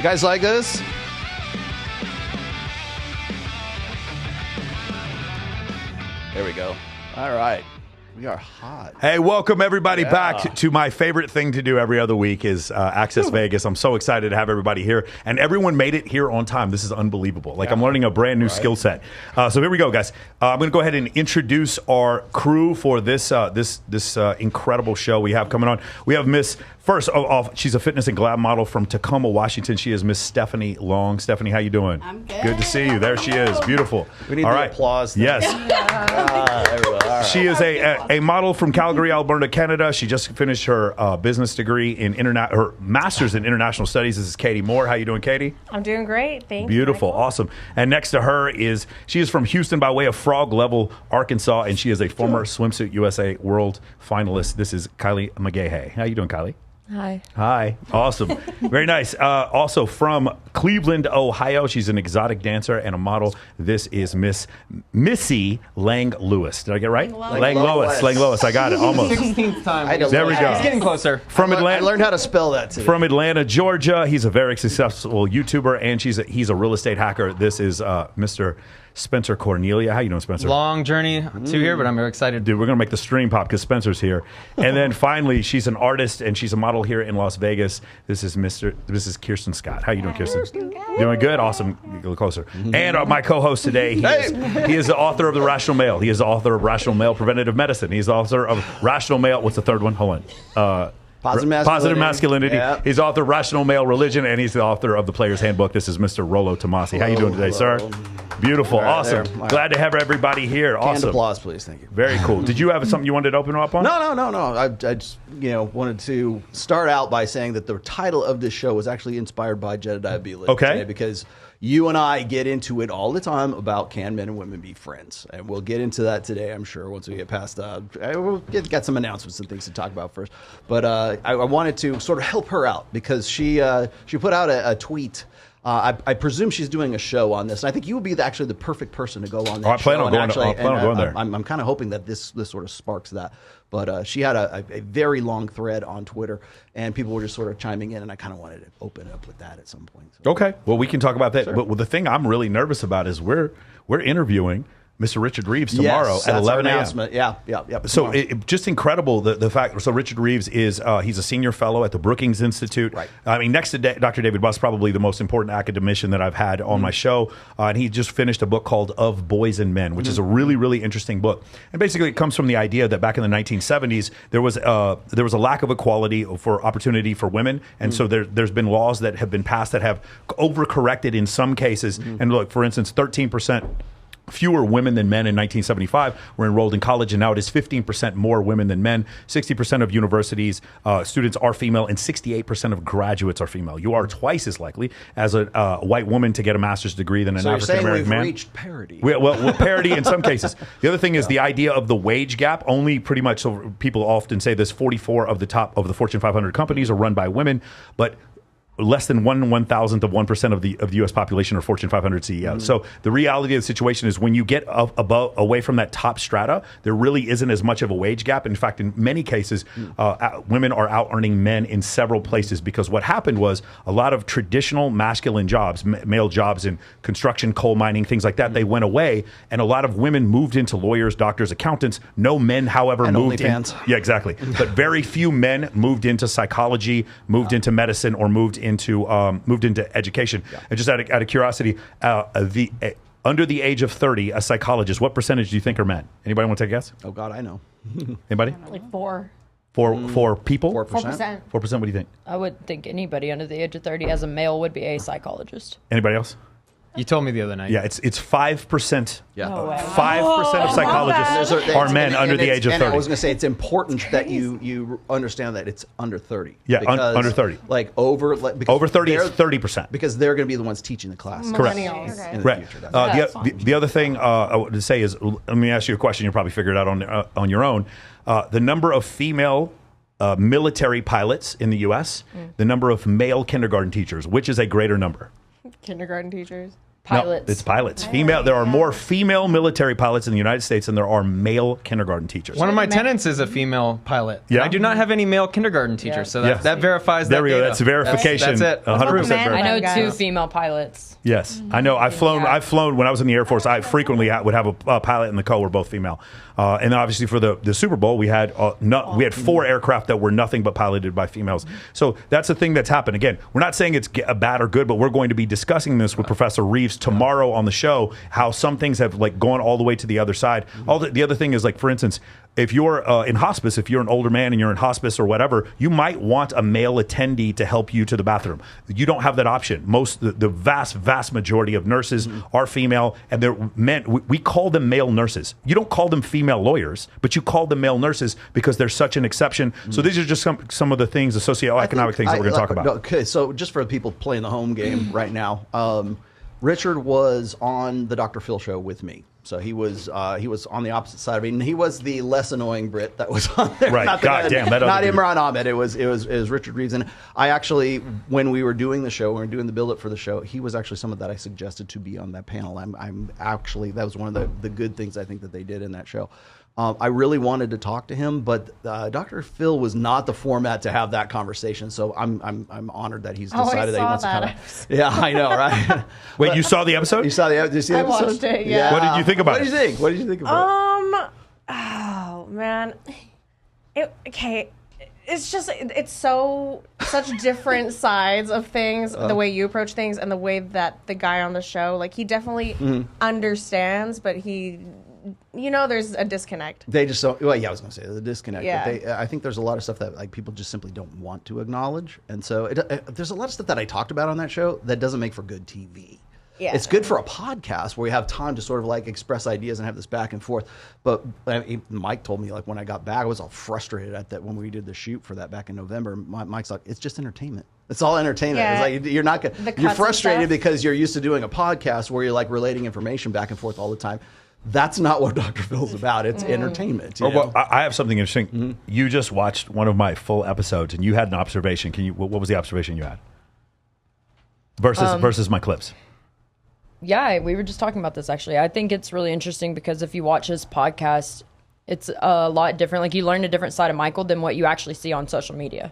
You guys like this? There we go. All right. We are hot. Hey, welcome everybody back to my favorite thing to do every other week is Access Vegas. I'm so excited to have everybody here. And everyone made it here on time. This is unbelievable. Like I'm learning a brand new skill set. So here we go, guys. I'm going to go ahead and introduce our crew for this incredible show we have coming on. We have Miss, first off, she's a fitness and glam model from Tacoma, Washington. She is Miss Stephanie Long. Stephanie, how you doing? I'm good. Good to see you. There she is. Beautiful. We need the applause. Yes. She is a model from Calgary, Alberta, Canada. She just finished her business degree in her master's in international studies. This is Katie Moore. How you doing, Katie? I'm doing great. Thanks. Beautiful. Michael. Awesome. And next to her she is from Houston by way of Frog Level, Arkansas, and she is a former Swimsuit USA World finalist. This is Kylie McGahey. How you doing, Kylie? Hi. Hi. Awesome. Very nice. Also from Cleveland, Ohio. She's an exotic dancer and a model. This is Missy Lang Lewis. Did I get it right? Lang Lewis. I got it. Almost. 16th time. There we go. It's getting closer. From Atlanta. I learned how to spell that today. From Atlanta, Georgia. He's a very successful YouTuber, and he's a real estate hacker. This is Mr. Spencer Cornelia. How you doing, Spencer? Long journey to here, but I'm very excited. Dude, we're going to make the stream pop because Spencer's here. And then finally, she's an artist, and she's a model here in Las Vegas. This is Kirsten Scott. How you doing, Kirsten? Doing good? Awesome. You go closer. And my co-host today, he is the author of The Rational Male. He is the author of Rational Male Preventative Medicine. He's the author of Rational Male. What's the third one? Hold on. Positive Masculinity. Yeah. He's author of Rational Male Religion, and he's the author of The Player's Handbook. This is Mr. Rollo Tomasi. How you doing today, sir? Beautiful. Awesome. Glad to have everybody here. Canned Awesome. applause, please. Thank you. Very cool. Did you have something you wanted to open up on? No. I just wanted to start out by saying that the title of this show was actually inspired by Jedediah Beeler. Okay. Because you and I get into it all the time about can men and women be friends, and we'll get into that today. I'm sure once we get past. We'll get some announcements and things to talk about first. But I wanted to sort of help her out because she put out a tweet. I presume she's doing a show on this, and I think you would be actually the perfect person to go on that I plan show. on going there. I'm kind of hoping that this sort of sparks that. But she had a very long thread on Twitter, and people were just sort of chiming in, and I kind of wanted to open up with that at some point. So. Okay. Well, we can talk about that. Sure. But the thing I'm really nervous about is we're interviewing Mr. Richard Reeves tomorrow at 11 a.m. Yeah. So just incredible the fact. So Richard Reeves is he's a senior fellow at the Brookings Institute. Right. I mean, next to Dr. David Buss, probably the most important academician that I've had on my show. And he just finished a book called Of Boys and Men, which is a really, really interesting book. And basically, it comes from the idea that back in the 1970s, there was a lack of equality for opportunity for women, and so there's been laws that have been passed that have overcorrected in some cases. And look, for instance, 13%. Fewer women than men in 1975 were enrolled in college, and now it is 15% more women than men. 60% of universities students are female, and 68% of graduates are female. You are twice as likely as a white woman to get a master's degree than an African American man. So you're saying we've reached parity? Well, parity in some cases. The other thing is the idea of the wage gap. Only pretty much, so people often say this, 44 of the top of the Fortune 500 companies are run by women, but less than 1/1000th of 1% of the U.S. population are Fortune 500 CEOs. So the reality of the situation is when you get away from that top strata, there really isn't as much of a wage gap. In fact, in many cases, women are out earning men in several places because what happened was a lot of traditional masculine jobs, male jobs in construction, coal mining, things like that, they went away, and a lot of women moved into lawyers, doctors, accountants. No men, however, and moved in. OnlyFans. Yeah, exactly. But very few men moved into psychology, moved into medicine, or moved into education. And just out of curiosity, under the age of 30, a psychologist, what percentage do you think are men? Anybody want to take a guess? Oh God, I know. Anybody? Like 4%. For people? 4%. 4%. What do you think? I would think anybody under the age of 30 as a male would be a psychologist. Anybody else? You told me the other night. Yeah, it's 5%. Yeah. No way. 5% of psychologists are men under the age of 30. And I was going to say it's important that you understand that it's under 30. Yeah, because, under 30. Like over 30 is 30%. because they're going to be the ones teaching the class. Correct. Millennials. In the Right. future. That's The other thing I wanted to say is, let me ask you a question. You'll probably figure it out on your own. The number of female military pilots in the U.S., the number of male kindergarten teachers, which is a greater number? Kindergarten teachers. Pilots. No, it's pilots. Female. There are more female military pilots in the United States than there are male kindergarten teachers. One of my tenants is a female pilot. Yeah. I do not have any male kindergarten teachers, so that verifies that. There we go. data. That's verification. That's it. 100% I verification. know 2 female pilots. Yes, I know. I've flown when I was in the Air Force. I frequently would have a pilot and the co were both female. And then obviously for the Super Bowl, we had 4 aircraft that were nothing but piloted by females. So that's the thing that's happened. Again, we're not saying it's bad or good, but we're going to be discussing this with Professor Reeves tomorrow on the show. How some things have like gone all the way to the other side. The other thing is, like, for instance, if you're in hospice, if you're an older man and you're in hospice or whatever, you might want a male attendee to help you to the bathroom. You don't have that option. The vast majority of nurses are female, and they're men. We call them male nurses. You don't call them female lawyers, but you call them male nurses because they're such an exception. So these are just some of the things, the socioeconomic things that we're going to talk about. Okay, so just for the people playing the home game right now, Richard was on the Dr. Phil show with me. So he was on the opposite side of me, and he was the less annoying Brit that was on there. Right. Not Imran Ahmed. It was Richard Reeves. And I actually, when we were doing the show, when we were doing the build-up for the show, he was actually someone that I suggested to be on that panel. I'm actually, that was one of the good things I think that they did in that show. I really wanted to talk to him, but Dr. Phil was not the format to have that conversation. So I'm honored that he's decided that he wants to come. Yeah, I know, right? Wait, you saw the episode? You saw did you see the episode? I watched it. Yeah. What did you think about it? What did you think about it? Oh man, it's just it's such different sides of things, the way you approach things and the way that the guy on the show, like, he definitely understands, but he, there's a disconnect. They just don't. Well, yeah, I was going to say the disconnect. Yeah. But I think there's a lot of stuff that, like, people just simply don't want to acknowledge, and so there's a lot of stuff that I talked about on that show that doesn't make for good TV. Yeah. It's good for a podcast where you have time to sort of like express ideas and have this back and forth. But Mike told me, like, when I got back, I was all frustrated at that when we did the shoot for that back in November. Mike's like, it's just entertainment. It's all entertainment. Yeah. It's like, you're not gonna, you're frustrated because you're used to doing a podcast where you're like relating information back and forth all the time. That's not what Dr. Phil's about. It's entertainment. Well, I have something interesting. You just watched one of my full episodes, and you had an observation. What was the observation you had? Versus my clips. Yeah, we were just talking about this, actually. I think it's really interesting because if you watch his podcast, it's a lot different. Like, you learn a different side of Michael than what you actually see on social media.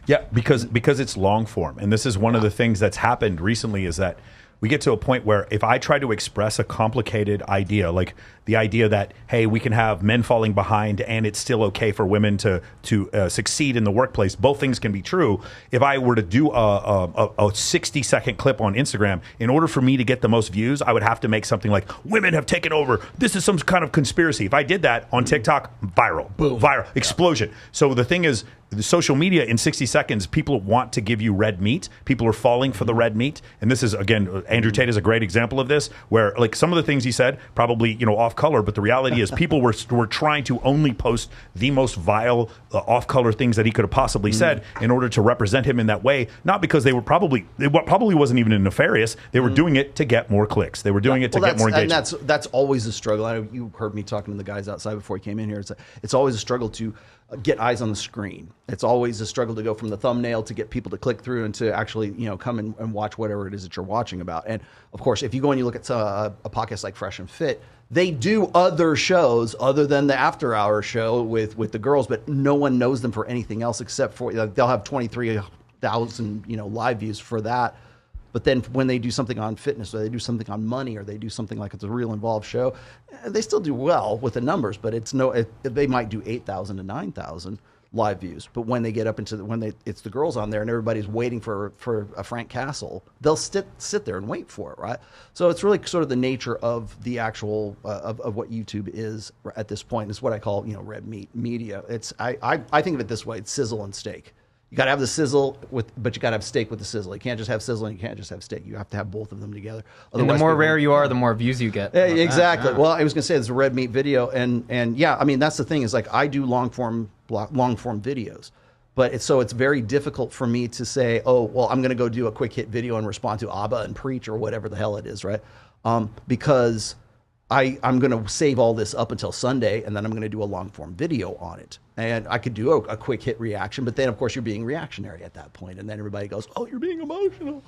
Yeah, because it's long form. And this is one of the things that's happened recently is that we get to a point where if I try to express a complicated idea, like the idea that, hey, we can have men falling behind and it's still okay for women to succeed in the workplace, both things can be true. If I were to do a 60-second clip on Instagram, in order for me to get the most views, I would have to make something like, women have taken over. This is some kind of conspiracy. If I did that on TikTok, viral. Boom. Viral. Explosion. So the thing is, the social media in 60 seconds, people want to give you red meat. People are falling for the red meat. And this is, again, Andrew Tate is a great example of this, where, like, some of the things he said, probably, off color, but the reality is people were trying to only post the most vile, off color things that he could have possibly said in order to represent him in that way. Not because it probably wasn't even nefarious. They were doing it to get more clicks. They were doing it to get more engagement. And that's always a struggle. I know you heard me talking to the guys outside before you came in here. It's always a struggle to get eyes on the screen. It's always a struggle to go from the thumbnail to get people to click through and to actually, come and watch whatever it is that you're watching about. And of course, if you go and you look at a podcast like Fresh and Fit, they do other shows other than the After Hours show with the girls, but no one knows them for anything else except for, they'll have 23,000 live views for that. But then when they do something on fitness, or they do something on money, or they do something like it's a real involved show, they still do well with the numbers. But they might do 8,000 to 9,000 live views. But when they get up into it's the girls on there and everybody's waiting for a Frank Castle, they'll sit there and wait for it, right? So it's really sort of the nature of the actual of what YouTube is at this point. It's what I call red meat media. I think of it this way: it's sizzle and steak. You got to have the sizzle but you got to have steak with the sizzle. You can't just have sizzle and you can't just have steak. You have to have both of them together. And the more rare you are, the more views you get. Yeah, exactly. Yeah. Well, I was going to say it's a red meat video, and yeah, I mean that's the thing is like I do long form videos, but it's very difficult for me to say, oh, well, I'm going to go do a quick hit video and respond to Abba and preach or whatever the hell it is, right? Because I'm going to save all this up until Sunday, and then I'm going to do a long form video on it. And I could do a quick hit reaction, but then of course you're being reactionary at that point, and then everybody goes, "Oh, you're being emotional."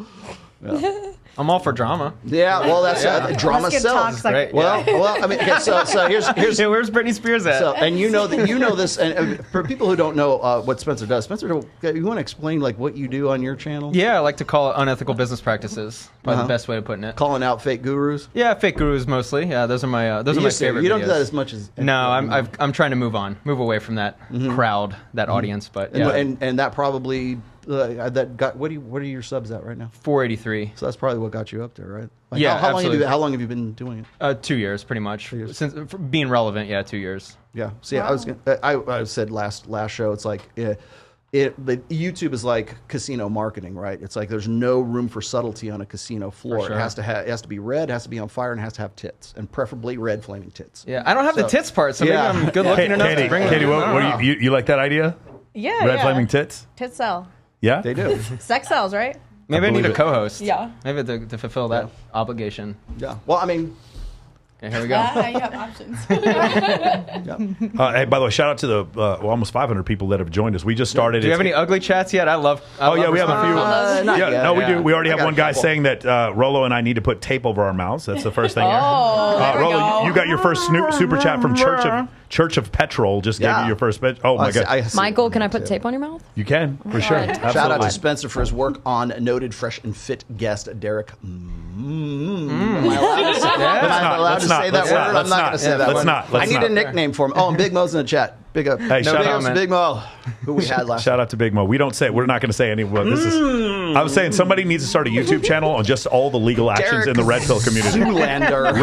Yeah, I'm all for drama. yeah, well, that's drama Let's get sells. toxic. Right. Well, I mean, okay, so here's Yeah, where's Britney Spears at? so, and you know this, and for people who don't know what Spencer does, Spencer, you want to explain like what you do on your channel? Yeah, I like to call it unethical business practices. Probably the best way of putting it. Calling out fake gurus. Yeah, fake gurus mostly. Yeah, those are my favorite. You don't do videos. that as much as No, I'm trying to move away from that crowd, that audience. But yeah, and that probably that got what are your subs at right now? 483. So that's probably what got you up there, right? Like Yeah, how absolutely. How long have you been doing it? 2 years, pretty much. years. Since for being relevant, yeah, 2 years. Yeah. See, I said last show, it's like YouTube is like casino marketing, right? It's like there's no room for subtlety on a casino floor. For sure. It has to be red, it has to be on fire, and it has to have tits, and preferably red flaming tits. Yeah, I don't have the So- tits part, so Yeah. maybe I'm good looking enough Katie, to bring Katie, it. what you like that idea? Yeah, Red yeah. flaming tits? Tits sell. Yeah, They do. Sex sells, right? Maybe I need believe a it. co-host. Yeah. Maybe to fulfill that obligation. Yeah. Well, I mean, Okay, here we go. You have options. Hey, by the way, shout out to the almost 500 people that have joined us. We just started. Do you have any ugly chats yet? I love We have a few. not Yeah, yet. no, we Yeah. do. We already I have got one a guy couple. saying that Rolo and I need to put tape over our mouths. That's the first thing. here. there we Rolo, go. you got your first super chat from Church of Petrol. Just gave Yeah. you your first bit. Oh my god, I see Michael, it can I put too. tape on your mouth? you can for sure. God. Absolutely. Shout out to Spencer for his work on noted fresh and fit guest Derek. Am I allowed to say, Let's not. say that Let's word? not. I'm Let's not not. going to say that Let's word. not. Let's I need not. a nickname for him. Oh, and Big Mo's in the chat. Big up. Hey, shout Big out, ups to man. Big Mo, who we had last Shout out to Big Mo. We don't say. We're not going to say anyone. This is. I was saying somebody needs to start a YouTube channel on just all the legal actions Derek in the red pill community. Zoolander.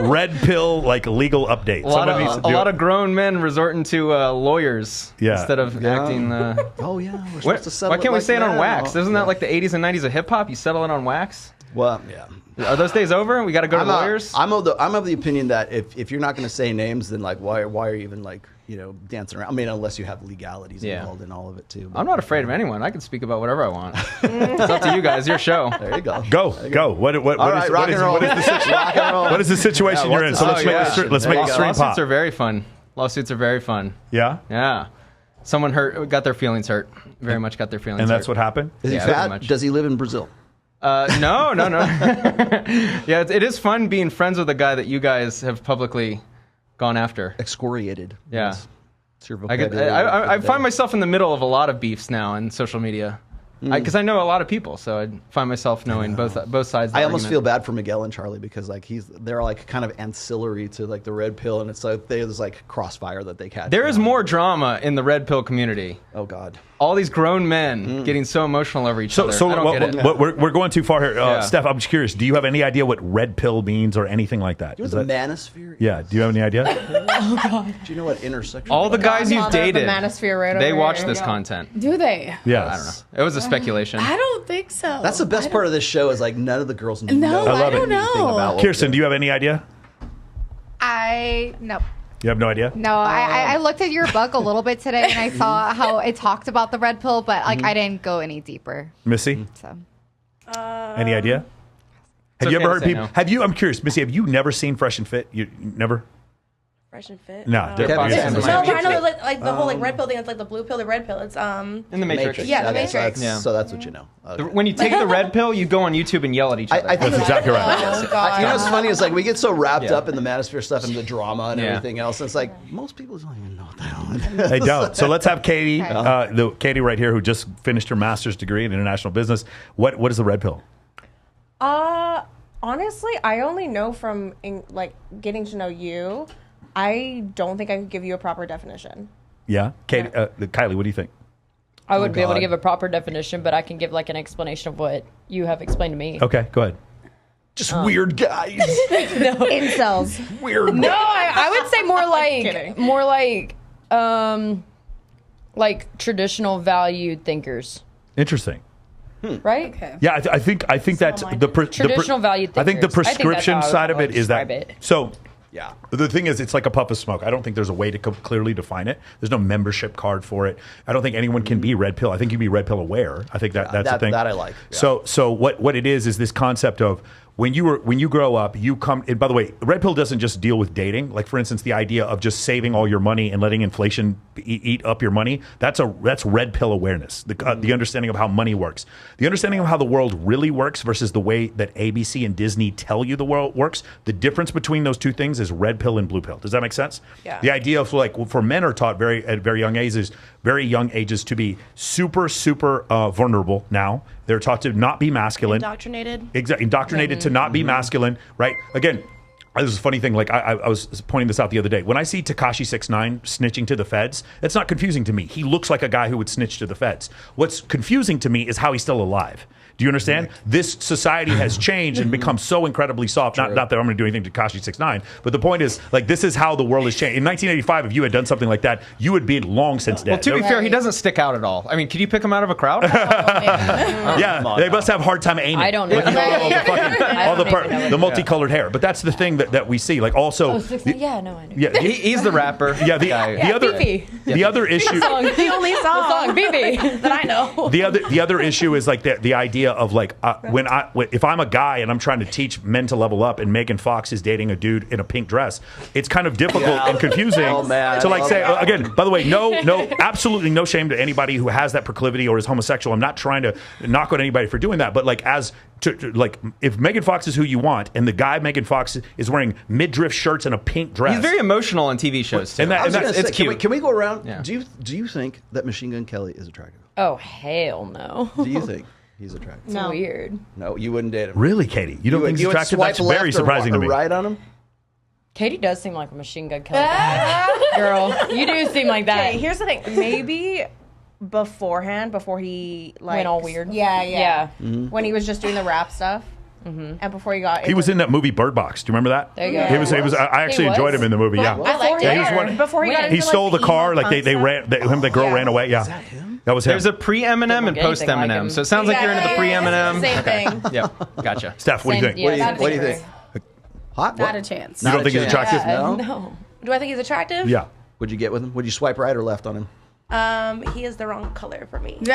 Red pill like legal updates. A lot, Somebody needs to of, a do lot it. of grown men resorting to lawyers Yeah. instead of acting. Oh yeah, we're supposed to settle Why can't we like say it on that. wax? Isn't that like the 80s and 90s of hip hop? You settle it on wax? Well, yeah. Are those days over? We got to go to lawyers? I'm of the opinion that if you're not going to say names, then like why are you even like dancing around? I mean, unless you have legalities Yeah. involved in all of it too. I'm not afraid of anyone. I can speak about whatever I want. It's up to you guys. Your show. There you go. Go. What All right, rock and roll. what is the Rock and roll. what is the situation Yeah, you're in? what's So the let's make situation? let's There make you the go. stream Lawsuits pop. are very fun. Lawsuits are very fun. Yeah, Yeah. Someone got their feelings hurt. Very much got their feelings and hurt. that's what happened. Is he Yeah, pretty fat? much. Does he live in Brazil? No. Yeah, it is fun being friends with a guy that you guys have publicly gone after. Excoriated. Yeah. It's your I vocabulary. I find myself in the middle of a lot of beefs now in social media. Because I know a lot of people, so I find myself knowing both sides. Of the I almost argument. feel bad for Miguel and Charlie because like they're like kind of ancillary to like the red pill, and it's like there's like crossfire that they catch. There is more drama in the red pill community. Oh God. All these grown men getting so emotional over each other. So I don't get it. we're going too far here. Yeah. Steph, I'm just curious. Do you have any idea what red pill means or anything like that? Do you Is know what the that- manosphere? yeah. Do you have any idea? Do you know what intersexual? All the guys you've Godmother of the dated, manosphere right they over watch here. this Yeah. content. Do they? Yes. I don't know. It was a speculation. I don't think so. That's the best part of this show is like none of the girls know. No, I love it. don't anything know. about what Kirsten, we're do you have any idea? No. You have no idea. No, I looked at your book a little bit today and I saw how it talked about the red pill, but like I didn't go any deeper. Missy, So any idea? Have you okay ever to heard say people? no. Have you? I'm curious, Missy. Have you never seen Fresh and Fit? You never? Fresh and fit. No. They're Yeah, fun. yeah. No, Yeah. but I know like the whole like red pill thing. It's like the blue pill, the red pill. It's In the Matrix. Yeah, the Okay, so Matrix. that's- So that's what you know. Okay. When you take the red pill, you go on YouTube and yell at each other. I think That's exactly right. Oh God. You know what's funny is like we get so wrapped Yeah. up in the manosphere stuff and the drama and Yeah. everything else. And it's like most people don't even know what the hell it is. They don't. So let's have Katie, Okay. Katie right here, who just finished her master's degree in international business. What is the red pill? Honestly, I only know from like getting to know you. I don't think I could give you a proper definition. Yeah, Katie, Kylie, what do you think? I would be able to God. give a proper definition, but I can give like an explanation of what you have explained to me. Okay, go ahead. Just weird guys. Incels. Weird. No, I would say Kidding. more like traditional valued thinkers, Interesting. right? Okay. Yeah, I think that's the Traditional valued I think the thinkers. I think that's prescription how I side of would it is that. describe it. So Yeah. the thing is, it's like a puff of smoke. I don't think there's a way to clearly define it. There's no membership card for it. I don't think anyone can be red pill. I think you can be red pill aware. I think that's the thing. that I like. Yeah. So what it is this concept of when you grow up, you come. And by the way, red pill doesn't just deal with dating. Like for instance, the idea of just saving all your money and letting inflation eat up your money. That's red pill awareness. The understanding of how money works, the understanding of how the world really works versus the way that ABC and Disney tell you the world works. The difference between those two things is red pill and blue pill. Does that make sense? Yeah. The idea of like for men are taught at very young ages to be super vulnerable. Now they're taught to not be masculine. Indoctrinated. Exactly. Indoctrinated to not be masculine, right? Again, this is a funny thing. Like I was pointing this out the other day. When I see Tekashi 6ix9ine snitching to the feds, it's not confusing to me. He looks like a guy who would snitch to the feds. What's confusing to me is how he's still alive. Do you understand? This society has changed and become so incredibly soft. Not that I'm going to do anything to Tekashi 6ix9ine, but the point is, like, this is how the world has changed. In 1985, if you had done something like that, you would be long since dead. Well, to be fair, he doesn't stick out at all. I mean, could you pick him out of a crowd? Yeah, they must have a hard time aiming. I don't know. The multicolored hair. But that's the thing that we see. Like also, Yeah, no, I know. yeah, He's the rapper. yeah. The Fifi. other issue. The only song Fifi. that I know. The other issue is like the idea of like if I'm a guy and I'm trying to teach men to level up and Megan Fox is dating a dude in a pink dress, it's kind of difficult and confusing to like say again. By the way, absolutely no shame to anybody who has that proclivity or is homosexual. I'm not trying to knock on anybody for doing that, but like like if Megan Fox is who you want and the guy Megan Fox is wearing midriff shirts and a pink dress, He's very emotional on TV shows too. And It's cute. Can we go around? Yeah. Do you think that Machine Gun Kelly is attractive? Oh, hell no. Do you think he's attractive? It's weird. No, you wouldn't date him. Really, Katie? You don't think he's would attractive? swipe That's very left or surprising to me. Right on him. Katie does seem like a Machine Gun Kelly. Girl, you do seem like that. Okay, here's the thing. Maybe beforehand, before he like Went all weird. Yeah. Mm-hmm. When he was just doing the rap stuff, and before he got, He was in that movie Bird Box. Do you remember that? There you go. He was. I actually He was? enjoyed him in the movie. Yeah. I liked Yeah, it. he was one- before he got into, He stole like, the car. emo Like they punk ran. stuff. The girl ran away. Yeah. Is that him? That was him. There's a pre-Eminem and Anything like post-Eminem, him. so it sounds like you're into the pre-Eminem. Same thing. Yep, gotcha. Steph, what do you think? Yeah, What do you think? Hot? Not What? a chance. You don't think he's chance. attractive? No? No. Do I think he's attractive? Yeah. Would you get with him? Would you swipe right or left on him? He is the wrong color for me. All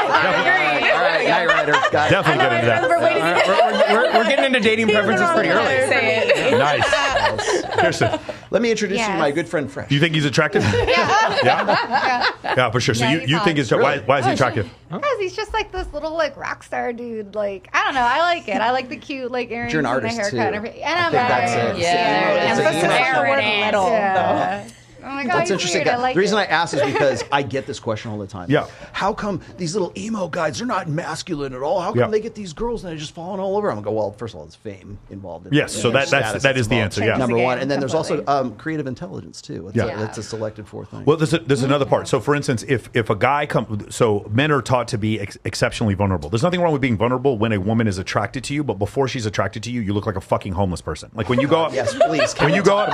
right, now you're right. Got it. Definitely get into that. We're getting into dating preferences pretty early. Nice. Kirsten, Let me introduce you to Yes. my good friend Fresh. do you think he's attractive? Yeah. Yeah, for sure. So Yeah, you he's think hot. he's why is he attractive? Because he's just like this little like rock star dude. Like I don't know, I like it. I like the cute like earrings You're an and the artist, haircut too. and everything. And I I'm think that's right. it. Yeah. It's a Emphasis emo- on the word little. Yeah. Oh my god, That's he's interesting. weird. I like the reason it. I ask is because I get this question all the time. Yeah. How come these little emo guys, they're not masculine at all? How come Yeah. they get these girls and they're just falling all over them? I go, well, first of all, it's fame involved. In Yes, it. so There's that status is the involved. answer. Yeah. Number the one. game, And then there's also completely. creative intelligence, too. It's, Yeah. it's a selected for thing. Well, there's another part. So, for instance, if a guy comes, so men are taught to be exceptionally vulnerable. There's nothing wrong with being vulnerable when a woman is attracted to you, but before she's attracted to you, you look like a fucking homeless person. Like when you go up, Yes, please. when you go up,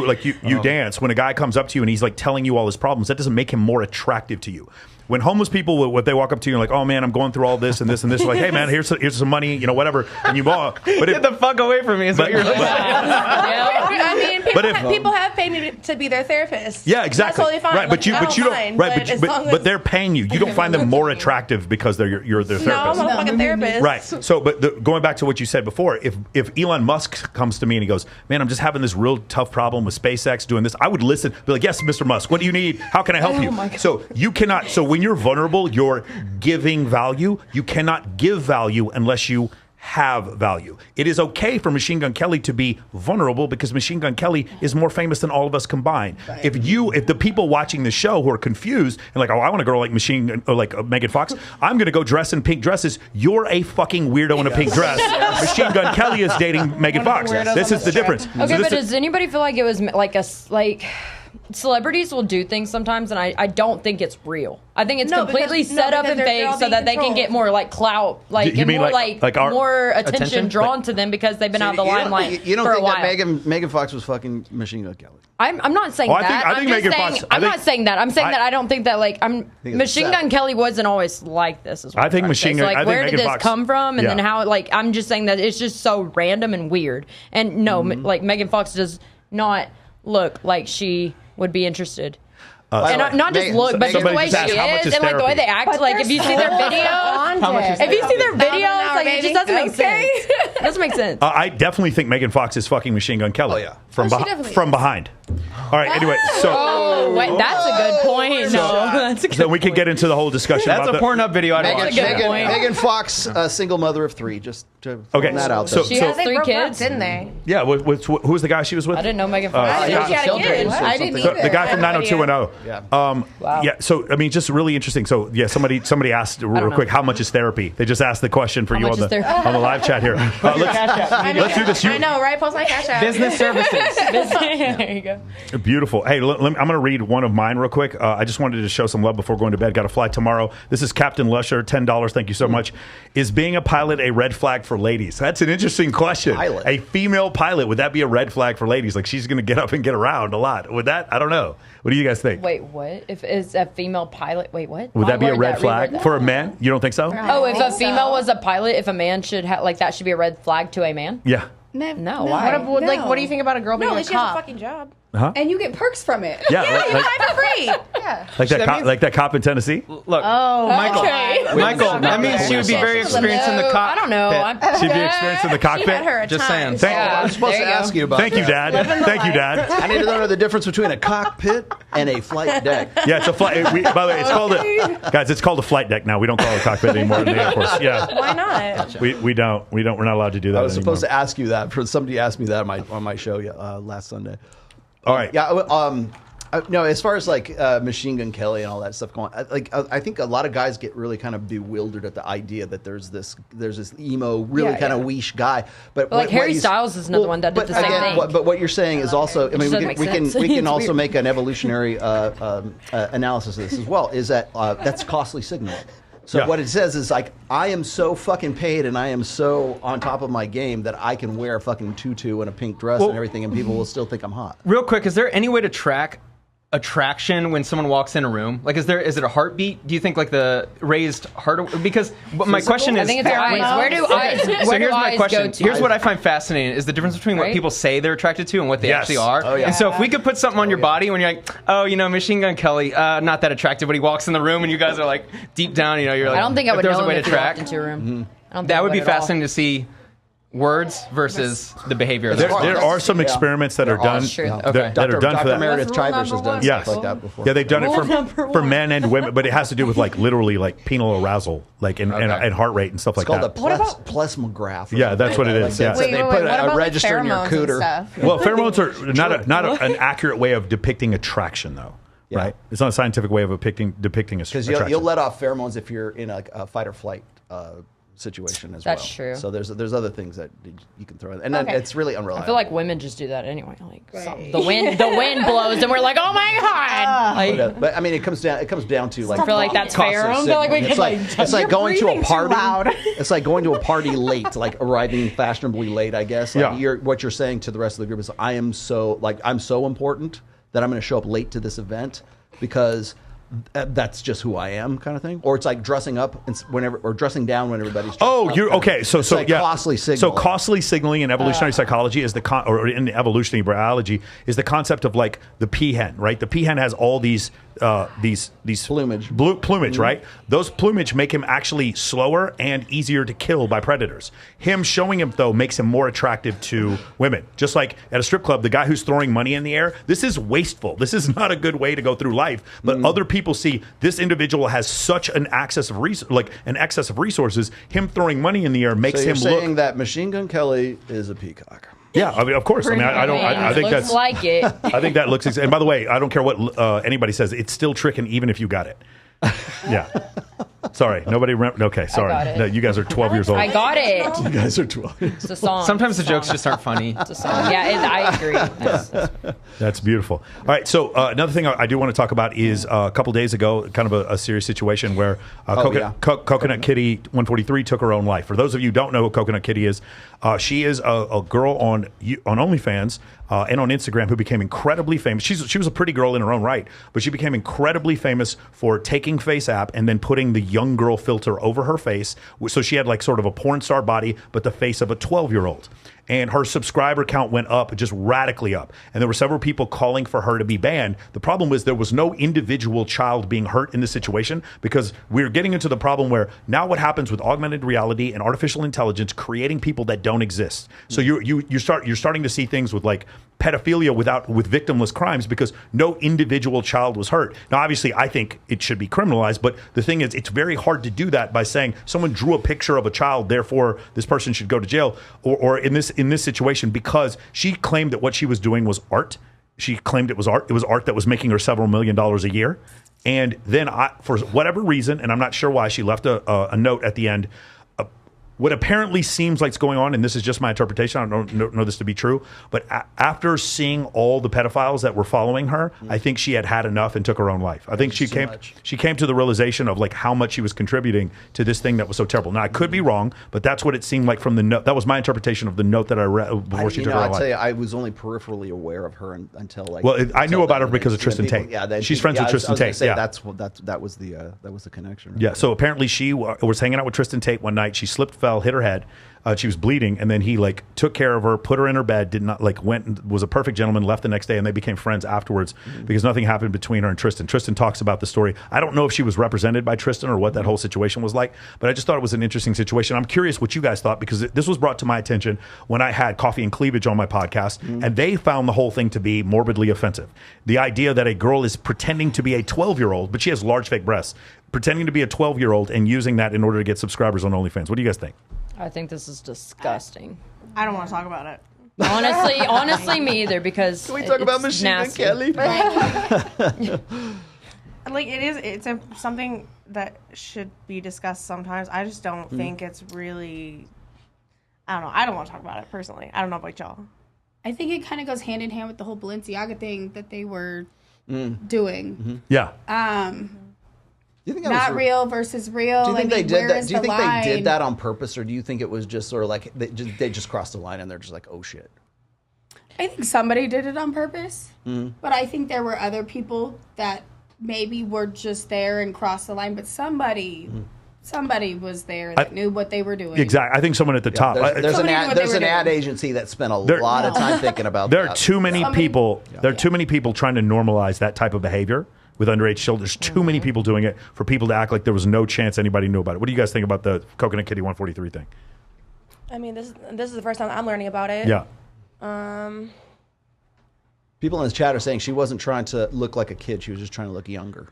like you Uh-huh. dance. When a guy comes up to you and he's like telling you all his problems, that doesn't make him more attractive to you. When homeless people, what they walk up to you and like, oh man, I'm going through all this and this and this, like, hey man, here's some money, whatever, and you walk. But Get the fuck away from me is what you're like. I mean, But if- people have paid me to be their therapist. yeah, exactly. That's totally fine. Right, but you Like, I don't mind, right, but as long but as- they're paying you. You don't find them more attractive because you're their No, therapist. I'm a fucking therapist. Right. So, but going back to what you said before, if Elon Musk comes to me and he goes, "Man, I'm just having this real tough problem with SpaceX doing this," I would listen. Be like, "Yes, Mr. Musk. What do you need? How can I help you?" So you cannot. So when you're vulnerable, you're giving value. You cannot give value unless you have value. It is okay for Machine Gun Kelly to be vulnerable because Machine Gun Kelly is more famous than all of us combined. If the people watching the show who are confused and like, oh, I want a girl like Megan Fox, I'm going to go dress in pink dresses. You're a fucking weirdo in a pink dress. Machine Gun Kelly is dating Megan Fox. This is the difference. Okay, So this but is- does anybody feel like it was like celebrities will do things sometimes, and I don't think it's real. I think it's No, completely because- set no, up because and they're fake all so being that they can controlled. get more like clout, like You and mean more like our- more attention attention? drawn to them because they've been out of the limelight You don't for a think while. that Megan Fox was fucking Machine Gun Kelly? I'm not saying Oh, I that. think I'm just Megan saying, Fox- I'm not saying that. I'm saying that I don't think that think it's Machine set. Gun Kelly wasn't always like this. Is what I I'm think trying to say. Machine So, Gun- like, I think where did Megan this Fox- come from? And then yeah. how? Like, I'm just saying that it's just so random and weird. And no, like Megan Fox does not look like she would be interested. And not just Megan- look, but just the somebody way just she asked how much is is and like the way therapy. they act. Like if you see their video, if you see their videos, like it just doesn't make sense. It doesn't make sense. I definitely think Megan Fox is fucking Machine Gun Kelly. Oh, yeah. From, she definitely from behind. All right, anyway, so Oh, wait, that's a good point. No, that's a good then we could get into the whole discussion That's about a Pornhub video I'd Megan, watch. a good Megan, point. Megan Fox, single mother of 3. Just to Okay, throw that out so- there. She has They 3 broke up, kids. didn't they? Yeah, who was the guy she was with? I didn't know Megan Fox. I didn't know she had a kid. I didn't either. The guy from I had no 90210. Yeah. Wow. Yeah, so I mean, just really interesting. So yeah, somebody asked real know. quick, how much is therapy? They just asked the question for How you much on is therapy? on the live chat here. Let's do this. I know, right? Post my cash app. Business services. There you go. Beautiful. Hey, I'm going to read one of mine real quick. I just wanted to show some love before going to bed. Got to fly tomorrow. This is Captain Lusher, $10. Thank you so much. Is being a pilot a red flag for ladies? That's an interesting question. Pilot. A female pilot, would that be a red flag for ladies? Like she's going to get up and get around a lot. Would that? I don't know. What do you guys think? Wait, what? If it's a female pilot, wait, what? Would that be a Reword red that, flag reword that. for a man? You don't think so? Oh, if a think female so. was a pilot, if a man should have, like, that should be a red flag to a man? Yeah. No, why? What do you think about a girl being No, a she has a cop? fucking job. And you get perks from it. Yeah. Yeah, you fly for free. Yeah. like that. That Cop, means- like that cop in Tennessee. Look, Oh, Michael. okay. Michael, that means she would be very experienced in the cockpit. I don't know. She'd be experienced in the She had cockpit. her a Just time. saying. Yeah. I'm supposed There to you ask go. you about Thank you, that. Dad. Thank you, Dad. I need to know the difference between a cockpit and a flight deck. Yeah, it's a flight. By the way, it's called guys. It's called a flight deck now. We don't call it a cockpit anymore in the Air Force. Yeah, Why not? we don't. We're not allowed to do that. I was anymore. supposed to ask you that. Somebody asked me that on my show last Sunday. All right. Yeah. No, as far as like Machine Gun Kelly and all that stuff going, I think a lot of guys get really kind of bewildered at the idea that there's this emo, really Yeah, kind of yeah. weesh guy. But like what Harry he's- Styles is another one that did but the same again, thing. But what you're saying is also, I mean, doesn't we make can sense. we can It's also weird. make an evolutionary analysis of this as well. Is that that's costly signaling. So Yeah. what it says is like, I am so fucking paid and I am so on top of my game that I can wear a fucking tutu and a pink dress and everything, and people will still think I'm hot. Real quick, is there any way to track attraction when someone walks in a room? Like, is it a heartbeat? Do you think like the raised heart? Because my question is, I think it's eyes. Where do eyes? So Where do here's my eyes question. go to? Here's what I find fascinating is the difference between what Right? people say they're attracted to and what they Yes. actually are. Oh, yeah. And so if we could put something on your body when you're like, oh, Machine Gun Kelly, not that attractive, but he walks in the room and you guys are like deep down, you're like, I don't think I if would there's know a way him to if he walked track. into a room. I don't think That I would be at all. fascinating to see words versus the behavior. of the There person. are some experiments that are done Sure. that, Okay. that are done for Dr. that. Meredith That's rule Chivers has number done one. Yes. stuff like that before. Yeah, they've done Rule it number for one. men and women, but it has to do with like literally like penile arousal, like and heart rate and stuff like It's called that. a plesmograph. or Yeah, that's what it something is, like yeah. that. Wait, They wait, put wait. What a about register in your like pheromones and cooter. stuff? Well, pheromones are not an accurate way of depicting attraction, though. Yeah. Right? It's not a scientific way of depicting a Because attraction. you'll let off pheromones if you're in a fight or flight situation as well. That's true. So there's other things that you can throw in, and then Okay. it's really unreliable. I feel like women just do that anyway. Like the wind blows, and we're like, oh my god! Like, But I mean, it comes down to like. I feel like that's fair. I feel like we it's could, like like, it's like You're going to a breathing too party. loud. It's like going to a party late, like arriving fashionably late. I guess. Like Yeah. what you're saying to the rest of the group is, I'm so important that I'm going to show up late to this event because that's just who I am, kind of thing. Or it's like dressing up or dressing down when everybody's. Oh, dressed you're up. okay. So It's like yeah. costly So signaling. costly signaling in evolutionary psychology is or in evolutionary biology is the concept of like the peahen, right? The peahen has all these Plumage. blue plumage, right? Those plumage make him actually slower and easier to kill by predators. Him showing him though makes him more attractive to women. Just like at a strip club, the guy who's throwing money in the air, this is wasteful. This is not a good way to go through life. But other people see this individual has such an excess of resources. Him throwing money in the air makes So you're him saying look. that Machine Gun Kelly is a peacock. Yeah, I mean, of course. I mean, I think looks that's. like it. I think that looks. And by the way, I don't care what anybody says. It's still tricking, even if you got it. Yeah. Sorry, nobody. Okay, sorry. got it. No, you guys are 12 years old. I got it. You guys are 12. It's a song. Sometimes the It's a jokes song. just aren't funny. It's a song. Yeah, I agree. That's beautiful. All right, so another thing I do want to talk about is a couple days ago, kind of a serious situation where Coconut Kitty 143 took her own life. For those of you who don't know who Coconut Kitty is, she is a girl on OnlyFans and on Instagram who became incredibly famous. She was a pretty girl in her own right, but she became incredibly famous for taking Face App and then putting the young girl filter over her face. So she had like sort of a porn star body, but the face of a 12-year-old. and her subscriber count went up, just radically up. And there were several people calling for her to be banned. The problem was there was no individual child being hurt in this situation, because we're getting into the problem where now what happens with augmented reality and artificial intelligence creating people that don't exist. So you're starting to see things with like pedophilia with victimless crimes because no individual child was hurt. Now, obviously, I think it should be criminalized, but the thing is, it's very hard to do that by saying someone drew a picture of a child, therefore this person should go to jail. Or in this situation, because she claimed that what she was doing was art. She claimed it was art. It was art that was making her several $1 million a year. And then, for whatever reason, and I'm not sure why, she left a note at the end. What apparently seems like it's going on, and this is just my interpretation, I don't know this to be true, but after seeing all the pedophiles that were following her, I think she had enough and took her own life. I think she came to the realization of like how much she was contributing to this thing that was so terrible. Now, I could be wrong, but that's what it seemed like from the note. That was my interpretation of the note that I read before she took her own life. I'll tell you, I was only peripherally aware of her until like. Well, I knew about her because of Tristan Tate. Yeah, she's friends with Tristan Tate. Say, yeah, that was the connection. Right? Yeah, so apparently she was hanging out with Tristan Tate one night. She slipped, fell, hit her head. She was bleeding, and then he like took care of her, put her in her bed, did not like went and was a perfect gentleman, left the next day, and they became friends afterwards because nothing happened between her and Tristan. Tristan talks about the story. I don't know if she was represented by Tristan or what that whole situation was like, but I just thought it was an interesting situation. I'm curious what you guys thought, because this was brought to my attention when I had Coffee and Cleavage on my podcast, and they found the whole thing to be morbidly offensive. The idea that a girl is pretending to be a 12-year-old, but she has large fake breasts, pretending to be a 12-year-old and using that in order to get subscribers on OnlyFans. What do you guys think? I think this is disgusting. I don't want to talk about it. Honestly, me either, because Can we talk about Machine Gun Kelly? Like it's something that should be discussed sometimes. I just don't think it's really. I don't know. I don't want to talk about it personally. I don't know about y'all. I think it kind of goes hand in hand with the whole Balenciaga thing that they were doing. Yeah. Do you think not real versus real. Do you think they did that? Do you think line? they did that on purpose, or do you think it was just sort of like they just crossed the line and they're just like, oh shit? I think somebody did it on purpose, but I think there were other people that maybe were just there and crossed the line, but somebody was there that knew what they were doing. Exactly. I think someone at the top. There's an ad agency that spent a lot of time thinking about that. There are too many people. There are too many people trying to normalize that type of behavior with underage children. There's too many people doing it for people to act like there was no chance anybody knew about it. What do you guys think about the Coconut Kitty 143 thing? I mean, this is the first time I'm learning about it. Yeah. People in the chat are saying she wasn't trying to look like a kid. She was just trying to look younger.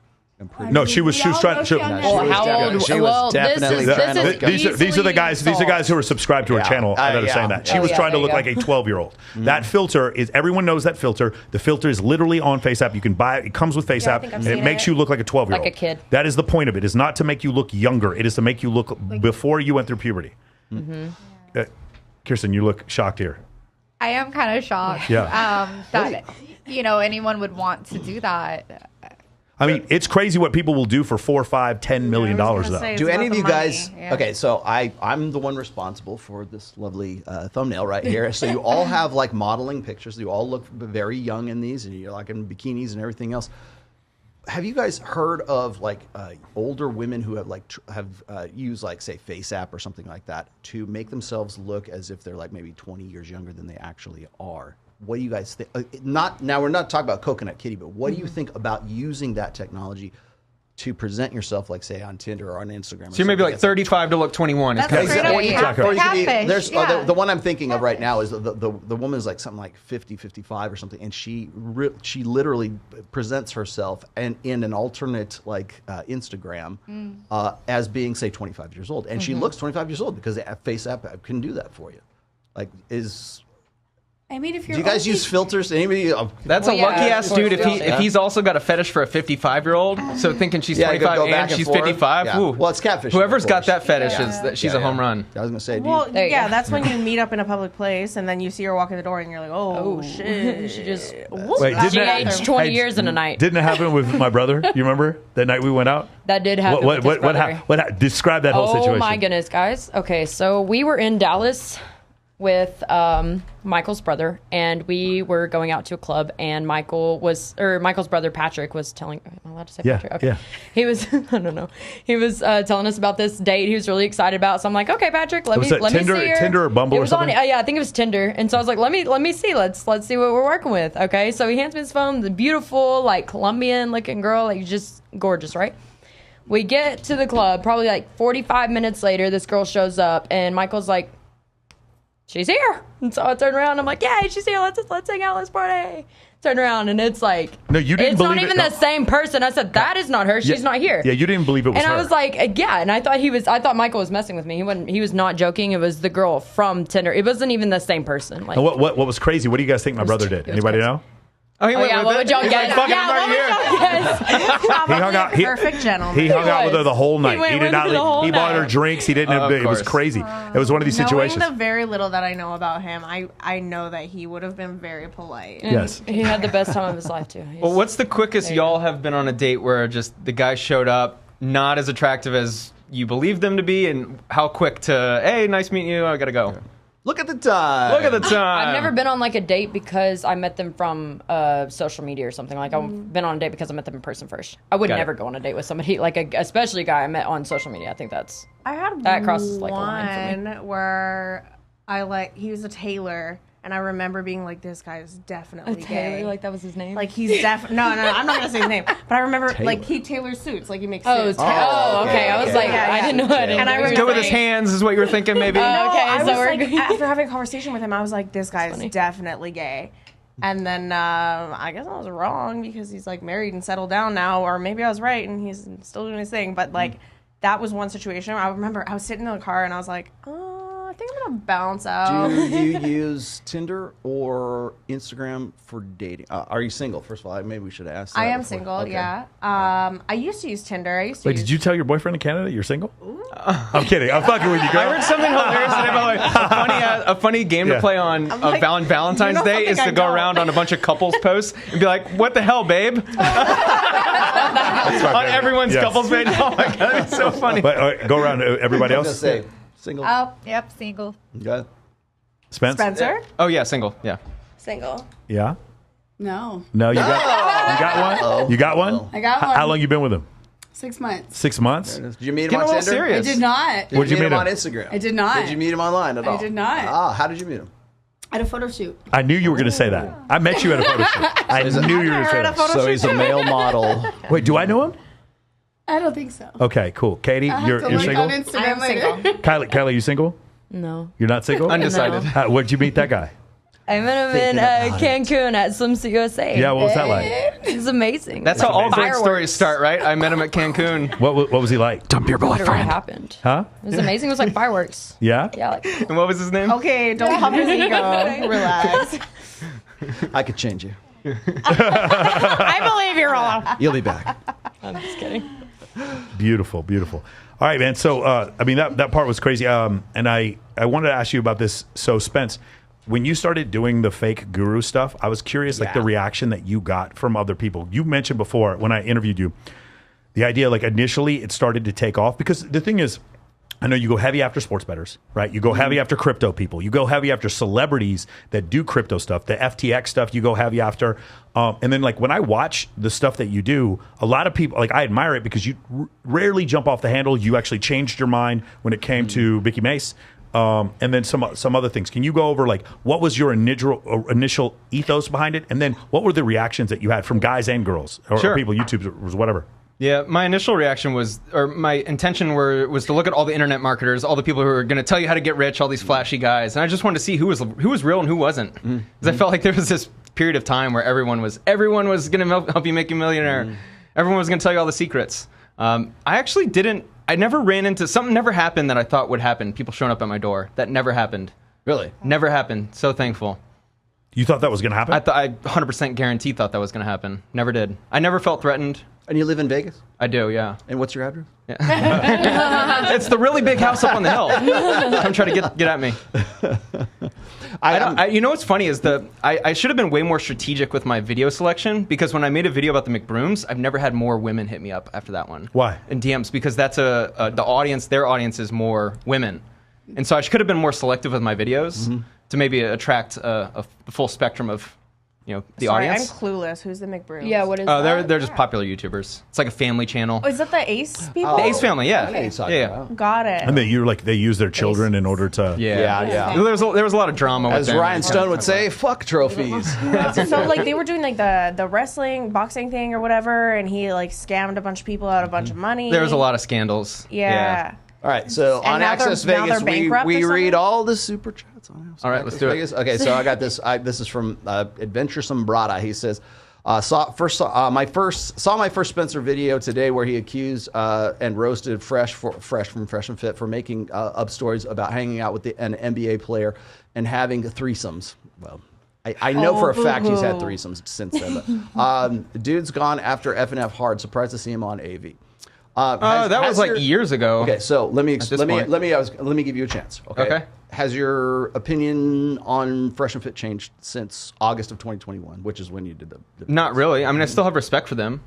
No, she was trying. She was definitely trying to look These are the guys who are subscribed to her channel that are saying that. She was trying to look like a 12-year-old. That filter is, everyone knows that filter. The filter is literally on FaceApp. You can buy it. It comes with FaceApp, and it makes you look like a 12-year-old. Like a kid. That is the point of it. Is not to make you look younger. It is to make you look before you went through puberty. Kirsten, you look shocked here. I am kind of shocked. Yeah. That anyone would want to do that. I mean, it's crazy what people will do for $4, $5, $10 million though. Do any of you guys? Okay, so I'm the one responsible for this lovely thumbnail right here. So you all have like modeling pictures. You all look very young in these, and you're like in bikinis and everything else. Have you guys heard of like older women who have used like say FaceApp or something like that to make themselves look as if they're like maybe 20 years younger than they actually are? What do you guys think? We're not talking about Coconut Kitty, but what do you think about using that technology to present yourself, like say on Tinder or on Instagram? So you're maybe like 35 to look 21. That's a great idea. The one I'm thinking of right now is the woman is like something like 50, 55 or something, and she literally presents herself in an alternate like Instagram as being say 25 years old, and she looks 25 years old because FaceApp can do that for you. Like I mean, if you're do you guys use filters? Anybody? That's a lucky ass dude if he's also got a fetish for a 55-year-old. So thinking she's 25 and she's 55. Yeah. Well, it's catfish. Whoever's got that fetish she's a home run. I was gonna say. That's when you meet up in a public place and then you see her walk in the door and you're like, oh shit. She just Wait, she aged 20 years in a night. Didn't it happen with my brother? You remember that night we went out? That did happen. with his brother. Describe that whole situation. Oh my goodness, guys. Okay, so we were in Dallas with Michael's brother, and we were going out to a club, and Michael's brother Patrick was telling. Am I allowed to say Patrick? Okay. Yeah. He was. I don't know. He was telling us about this date he was really excited about. So I'm like, okay, Patrick, let me see her. Tinder or Bumble or something? Yeah, I think it was Tinder. And so I was like, let me see. Let's see what we're working with. Okay. So he hands me his phone. The beautiful, like, Colombian looking girl, like, just gorgeous, right? We get to the club. Probably like 45 minutes later, this girl shows up, and Michael's like, she's here. And so I turn around. I'm like, yeah, she's here. Let's hang out. Let's party. Turn around, and it's like, no, you didn't it's believe not even it. the same person. I said, that is not her. She's not here. Yeah, you didn't believe it was and her. I was like, yeah. And I thought Michael was messing with me. He was not joking. It was the girl from Tinder. It wasn't even the same person. Like, and what was crazy? What do you guys think my brother did? Anybody know? Oh, he went yeah, with what it? would y'all He's guess? like, fuck it, Yeah, I'm what right would here. y'all guess? He hung out. Perfect gentleman. He hung out with her the whole night. went He did with not her the whole leave. He bought her night. drinks. He didn't. Of It was course. crazy. It was one of these situations. Knowing the very little that I know about him, I know that he would have been very polite. And Yes. He had the best time of his life, too. Well, what's the quickest y'all have been on a date where just the guy showed up not as attractive as you believed them to be, and how quick to, hey, nice meeting you, I gotta go. Look at the time. Look at the time. I've never been on like a date because I met them from social media or something. Like I've been on a date because I met them in person first. I would Got it. never go on a date with somebody like especially a guy I met on social media. I think that crosses like a line for me. One where he was a tailor, and I remember being like, this guy is definitely gay. Like that was his name. Like he's no, I'm not gonna say his name, but I remember like he tailors suits, like he makes suits. okay. I was like, I didn't know. I didn't And I know. remember Go with his hands is what you were thinking, maybe. Okay, I so was we're like, after having a conversation with him, I was like, this guy is funny. definitely gay. And then I guess I was wrong because he's like married and settled down now, or maybe I was right and he's still doing his thing. But like that was one situation. I remember I was sitting in the car and I was like, I think I'm gonna bounce out. Do you use Tinder or Instagram for dating? Are you single? First of all, maybe we should ask. I am single, yeah. I used to use Tinder. Wait, did you tell your boyfriend in Canada you're single? I'm kidding. I'm fucking with you, girl. I heard something hilarious today, by the way. A funny game to play on Valentine's Day is to go around on a bunch of couples posts and be like, what the hell, babe? On everyone's couples page. Oh my God, it's so funny. But, go around to everybody else. Say single. Oh, yep, single. Okay. Spencer? Oh, yeah, single. Yeah. Single. Yeah. No. No, you got one. You got one. I got one. How long you been with him? 6 months. 6 months. Did you meet him Get a on little Tinder? I serious. did not. Did Where'd you you meet him meet on him? Instagram? I did not. Did you meet him online at all? I did not. How did you meet him? At a photo shoot. I knew you were going to say that. I met you at a photo shoot. I knew you were going to say that. So he's a male model. Wait, do I know him? I don't think so. Okay, cool. Katie, I have you're to look single. on Instagram later. Kylie, you single? No. You're not single? Undecided. Where'd you meet that guy? I met him in Cancun at Swimsuit USA. Yeah, what was that like? It was amazing. That's how all great Fireworks. stories start, right? I met him at Cancun. What was he like? Dump your What boyfriend. happened? Huh? It was amazing. It was like fireworks. Yeah? Yeah. Like, And what was his name? Okay, don't pump his ego. Relax. I could change you. I believe you're wrong. You'll be back. I'm just kidding. Beautiful, beautiful. All right, man. So, I mean, that part was crazy. And I wanted to ask you about this. So, Spence, when you started doing the fake guru stuff, I was curious, like the reaction that you got from other people. You mentioned before when I interviewed you, the idea, like initially it started to take off because the thing is, I know you go heavy after sports bettors, right? You go heavy after crypto people. You go heavy after celebrities that do crypto stuff. The FTX stuff you go heavy after. And then like when I watch the stuff that you do, a lot of people, like I admire it because you rarely jump off the handle. You actually changed your mind when it came to Vicky Mace. And then some other things. Can you go over like what was your initial ethos behind it? And then what were the reactions that you had from guys and girls or people, YouTubers, whatever? Yeah, my initial reaction was, or my intention was to look at all the internet marketers, all the people who are going to tell you how to get rich, all these flashy guys, and I just wanted to see who was real and who wasn't, because I felt like there was this period of time where everyone was going to help you make you a millionaire, everyone was going to tell you all the secrets. I never ran into something. Never happened that I thought would happen. People showing up at my door. That never happened. Really? Never happened. So thankful. You thought that was going to happen? I 100% guarantee thought that was going to happen. Never did. I never felt threatened. And you live in Vegas? I do, yeah. And what's your address? It's the really big house up on the hill. Come try to get at me. You know what's funny is I should have been way more strategic with my video selection, because when I made a video about the McBrooms, I've never had more women hit me up after that one. Why? In DMs, because that's the audience. Their audience is more women. And so I could have been more selective with my videos to maybe attract a full spectrum of, the Sorry, audience. I'm clueless. Who's the McBrews? Yeah, what is Oh, that? they're just popular YouTubers. It's like a family channel. Oh, is that the Ace people? The Ace family, yeah. I know what you're talking Yeah. about. Got it. And they use their children in order to. Yeah. There was a lot of drama with As them. Ryan Stone would say, fuck trophies. So like they were doing like the wrestling boxing thing or whatever, and he like scammed a bunch of people out a bunch of money. There was a lot of scandals. Yeah. All right, so And on now Access they're Vegas, bankrupt we or read something? all the super chats on Access All right, let's do it. Vegas. Okay, so I got this. This is from Adventuresome Brada. He says, saw my first Spencer video today where he accused and roasted Fresh from Fresh and Fit for making up stories about hanging out with an NBA player and having threesomes. Well, I know for a fact he's had threesomes since then. But, the dude's gone after F&F hard. Surprised to see him on AV. That was like years ago. Okay, so let me point. let me give you a chance. Okay. Has your opinion on Fresh and Fit changed since August of 2021, which is when you did the Not really. I mean, I still have respect for them.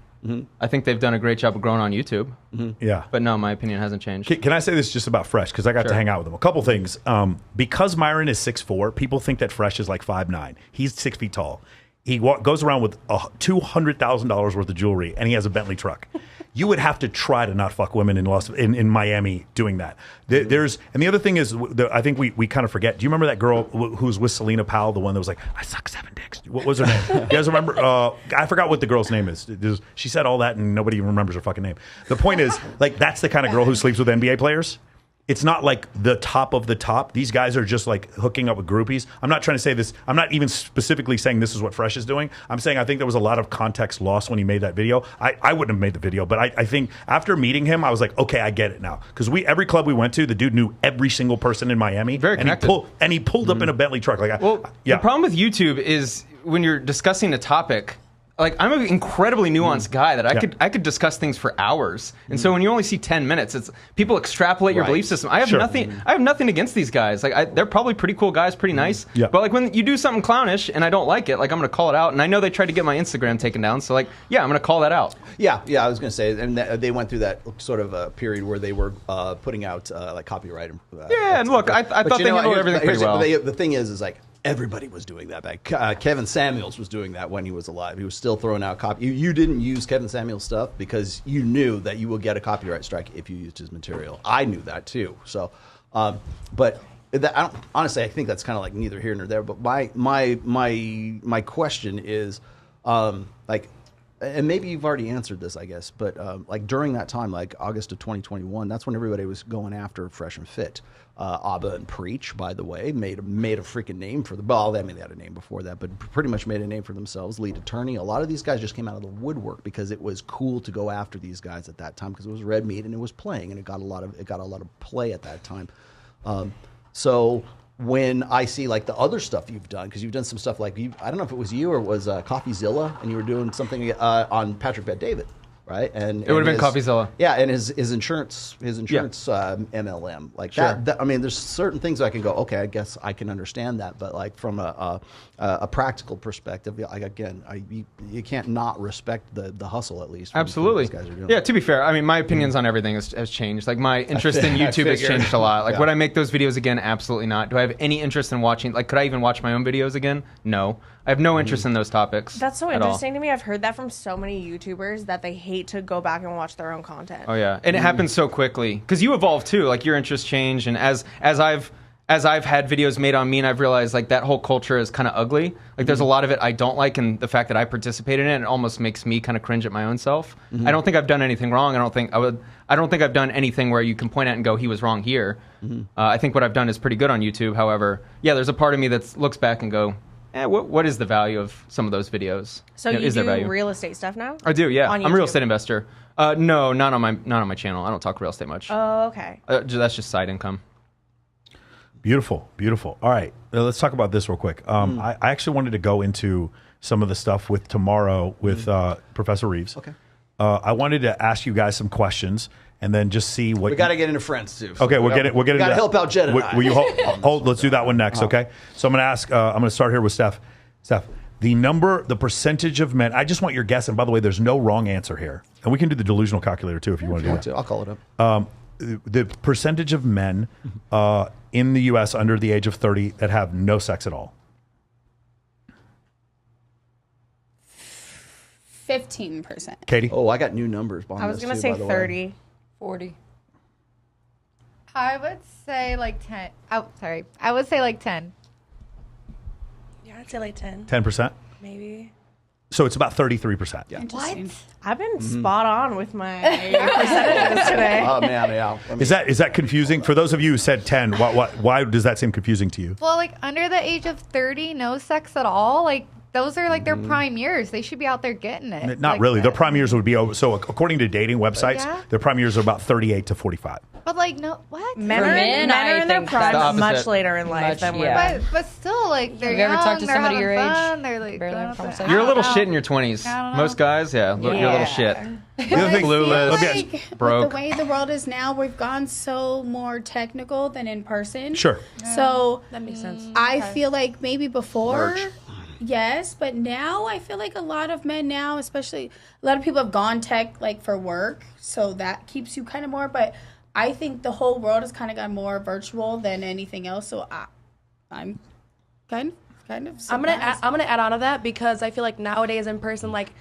I think they've done a great job of growing on YouTube. Yeah. But no, my opinion hasn't changed. Can I say this just about Fresh? Because I got to hang out with him. A couple things. Because Myron is 6'4", people think that Fresh is like 5'9". He's 6 feet tall. He goes around with $200,000 worth of jewelry, and he has a Bentley truck. You would have to try to not fuck women in Miami doing that. And the other thing is, I think we kind of forget. Do you remember that girl who was with Selena Powell, the one that was like, I suck 7 dicks? What was her name? You guys remember? I forgot what the girl's name is. She said all that, and nobody even remembers her fucking name. The point is, like, that's the kind of girl who sleeps with NBA players. It's not like the top of the top. These guys are just like hooking up with groupies. I'm not trying to say this. I'm not even specifically saying this is what Fresh is doing. I'm saying I think there was a lot of context lost when he made that video. I wouldn't have made the video, but I think after meeting him, I was like, okay, I get it now. Because every club we went to, the dude knew every single person in Miami. Very connected. And he pulled up in a Bentley truck. Like, The problem with YouTube is when you're discussing a topic, like, I'm an incredibly nuanced guy that I could discuss things for hours, and so when you only see 10 minutes, it's people extrapolate your belief system. I have nothing against these guys. Like, they're probably pretty cool guys, pretty nice. Yeah. But like when you do something clownish and I don't like it, like I'm gonna call it out. And I know they tried to get my Instagram taken down, so like I'm gonna call that out. Yeah, I was going to say, and they went through that sort of period where they were putting out like copyright. And look, I thought they handled everything pretty well. The thing is like everybody was doing that back. Kevin Samuels was doing that when he was alive. He was still throwing out copy. You didn't use Kevin Samuels stuff because you knew that you would get a copyright strike if you used his material. I knew that too. So, but honestly, I think that's kind of like neither here nor there. But my question is, like, and maybe you've already answered this, I guess, but like during that time, like August of 2021, that's when everybody was going after Fresh and Fit. Abba and Preach, by the way, made a freaking name for them. Well, I mean, they had a name before that, but pretty much made a name for themselves. Lead Attorney. A lot of these guys just came out of the woodwork because it was cool to go after these guys at that time because it was red meat and it was playing and it got a lot of play at that time. So when I see like the other stuff you've done, because you've done some stuff like I don't know if it was you or it was CoffeeZilla, and you were doing something on Patrick Bet-David. Right, and it would have been CoffeeZilla. Yeah, and his insurance MLM like that. I mean, there's certain things I can go. Okay, I guess I can understand that, but like from a practical perspective, like again, you can't not respect the hustle at least. Absolutely. These guys are doing. Yeah. To be fair, I mean, my opinions on everything has changed. Like my interest in YouTube has changed a lot. Like would I make those videos again? Absolutely not. Do I have any interest in watching? Like, could I even watch my own videos again? No. I have no interest in those topics. That's so interesting to me. I've heard that from so many YouTubers that they hate to go back and watch their own content. Oh yeah, and it happens so quickly because you evolve too. Like your interests change, and as I've had videos made on me, and I've realized like that whole culture is kind of ugly. Like there's a lot of it I don't like, and the fact that I participated in it almost makes me kind of cringe at my own self. I don't think I've done anything wrong. I don't think I've done anything where you can point at and go, he was wrong here. I think what I've done is pretty good on YouTube. However, yeah, there's a part of me that looks back and go, what is the value of some of those videos? So you do real estate stuff now? I do, yeah. On I'm a real YouTube? estate investor. No, not on my channel. I don't talk real estate much. Oh, okay. That's just side income. Beautiful. All right, let's talk about this real quick. I actually wanted to go into some of the stuff with tomorrow with Professor Reeves. Okay. I wanted to ask you guys some questions and then just see what We got to get into Friends too. Okay, we'll get it. Got to help out Jed and I. Will you hold? Let's do that one next. Okay. So I'm going to ask. I'm going to start here with Steph. Steph, the percentage of men. I just want your guess. And by the way, there's no wrong answer here. And we can do the delusional calculator too if you want to do that. I'll call it up. the percentage of men in the U.S. under the age of 30 that have no sex at all? 15%. Katie? Oh, I got new numbers. On I was this gonna too, say by the way. 30. 40. I would say like 10. Oh, sorry. I would say like 10. Yeah, I'd say like 10, 10%? maybe. So it's about 33%. Yeah. Interesting. I've been spot on with my percentages today. Oh man, yeah. I mean, Is that confusing? For those of you who said 10, why does that seem confusing to you? Well, like under the age of 30, no sex at all. Like those are like their prime years. They should be out there getting it. Not Like, really. Their prime years would be over. So according to dating websites, Yeah. their prime years are about 38 to 45. But like no, what? Men For are, men, men are I in their think that's the prime much opposite. later in life Much, than women. yeah. But still, like they're Have you ever young, talked to they're somebody having your age? fun, they're like Barely going have up conversation. and- You're a I little don't shit know. in your 20s. I don't know. Most guys, yeah, you're a little shit. The other thing, I let me feel ask- like broke. with the way the world is now, we've gone so more technical than in person. Sure. So That makes sense. I feel like maybe before, Merch. yes, but now I feel like a lot of men now, especially a lot of people have gone tech like for work, so that keeps you kind of more. But I think the whole world has kind of gone more virtual than anything else. So I'm kind of. I'm gonna add on to that because I feel like nowadays in person, like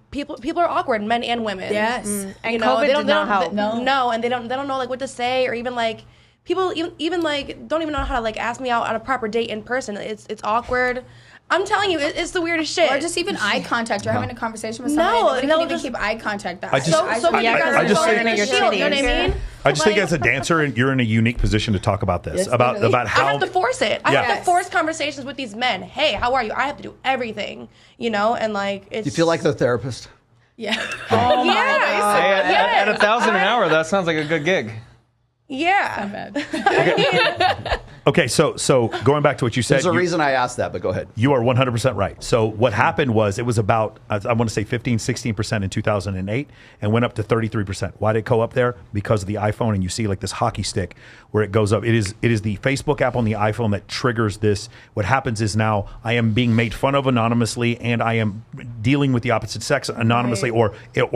people are awkward, men and women. Yes. And You know, COVID they don't did not they- help. No. and they don't know like what to say or even like people even like don't even know how to like ask me out on a proper date in person. It's awkward. I'm telling you, it's the weirdest shit. Or just even eye contact. You're having a conversation with No, somebody. and they'll they can't even just- keep eye contact. That I just- so when you Yeah, guys 'cause are I just going think- in a shield, you know what I mean? I just think Like, as a dancer, you're in a unique position to talk about this, Yes, about literally. about I how. have to force it. I have Yes. to force conversations with these men. Hey, how are you? I have to do everything, you know, and like it's. you feel like the therapist? Yeah. yeah, Hey, at 1,000 an hour, that sounds like a good gig. yeah. Okay, so going back to what you said, There's a you- reason I asked that, but go ahead. You are 100% right. So what happened was it was about, I want to say 15, 16% in 2008 and went up to 33%. Why did it go up there? Because of the iPhone, and you see like this hockey stick where it goes up. It is the Facebook app on the iPhone that triggers this. What happens is now I am being made fun of anonymously, and I am dealing with the opposite sex anonymously or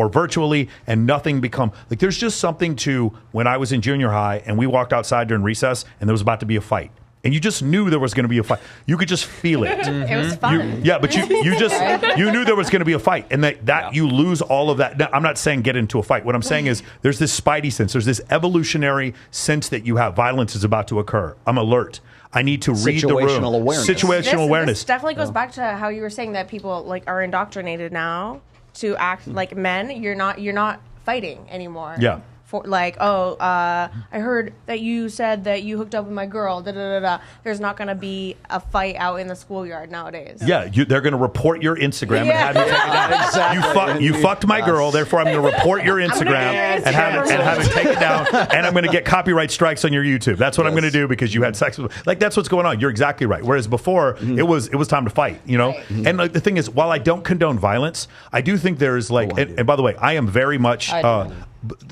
virtually, and nothing become like there's just something to when I was in junior high and we walked outside during recess and there was about to be a fight. And you just knew there was going to be a fight. You could just feel it. It was fun. But you knew there was going to be a fight, and that you lose all of that. Now, I'm not saying get into a fight. What I'm saying is there's this spidey sense. There's this evolutionary sense that you have. Violence is about to occur. I'm alert. I need to read the room. Situational awareness. Situational awareness. This definitely goes back to how you were saying that people like are indoctrinated now to act like men. You're not fighting anymore. Yeah. For like, I heard that you said that you hooked up with my girl. Da da da da. There's not gonna be a fight out in the schoolyard nowadays. Yeah, they're going to report your Instagram and have you take it down. Exactly. You fucked my girl, therefore I'm going to report your Instagram and have it taken down, and I'm going to get copyright strikes on your YouTube. That's what I'm going to do because you had sex with. Like that's what's going on. You're exactly right. Whereas before it was time to fight. You know, and like the thing is, while I don't condone violence, I do think there is like, and by the way, I am very much.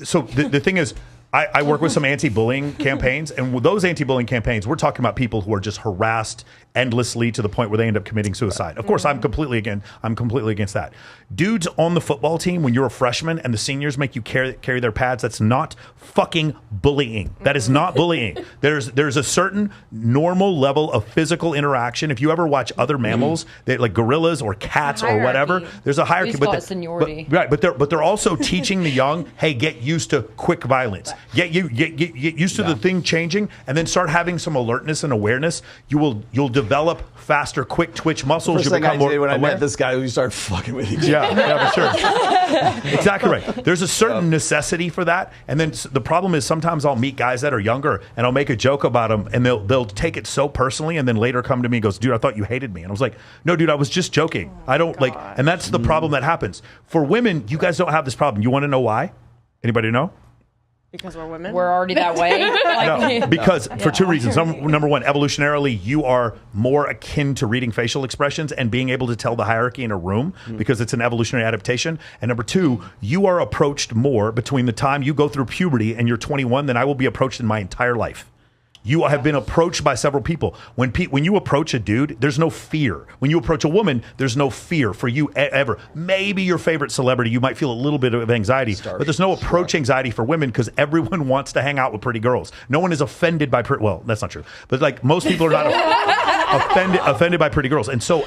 So the thing is, I work with some anti-bullying campaigns, and with those anti-bullying campaigns, we're talking about people who are just harassed endlessly to the point where they end up committing suicide. Of course, I'm completely against that. Dudes on the football team, when you're a freshman and the seniors make you carry their pads, that's not fucking bullying. That is not bullying. There's a certain normal level of physical interaction. If you ever watch other mammals, like gorillas or cats or whatever, there's a hierarchy. We call it seniority. But they're also teaching the young, hey, get used to quick violence. Get used to the thing changing, and then start having some alertness and awareness. You'll develop faster, quick twitch muscles. First You thing I become more did when I aware. met this guy, we started fucking with each other. Yeah, for sure. Exactly right. There's a certain necessity for that, and then the problem is sometimes I'll meet guys that are younger, and I'll make a joke about them, and they'll take it so personally, and then later come to me and goes, "Dude, I thought you hated me," and I was like, "No, dude, I was just joking. I don't like." And that's the problem that happens for women. You guys don't have this problem. You want to know why? Anybody know? Because we're women. We're already that way. No, because for two reasons. Number one, evolutionarily, you are more akin to reading facial expressions and being able to tell the hierarchy in a room because it's an evolutionary adaptation. And number two, you are approached more between the time you go through puberty and you're 21 than I will be approached in my entire life. You have been approached by several people. When you approach a dude, there's no fear. When you approach a woman, there's no fear for you ever. Maybe your favorite celebrity, you might feel a little bit of anxiety, but there's no approach anxiety for women because everyone wants to hang out with pretty girls. No one is offended by well, that's not true, but like most people are not offended by pretty girls, and so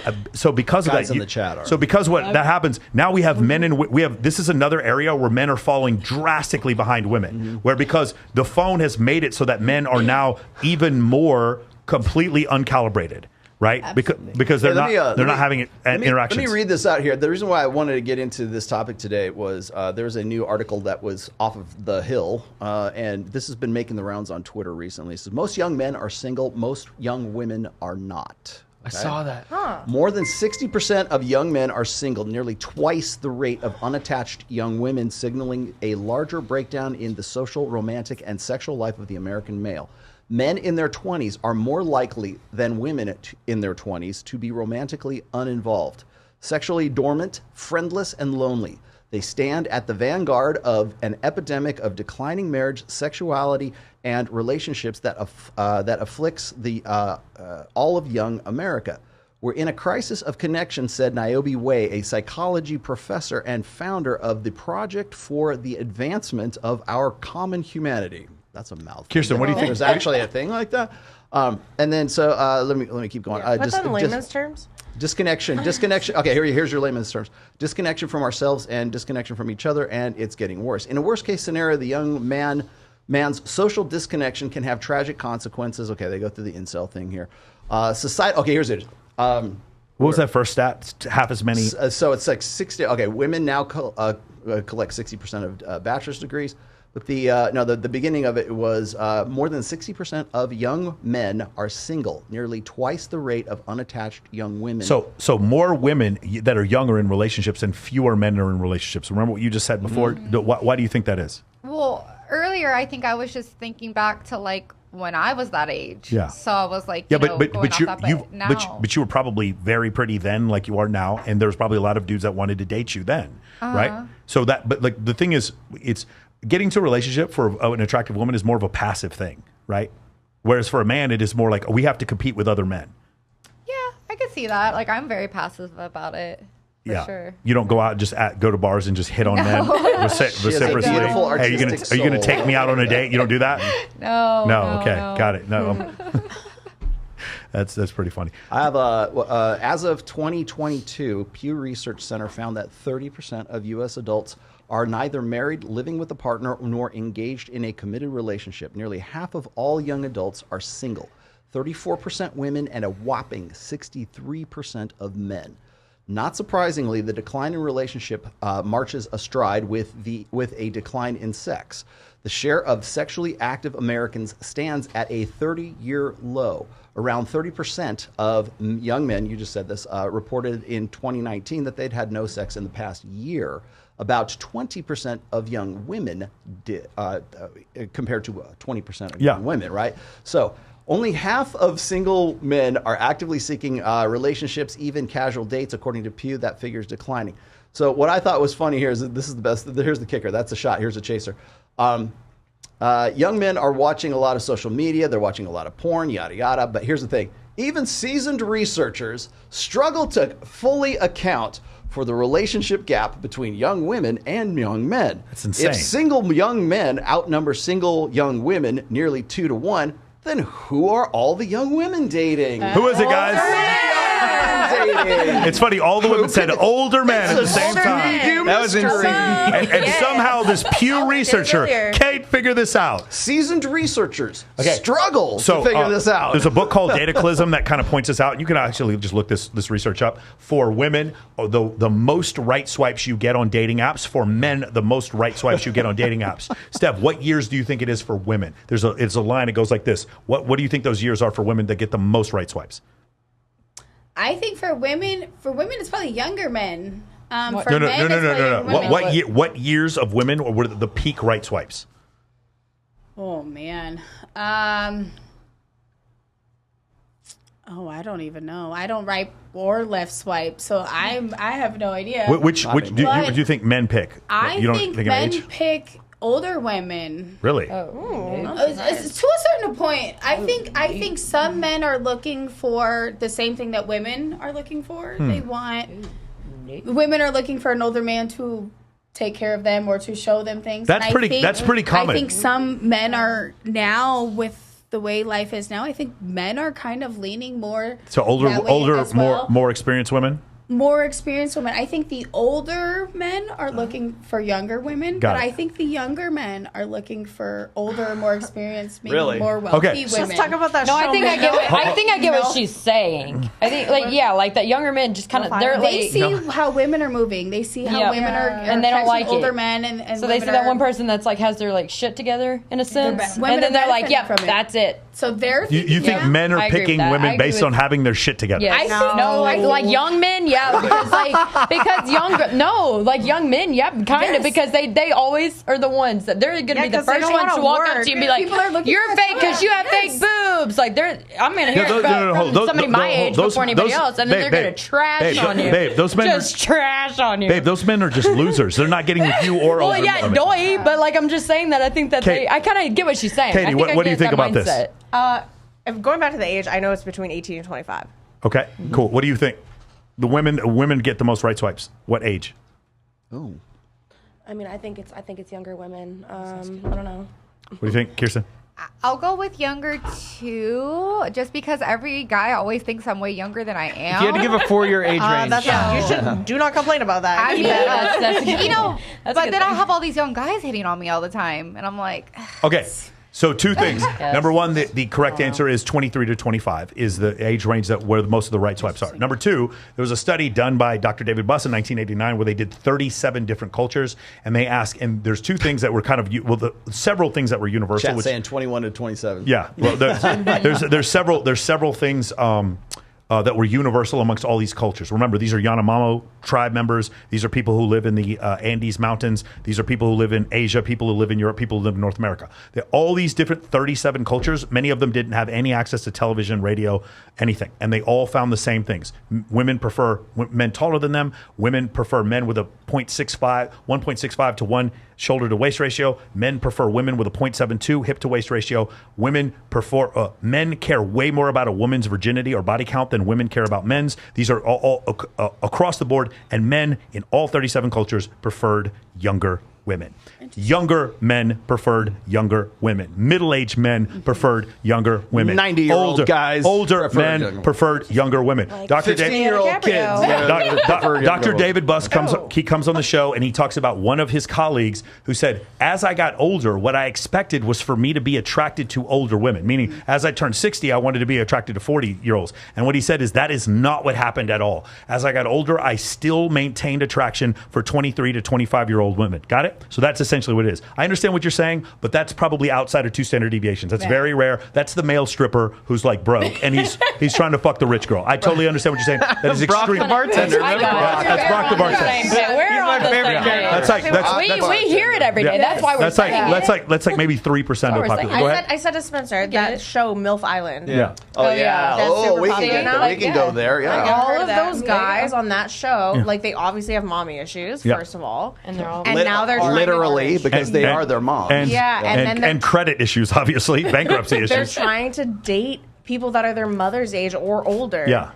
because of Guys that, in the chat are. so because what that happens now, we have men and we have this is another area where men are falling drastically behind women, where because the phone has made it so that men are now even more completely uncalibrated. Right, because they're not having interactions. Let me read this out here. The reason why I wanted to get into this topic today was there was a new article that was off of The Hill, and this has been making the rounds on Twitter recently. It says most young men are single, most young women are not. I saw that. More than 60% of young men are single, nearly twice the rate of unattached young women, signaling a larger breakdown in the social, romantic, and sexual life of the American male. Men in their 20s are more likely than women in their 20s to be romantically uninvolved, sexually dormant, friendless, and lonely. They stand at the vanguard of an epidemic of declining marriage, sexuality, and relationships that afflicts all of young America. We're in a crisis of connection, said Niobe Way, a psychology professor and founder of the Project for the Advancement of Our Common Humanity. That's a mouthful. Kirsten, what do you think? There's actually a thing like that. And then let me keep going. Put that in layman's terms. Disconnection. Okay, here's your layman's terms. Disconnection from ourselves and disconnection from each other, and it's getting worse. In a worst case scenario, the young man's social disconnection can have tragic consequences. Okay, they go through the incel thing here. Society. Okay, here's it. What was that first stat? Half as many. So it's like 60. Okay, women now collect 60% of bachelor's degrees. But the beginning of it was more than 60% of young men are single, nearly twice the rate of unattached young women. So more women that are younger in relationships and fewer men are in relationships. Remember what you just said before? Why do you think that is? Well, earlier I think I was just thinking back to like when I was that age. Yeah. So I was like, but you were probably very pretty then, like you are now, and there was probably a lot of dudes that wanted to date you then, right? So but like the thing is, it's getting to a relationship for an attractive woman is more of a passive thing, right? Whereas for a man, it is more like we have to compete with other men. Yeah, I could see that. Like I'm very passive about it. For sure. You don't go out and just go to bars and just hit on men reciprocally. Hey, are you gonna take me out on a date? You don't do that? No. Okay, got it. No. That's pretty funny. I have as of 2022, Pew Research Center found that 30% of U.S. adults are neither married, living with a partner, nor engaged in a committed relationship. Nearly half of all young adults are single, 34% women, and a whopping 63% of men. Not surprisingly, the decline in relationship marches astride with a decline in sex. The share of sexually active Americans stands at a 30-year low. Around 30% of young men, you just said this, reported in 2019 that they'd had no sex in the past year. About 20% of young women did, compared to 20% of young women, right? So only half of single men are actively seeking relationships, even casual dates, according to Pew. That figure is declining. So what I thought was funny here is that this is the best. Here's the kicker. That's a shot. Here's a chaser. Young men are watching a lot of social media. They're watching a lot of porn, yada, yada. But here's the thing. Even seasoned researchers struggle to fully account for the relationship gap between young women and young men. That's insane. If single young men outnumber single young women nearly 2 to 1, then who are all the young women dating? Who is it, guys? It's funny. All the women said older men at the same time. That was insane. And somehow this Pew researcher can't figure this out. Seasoned researchers struggle to figure this out. There's a book called Dataclysm that kind of points this out. You can actually just look this research up. For women, the most right swipes you get on dating apps. For men, the most right swipes you get on dating apps. Steph, what years do you think it is for women? It's a line. It goes like this. What do you think those years are for women that get the most right swipes? I think for women, it's probably younger men. No. What years of women were the peak right swipes? Oh man. I don't even know. I don't right or left swipe, so I have no idea. Which do you think men pick? I think men pick older women. Really? It's to a certain point. I think some men are looking for the same thing that women are looking for. They want women are looking for an older man to take care of them or to show them things. That's pretty common. I think some men are now, with the way life is now, I think men are kind of leaning more So older, that way as well. more experienced women. More experienced women. I think the older men are looking for younger women, Got but it. I think the younger men are looking for older, more experienced, maybe Really? more wealthy Okay. women. Let's talk about that. No, show, I think I get. I think I get what No. she's saying. I think, like that younger men just kind of they're They like. see how women are moving. They see how Yeah. women are And they don't catching like it. older men, and So they women see that are- one person that's like has their like shit together in a sense, women and then are they're like, benefiting "Yep, from it. that's it." So they're You think yeah. men are I agree with picking that. I women agree based with- on having their shit together? Yes. I think no, like young men, yeah, because young men, yeah, kind of, Yes. because they always are the ones that they're going to be the 'cause they first don't ones wanna to walk up work. to you and be like, People are looking "You're for fake because you have yes. fake boobs." Like I'm going to hear No, it hold. from somebody my age before anybody those- else, and then babe, they're going babe, to trash babe, on you. babe, those men are- just trash on you. Babe, those men are just losers. They're not getting with you or well, older yeah, women. doy, but like I'm just saying that I think that Kate- I kind of get what she's saying. Katie, I think what I do you get think that about this? mindset. If going back to the age, I know it's between 18 and 25. Okay, cool. What do you think? The women get the most right swipes. What age? Oh. I mean, I think it's younger women. I don't know. What do you think, Kirsten? I'll go with younger too, just because every guy always thinks I'm way younger than I am. If you had to give a 4-year age range. You should do not complain about that. I mean, that's you know, that's a but good then I'll thing. have all these young guys hitting on me all the time, and I'm like, Okay. So two things. Yes. Number one, the correct answer is 23 to 25 is the age range that where most of the right swipes are. Number two, there was a study done by Dr. David Buss in 1989 where they did 37 different cultures, and they asked, and there's two things that were kind of several things that were universal. Chat which, saying 21 to 27. yeah, well, there's several things. That were universal amongst all these cultures. Remember, these are Yanomamo tribe members. These are people who live in the Andes Mountains. These are people who live in Asia, people who live in Europe, people who live in North America. All these different 37 cultures, many of them didn't have any access to television, radio, anything. And they all found the same things. Women prefer men taller than them. Women prefer men with a 1.65 to 1 shoulder to waist ratio. Men prefer women with a 0.72 hip to waist ratio. Men care way more about a woman's virginity or body count than women care about men's. These are all across the board, and men in all 37 cultures preferred younger women. Younger men preferred younger women. Middle-aged men preferred younger women. 90-year-old guys Older preferred men younger. preferred younger women. Dr. 15-year-old kids. Dr. David Buss comes on the show, and he talks about one of his colleagues who said, as I got older, what I expected was for me to be attracted to older women, meaning as I turned 60, I wanted to be attracted to 40-year-olds. And what he said is that is not what happened at all. As I got older, I still maintained attraction for 23 to 25-year-old women. Got it? So that's essentially what it is. I understand what you're saying, but that's probably outside of 2 standard deviations. That's very rare. That's the male stripper who's like broke, and he's trying to fuck the rich girl. I totally understand what you're saying. That is Brock extreme. the bartender. I remember? got it. That's Brock the bartender. We're He's on my the favorite same character. page. We hear it every day. Yeah. That's why we're saying it. That's like maybe 3% of the we're population. saying Go it. ahead. I said to Spencer get that it. show MILF Island. Yeah. Oh, yeah. That's Oh, super we popular can, now. we can go there. Yeah. All heard of that. those Yeah. guys on that show, like they obviously have mommy issues, Yeah. first of all. And they're all. And now they're trying literally to, because they are their moms. And, Yeah, and then they're- and credit issues, obviously, bankruptcy they're issues. trying to date people that are their mother's age or older. Yeah.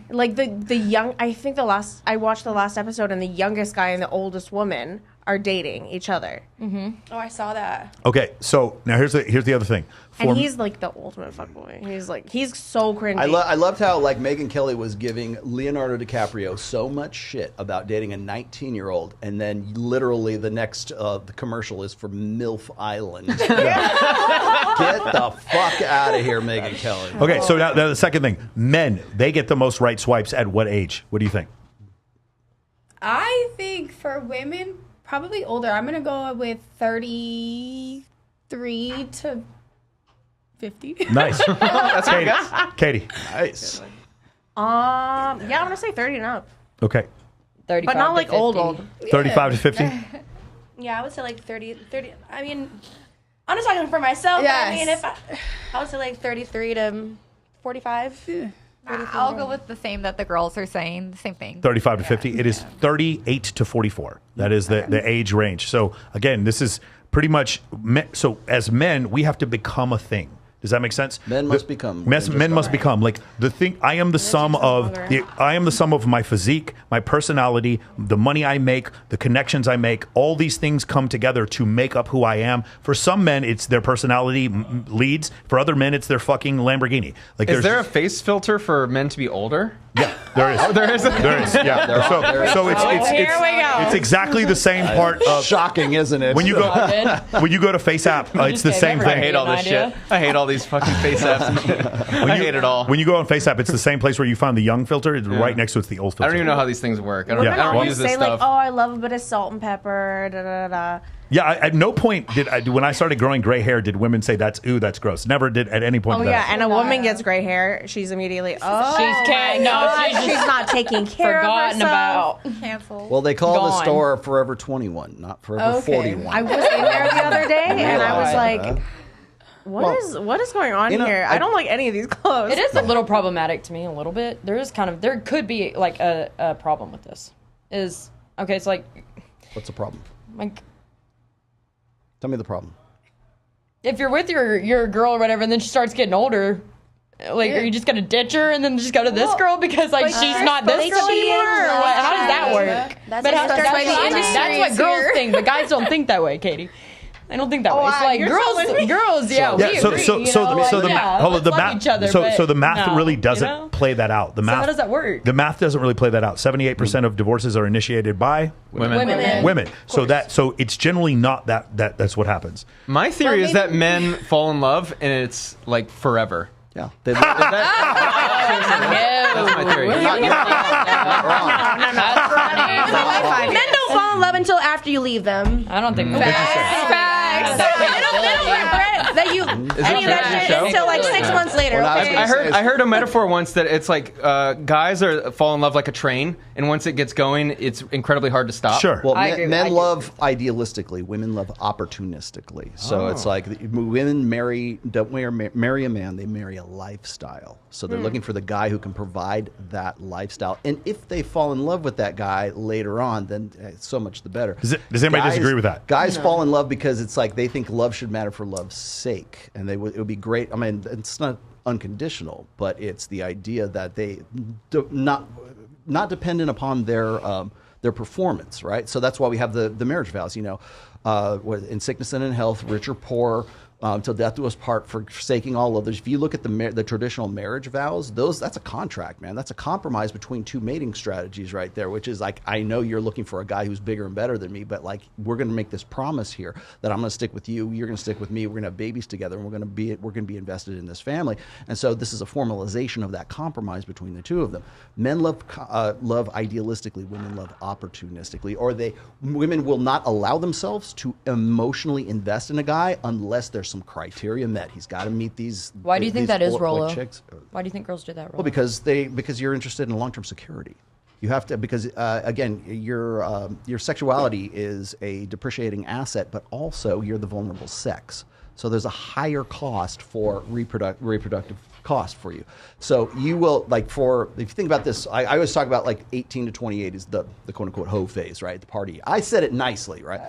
Like the young, I think I watched the last episode, and the youngest guy and the oldest woman are dating each other. Oh, I saw that. Okay, so now here's the other thing. And he's like the ultimate fuckboy. He's so cringy. I loved how like Megyn Kelly was giving Leonardo DiCaprio so much shit about dating a 19-year-old, and then literally the next the commercial is for MILF Island. Get the fuck out of here, Megyn Kelly. Okay, so now the second thing. Men, they get the most right swipes at what age? What do you think? I think for women, probably older. I'm gonna go with 33 to 50. Nice. That's Katie. good. Katie. Nice. yeah, I'm gonna say 30 and up, Okay. 35 but not to like 50. old. 35 to 50? Yeah, I would say like 30. I mean, I'm just talking for myself. But I mean, Yes. I would say like 33 to 45. I'll go with the same that the girls are saying. The same thing. 35 to 50. It is 38 to 44. That is the age range. So again, this is pretty much, so as men, we have to become a thing. Does that make sense? Men must become. Men must become like the thing. I am the sum of my physique, my personality, the money I make, the connections I make. All these things come together to make up who I am. For some men, it's their personality leads. For other men, it's their fucking Lamborghini. Like, is there a face filter for men to be older? Yeah, there is. Oh, there is. There is. Yeah. So it's exactly the same part of shocking, isn't it? when you go to Face App, it's the same I thing. hate all this shit. I hate all these fucking face apps and shit. I hate it all. When you go on Face App, it's the same place where you find the young filter. Right next to it's the old filter. I don't even know how these things work. I don't, Yeah. I don't always use this say stuff. like, oh, I love a bit of salt and pepper. Da, da, da. Yeah, at no point when I started growing gray hair, did women say that's gross. Never did at any point. Oh yeah, and a woman gets gray hair, she's immediately she's not taking care Forgotten of herself. about. Canceled. Well, they call the Gone. store Forever 21, not Forever 41. I was in there the other day, and I was like, Well, what is going on you know, here? I don't like any of these clothes. It is a little problematic to me, a little bit. There could be like a problem with this. It's like What's the problem? Tell me the problem. If you're with your girl or whatever, and then she starts getting older, like, are you just gonna ditch her and then just go to this girl because like she's not this girl anymore? Or what? How does that work? That's what girls think, but guys don't think that way, Katie. I don't think that way. It's like girls, yeah. Yeah, we so agree, the math really doesn't play that out. The math. So how does that work? The math doesn't really play that out. 78% of divorces are initiated by women. So it's generally not that's what happens. My theory is that men fall in love and it's like forever. Yeah. That's my theory. Men don't fall in love until after you leave them. I don't think Facts. That you any of that shit until like 6 months later. Okay? I heard a metaphor once that it's like guys fall in love like a train, and once it gets going, it's incredibly hard to stop. Sure. Well, men love idealistically. Women love opportunistically. So it's like women don't marry a man. They marry a lifestyle. So they're looking for the guy who can provide that lifestyle. And if they fall in love with that guy later on, then so much the better. Does anybody disagree with that? Guys fall in love because it's like they think love should matter for love's sake, and it would be great. I mean, it's not unconditional, but it's the idea that they not dependent upon their performance, right? So that's why we have the marriage vows. You know, in sickness and in health, rich or poor, till death do us part, forsaking all others. If you look at the traditional marriage vows, that's a contract, man. That's a compromise between two mating strategies right there, which is like, I know you're looking for a guy who's bigger and better than me, but like, we're going to make this promise here that I'm going to stick with you, you're going to stick with me, we're going to have babies together, and we're going to be invested in this family. And so this is a formalization of that compromise between the two of them. Men love idealistically, women love opportunistically, or women will not allow themselves to emotionally invest in a guy unless there's some criteria met. He's got to meet these. Why do you think that is, Rolo? Chicks. Why do you think girls do that, Rolo? Well, because you're interested in long-term security. You have to, because again, your sexuality is a depreciating asset, but also you're the vulnerable sex. So there's a higher cost for reproductive cost for you. So you will, like, if you think about this, I always talk about like 18 to 28 is the quote unquote hoe phase, right? The party. I said it nicely, right?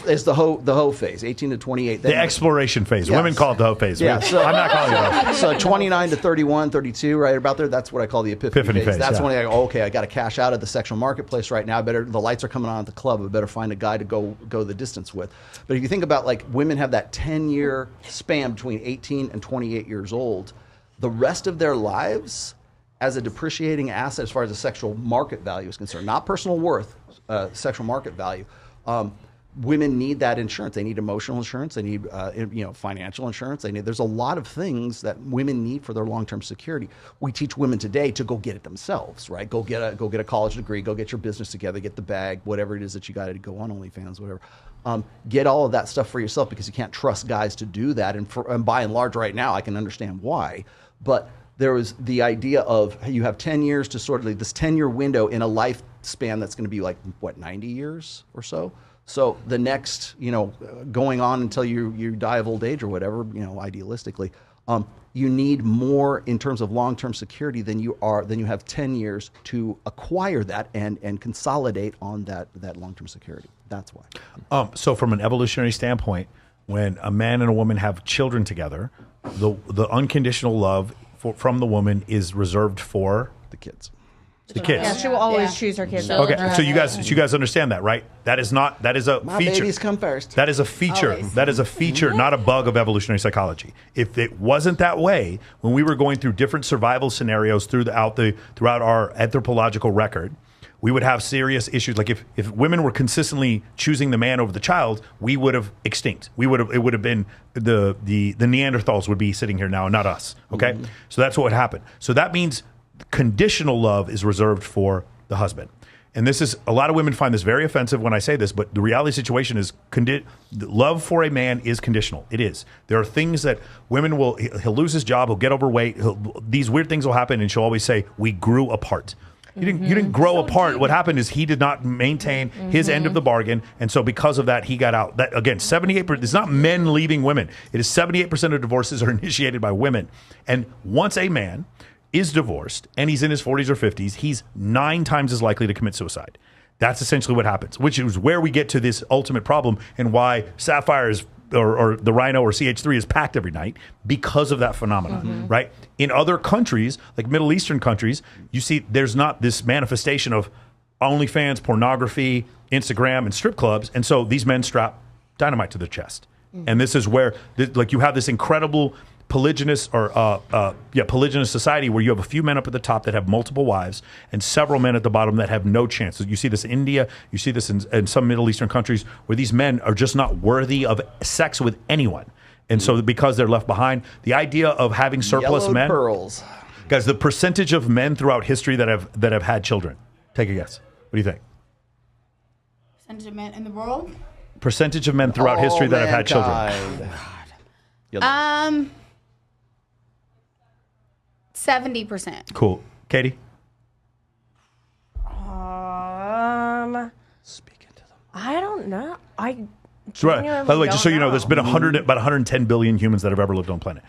It's the hoe phase, 18 to 28. The exploration phase. Yes. Women call it the hoe phase. Yeah, so, I'm not calling it that. So 29 to 31, 32, right about there, that's what I call the epiphany phase. That's when I go, okay, I got to cash out of the sexual marketplace right now. The lights are coming on at the club. I better find a guy to go the distance with. But if you think about, like, women have that 10-year span between 18 and 28 years old. The rest of their lives as a depreciating asset as far as the sexual market value is concerned, not personal worth, sexual market value. Women need that insurance. They need emotional insurance. They need financial insurance. There's a lot of things that women need for their long-term security. We teach women today to go get it themselves, right? Go get a college degree. Go get your business together. Get the bag. Whatever it is that you got to go on OnlyFans, whatever. Get all of that stuff for yourself because you can't trust guys to do that. And by and large, right now, I can understand why. But there was the idea of you have 10 years to sort of like this 10-year window in a lifespan that's going to be like, 90 years or so? So the next, going on until you die of old age or whatever, idealistically, you need more in terms of long-term security than you have 10 years to acquire that and consolidate on that long-term security. That's why. So from an evolutionary standpoint, when a man and a woman have children together, the unconditional love from the woman is reserved for The kids. the kids. Yeah, she will always choose her kids. Okay, so you guys understand that, right? That is a My feature. babies come first. That is a feature. Always. That is a feature, not a bug of evolutionary psychology. If it wasn't that way, when we were going through different survival scenarios throughout our anthropological record, we would have serious issues. Like if women were consistently choosing the man over the child, we would have extinct. It would have been the Neanderthals would be sitting here now, not us. Okay, so that's what would happen. So that means conditional love is reserved for the husband. And this is, a lot of women find this very offensive when I say this, but the reality situation is love for a man is conditional. It is. There are things that women he'll lose his job, he'll get overweight, these weird things will happen, and she'll always say, we grew apart. You didn't grow apart. What happened is he did not maintain his end of the bargain, and so because of that, he got out. That again, 78%. It's not men leaving women. It is 78% of divorces are initiated by women. And once a man is divorced and he's in his 40s or 50s, he's 9 times as likely to commit suicide. That's essentially what happens, which is where we get to this ultimate problem and why Sapphire is or the Rhino or CH3 is packed every night because of that phenomenon, right? In other countries, like Middle Eastern countries, you see there's not this manifestation of OnlyFans, pornography, Instagram, and strip clubs. And so these men strap dynamite to their chest. And this is where, like, you have this incredible polygynous society where you have a few men up at the top that have multiple wives and several men at the bottom that have no chance. So you see this in India, you see this in some Middle Eastern countries where these men are just not worthy of sex with anyone. And so because they're left behind, the idea of having surplus Yellowed men, pearls. guys, the percentage of men throughout history that have had children. Take a guess. What do you think? Percentage of men in the world? Percentage of men throughout history that have had children. children. 70%. Cool. Katie? Speak into them. I don't know. I Right. By the way, just so you know, there's been Mm-hmm. about 110 billion humans that have ever lived on the planet.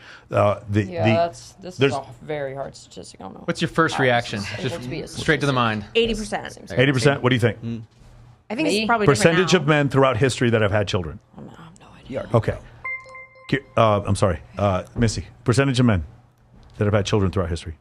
This is there's- a very hard statistic. I don't know. What's your first reaction? able to be a Just straight to the mind. 80%. 80%. What do you think? I think Me? it's probably Percentage different of now. men throughout history that have had children. I have no idea. Okay. I'm sorry. Missy. Percentage of men that have had children throughout history.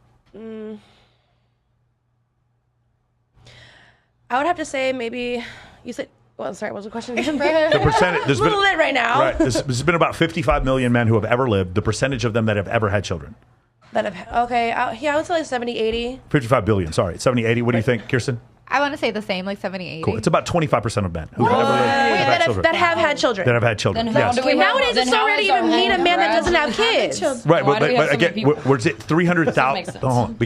I would have to say maybe you said. Well, sorry, what was the question? The percentage. A little lit right now. Right. There's been about 55 million men who have ever lived. The percentage of them that have ever had children. That have, okay, I would say like 70, 80. 55 billion. Sorry. 70, 80. What do you think, Kirsten? I want to say the same, like 70, 80. Cool. It's about 25% of men who have ever lived. That have had children. That have had children. Then how Yes. do we Nowadays, it's so rare to even meet a man that doesn't have kids. Right, Why do we have but so many again, people? we're at 300,000. makes sense.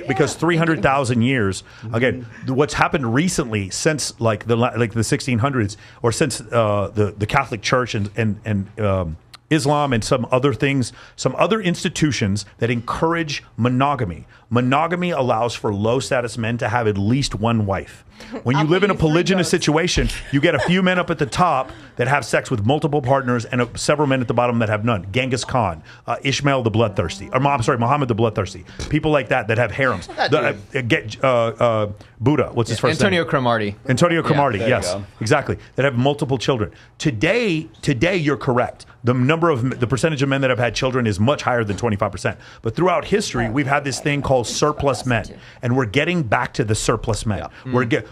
Because 300,000 years. Again, what's happened recently since like the 1600s, or since the Catholic Church and Islam and some other things, some other institutions that encourage monogamy. Monogamy allows for low status men to have at least one wife. When you live in a polygynous situation, you get a few men up at the top that have sex with multiple partners and several men at the bottom that have none. Genghis Khan, Ishmael the Bloodthirsty, Muhammad the Bloodthirsty. People like that have harems. Buddha, what's his first Antonio name? Cromartie. Antonio Cromartie, there you yes, go. exactly. That have multiple children. Today, you're correct. The percentage of men that have had children is much higher than 25%. But throughout history, we've had this thing called surplus men, and we're getting back to the surplus men.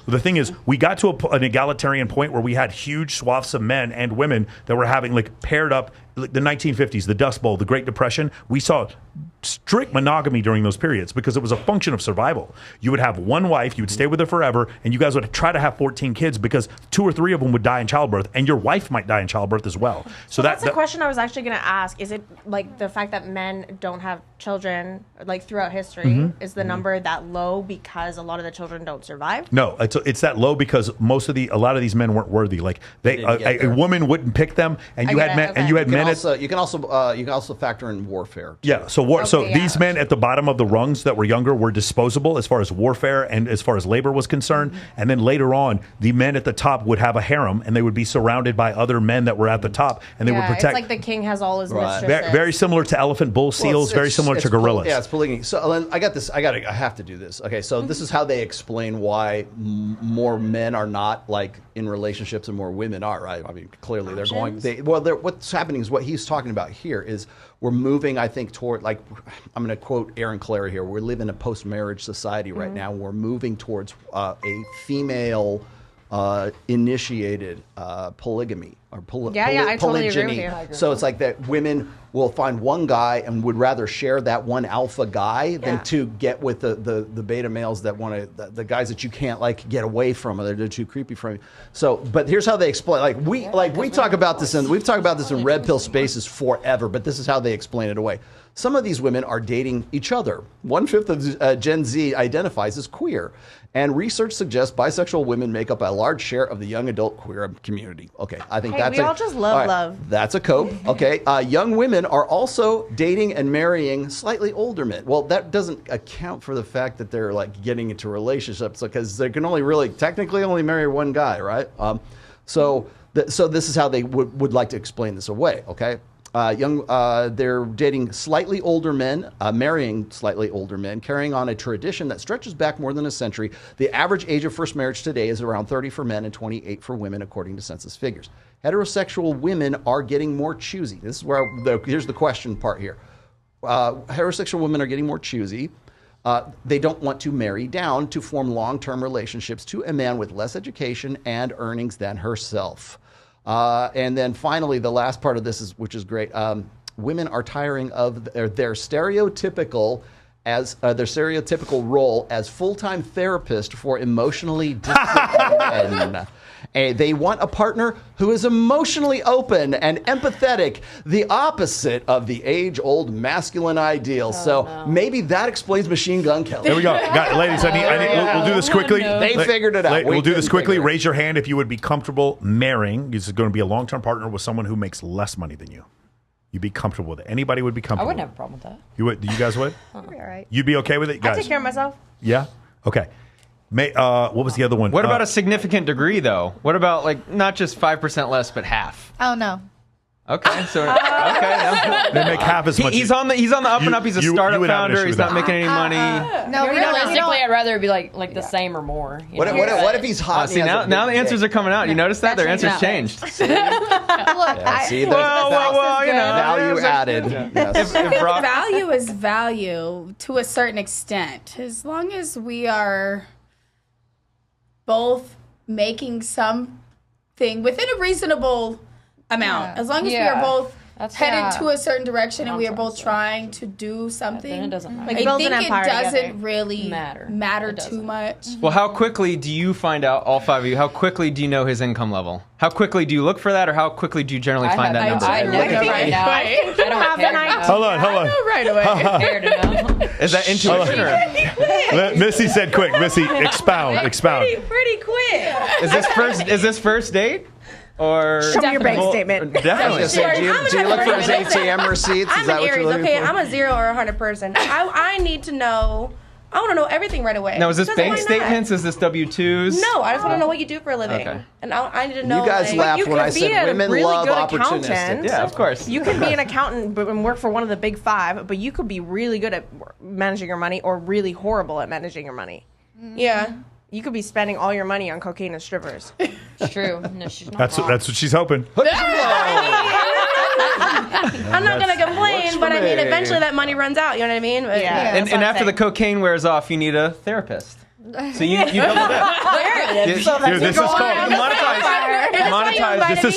The thing is, we got to an egalitarian point where we had huge swaths of men and women that were having like paired up. Like the 1950s, the Dust Bowl, the Great Depression, we saw strict monogamy during those periods because it was a function of survival. You would have one wife, you would stay with her forever, and you guys would try to have 14 kids because 2 or 3 of them would die in childbirth, and your wife might die in childbirth as well. So That's the question I was actually going to ask. Is it like the fact that men don't have children like throughout history? Is the number that low because a lot of the children don't survive? No, It's that low because a lot of these men weren't worthy. Like a woman wouldn't pick them, and you had men, and you had men. You can also factor in warfare. Yeah. So these men at the bottom of the rungs that were younger were disposable as far as warfare and as far as labor was concerned. And then later on, the men at the top would have a harem, and they would be surrounded by other men that were at the top, and they would protect. It's like the king has all his mistresses. Very similar to elephant bull seals. Very similar to gorillas. Yeah, it's polygamy. So I got this. I have to do this. Okay, so this is how they explain why more men are not like in relationships and more women are. Right? I mean, clearly they're going. What's happening is what he's talking about here is we're moving. I think toward like I'm going to quote Aaron Clary here. We live in a post-marriage society right now. We're moving towards a female initiated polygamy or I totally agree with you. So it's like that women will find one guy and would rather share that one alpha guy than to get with the beta males that want to the guys that you can't like get away from, or they're too creepy from you. So, but here's how they explain. We talk about this we've talked about this in red pill spaces forever, but this is how they explain it away. Some of these women are dating each other. 1/5 of Gen Z identifies as queer. And research suggests bisexual women make up a large share of the young adult queer community. Okay, I think we all just love love. That's a code. Okay, young women are also dating and marrying slightly older men. Well, that doesn't account for the fact that they're like getting into relationships because they can technically only marry one guy, right? So this is how they would like to explain this away. Okay. They're dating slightly older men, marrying slightly older men, carrying on a tradition that stretches back more than a century. The average age of first marriage today is around 30 for men and 28 for women, according to census figures. Heterosexual women are getting more choosy. This is where here's the question part here. Heterosexual women are getting more choosy. They don't want to marry down to form long-term relationships to a man with less education and earnings than herself. And then finally, the last part of this which is great. Women are tiring of their stereotypical role as full-time therapist for emotionally distant men. They want a partner who is emotionally open and empathetic, the opposite of the age-old masculine ideal. Maybe that explains Machine Gun Kelly. There we go. Ladies, we'll do this quickly. They figured it out. We'll do this quickly. Raise your hand if you would be comfortable marrying. This is going to be a long-term partner with someone who makes less money than you. You'd be comfortable with it. Anybody would be comfortable. I wouldn't have a problem with that. You would? You guys would? I'd be all right. You'd be okay with it, guys? I take care of myself. Yeah. Okay. What was the other one? What about a significant degree, though? What about like not just 5% less, but half? Oh no. Okay, so okay, they make half as much. He's on the up and up. He's a startup founder. He's not making any money. No, realistically, I'd rather it be like the same or more. What if he's hot? See, now the answers are coming out. You notice that? Their answers changed. Look, well, you know, value added. Yes. Value is value to a certain extent. As long as we are both making something within a reasonable amount. As long as we are both headed to a certain direction and we are both trying to do something, it doesn't matter. Like I think it together. doesn't really matter too much. Well, how quickly do you find out, all five of you, how quickly do you know his income level? How quickly do you look for that, or how quickly do you generally find that number? I know right now. I don't have an idea. Hold on. Right away. Care to know. Is that intuition? Missy said quick. Missy, expound. Pretty quick. Is this first date? Or show me your bank statement. Definitely. Do you look for his ATM receipts? I'm an Aries. Okay, I'm a 0 or 100 person. I need to know. I want to know everything right away. Now, is this bank statements? Is this W-2s? No, I just want to know what you do for a living. Okay. And I need to know. You guys laughed when I said women love opportunistic. Yeah, of course. You can be an accountant and work for one of the big five, but you could be really good at managing your money or really horrible at managing your money. Yeah. You could be spending all your money on cocaine and strippers. It's true. No, she's not That's what she's hoping. I'm not going to complain, but I mean, eventually that money runs out. You know what I mean? But, yeah. And after the cocaine wears off, you need a therapist. So you double that. This is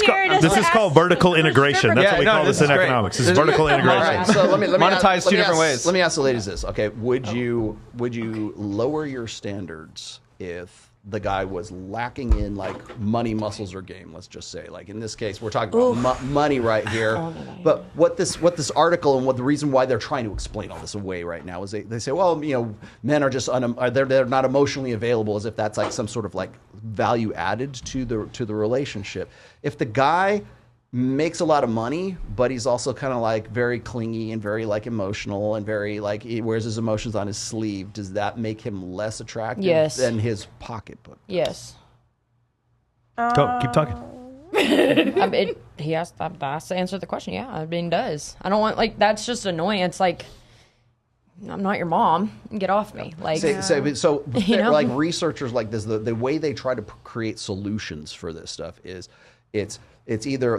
called This is called vertical integration. That's what we call this in economics. This is vertical integration. All right, so let me monetize two different ways. Let me ask the ladies this. Okay, would you lower your standards if the guy was lacking in like money, muscles, or game. Let's just say, like in this case, we're talking about money right here. But what this article and what the reason why they're trying to explain all this away right now is they say, well, you know, men are just they're not emotionally available, as if that's like some sort of like value added to the relationship. If the guy makes a lot of money, but he's also kind of like very clingy and very like emotional and very like he wears his emotions on his sleeve, does that make him less attractive than his pocketbook? Yes. Go, keep talking. He has to answer the question. Yeah, I mean, does. I don't want, like, that's just annoying. It's like, I'm not your mom. Get off me. Like, so you know? like researchers like this, the way they try to create solutions for this stuff is it's either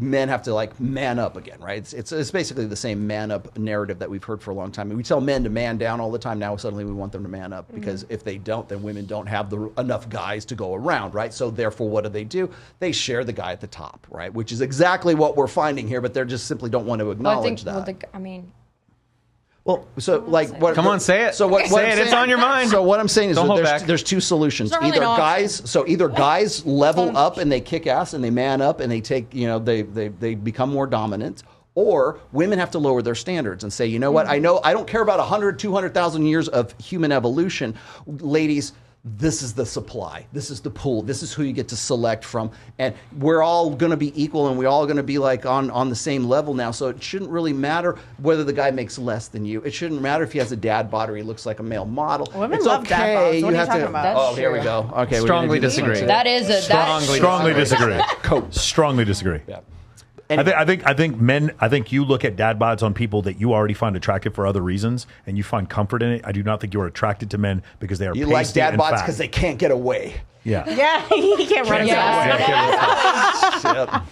men have to like man up again, right? It's basically the same man up narrative that we've heard for a long time. And we tell men to man down all the time. Now suddenly we want them to man up because if they don't, then women don't have enough guys to go around, right? So therefore, what do? They share the guy at the top, right? Which is exactly what we're finding here, but they just simply don't want to acknowledge that. Well, so like, what? Come on, say it. So what? Say it. It's on your mind. So what I'm saying is, Don't hold that back. there's two solutions. There's not really Either guys level up and they kick ass and they man up and they take, you know, they become more dominant, or women have to lower their standards and say, you know what? I don't care about 100, 200,000 years of human evolution, ladies. This is the supply. This is the pool. This is who you get to select from. And we're all going to be equal and we're all going to be like on the same level now. So it shouldn't really matter whether the guy makes less than you. It shouldn't matter if he has a dad bod or he looks like a male model. Women love dad bods. What are you talking about? Oh, here we go. Okay, Strongly disagree. that is a Strongly disagree. Strongly disagree. Yeah. I think you look at dad bods on people that you already find attractive for other reasons, and you find comfort in it. I do not think you are attracted to men because they are. You like pasty dad and bods fat. because they can't get away. Yeah. Yeah, he can't run Yeah. away.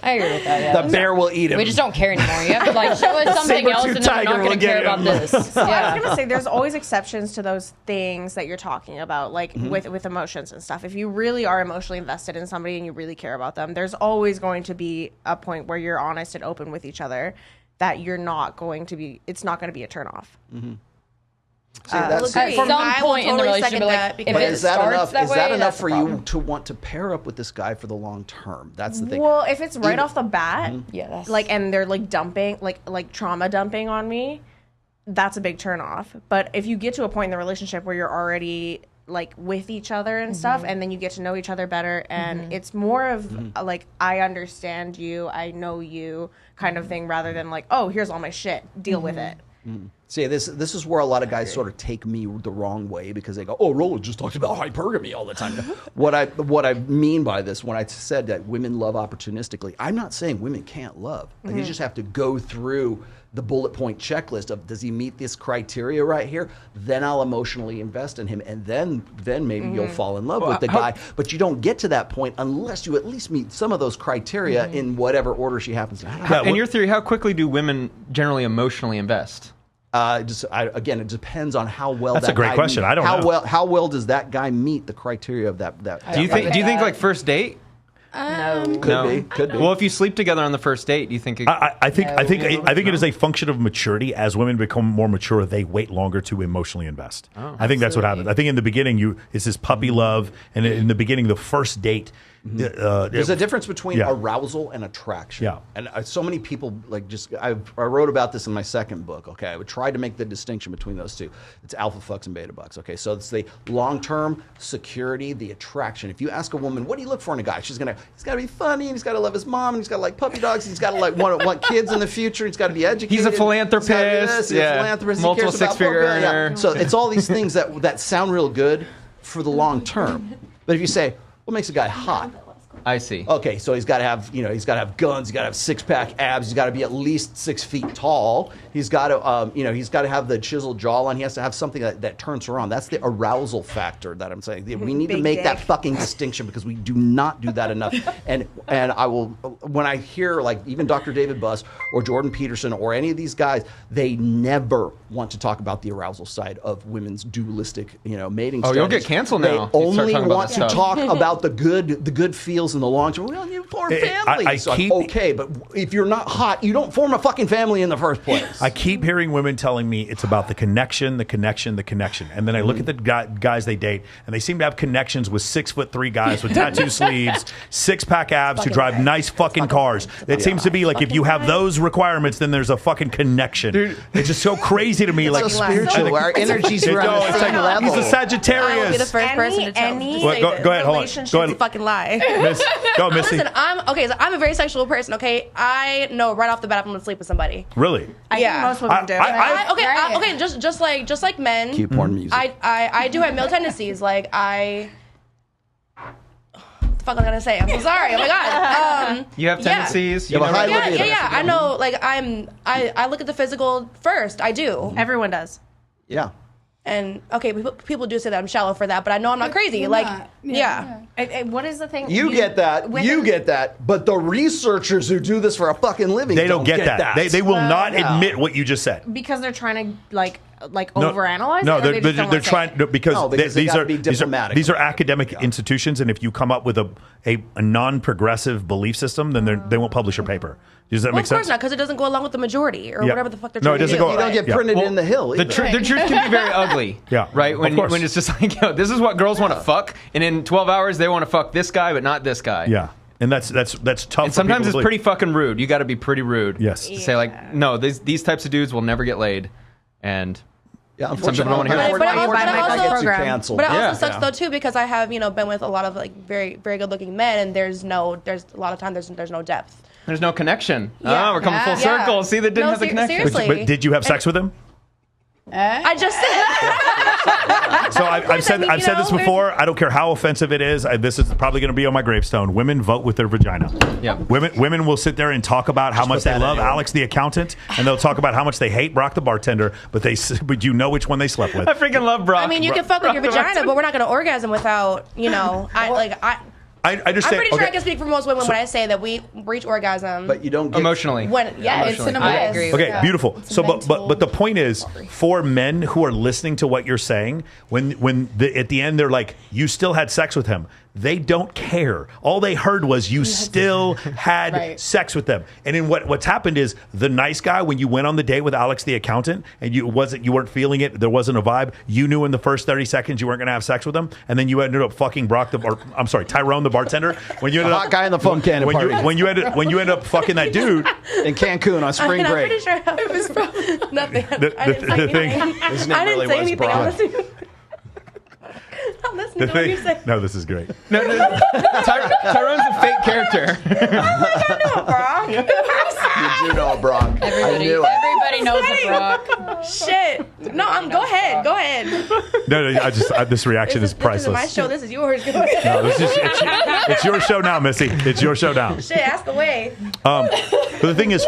I agree with that. Yeah. The bear will eat him. We just don't care anymore. You have to like show us something else, and then we're not going to care about this. I was gonna say there's always exceptions to those things that you're talking about, like with emotions and stuff. If you really are emotionally invested in somebody and you really care about them, there's always going to be a point where you're honest and open with each other that it's not going to be a turn off. See, that's At some I will point in the totally relationship, second like, that if because- it is that starts enough? that Is way, that enough that's for the you problem. to want to pair up with this guy for the long term? That's the thing. Well, if it's right off the bat, Yeah, that's like, and they're like dumping, like trauma dumping on me, that's a big turn off. But if you get to a point in the relationship where you're already like with each other and stuff, and then you get to know each other better, and it's more of like, I understand you, I know you kind of thing, rather than like, oh, here's all my shit, deal with it. See, this is where a lot of guys sort of take me the wrong way because they go, "Oh, Roland just talked about hypergamy all the time." What I mean by this, when I said that women love opportunistically, I'm not saying women can't love. Like, they just have to go through the bullet point checklist of, does he meet this criteria right here? Then I'll emotionally invest in him, and then maybe you'll fall in love with the guy. But you don't get to that point unless you at least meet some of those criteria in whatever order she happens to have. In your theory, how quickly do women generally emotionally invest? Again, it depends on how well. That's that a great guy question. I don't know. How well does that guy meet the criteria of that? Do you think like first date? Could be. Well, if you sleep together on the first date, do you think? I think it is a function of maturity. As women become more mature, they wait longer to emotionally invest. I think that's what happens. I think in the beginning, it's this puppy love, and in the beginning, the first date. There's a difference between arousal and attraction. Yeah. And so many people I wrote about this in my second book. Okay, I would try to make the distinction between those two. It's alpha fucks and beta bucks. Okay, so it's the long-term security, the attraction. If you ask a woman, what do you look for in a guy? He's got to be funny, and he's got to love his mom, and he's got to like puppy dogs, and he's got to like want kids in the future. He's got to be educated. He's a philanthropist. He's a philanthropist. Multiple He cares about six-figure football. Yeah. earner. So it's all these things that sound real good for the long term. But if you say, what makes a guy hot? I see. Okay, so he's got to have guns, he's got to have six-pack abs, he's got to be at least 6 feet tall. He's got to, have the chiseled jawline. He has to have something that turns her on. That's the arousal factor that I'm saying. We need to Big make that dick. fucking distinction because we do not do that enough. And I will, when I hear like even Dr. David Buss or Jordan Peterson or any of these guys, they never want to talk about the arousal side of women's dualistic, mating. Oh, you'll get strategies. canceled They now if you start only talking about want that to stuff. talk about the good feels goals in the long term. Well, you form families. I keep- okay, but if you're not hot, you don't form a fucking family in the first place. I keep hearing women telling me it's about the connection, the connection, the connection. And then I look at the guys they date, and they seem to have connections with 6'3" guys with tattoo sleeves, 6-pack abs who drive nice fucking cars. It seems to be like if you have those requirements, then there's a fucking connection. Dude, it's just so crazy to me. It's like so spiritual. Our energies are on the same level. He's a I will be the Sagittarius. first person to tell Go ahead, hold on. relationship's Go a ahead. fucking lie. Go, Missy. Listen, so I'm a very sexual person. Okay, I know right off the bat if I'm gonna sleep with somebody. Really? I think most women do. Okay, just like men. Cue porn music. I do have male tendencies. Like what the fuck am I gonna say? I'm so sorry. Oh my god. You have tendencies. You have a high libido. Yeah. I know. Like I look at the physical first. I do. Everyone does. Yeah. And okay, people do say that I'm shallow for that, but I know I'm not crazy. You're Like not. yeah. What is the thing? You get that. You get that. But the researchers who do this for a fucking living They don't get that. They will not admit what you just said. Because they're trying to overanalyze. No, it, or they just don't they're wanna say trying it? no, because, No, because they these gotta are be diplomatic. these are academic institutions, and if you come up with a non-progressive belief system, then they won't publish your paper. Does that Well, make of course sense? not, because it doesn't go along with the majority or Yeah. whatever the fuck they're No, trying it doesn't to do. go- You don't get printed in the Hill. The either. truth can be very ugly. Yeah. Right? Of When course. it's just like, yo, this is what girls want to fuck, and in 12 hours they want to fuck this guy, but not this guy. Yeah, and that's tough. And for sometimes people it's to believe. pretty fucking rude. You got to be pretty rude. Yes. To say like, no, these types of dudes will never get laid, and Yeah, Some people don't wanna hear that. But also- Unfortunately, that gets you program. canceled. But it also Yeah. sucks though too, because I have been with a lot of like very very good looking men, and there's a lot of time there's no depth. there's no connection. Yeah. We're coming full Yeah. circle. See, that didn't No, have the connection. seriously. But did you have sex with him? I just said. So I've said I mean, this before. I don't care how offensive it is. This is probably going to be on my gravestone. Women vote with their vagina. Yeah. Women will sit there and talk about how much put they that love anywhere. Alex the accountant, and they'll talk about how much they hate Brock the bartender. But you know which one they slept with. I freaking love Brock. I mean, you can fuck with your vagina, but we're not going to orgasm without I understand. I'm pretty sure okay. I can speak for most women when I say that we reach orgasm. But you don't get emotionally. It's an I emotion. agree. Okay, Yeah. beautiful. It's a So, but mental the point is, for men who are listening to what you're saying, at the end they're like, "You still had sex with him." They don't care. All they heard was you still had Right. sex with them. And then what's happened is the nice guy, when you went on the date with Alex the accountant and you weren't feeling it, there wasn't a vibe. You knew in the first 30 seconds you weren't going to have sex with him, and then you ended up fucking Tyrone the bartender. When you ended hot guy in the foam cannon party. when you ended up fucking that dude. in Cancun on spring I'm break. pretty sure it was probably nothing. I didn't say the thing- anything. His name I really didn't say was anything. Brock. I'm listening to what you say. No, this is great. Tyrone's a fake character. You do know Brock. I knew it. Everybody knows the Brock. Shit. No, go ahead. Go ahead. No, this reaction is This is my priceless. show. This is yours. Go ahead. No, it's your show now, Missy. It's your show now. Shit, ask away. But the thing is,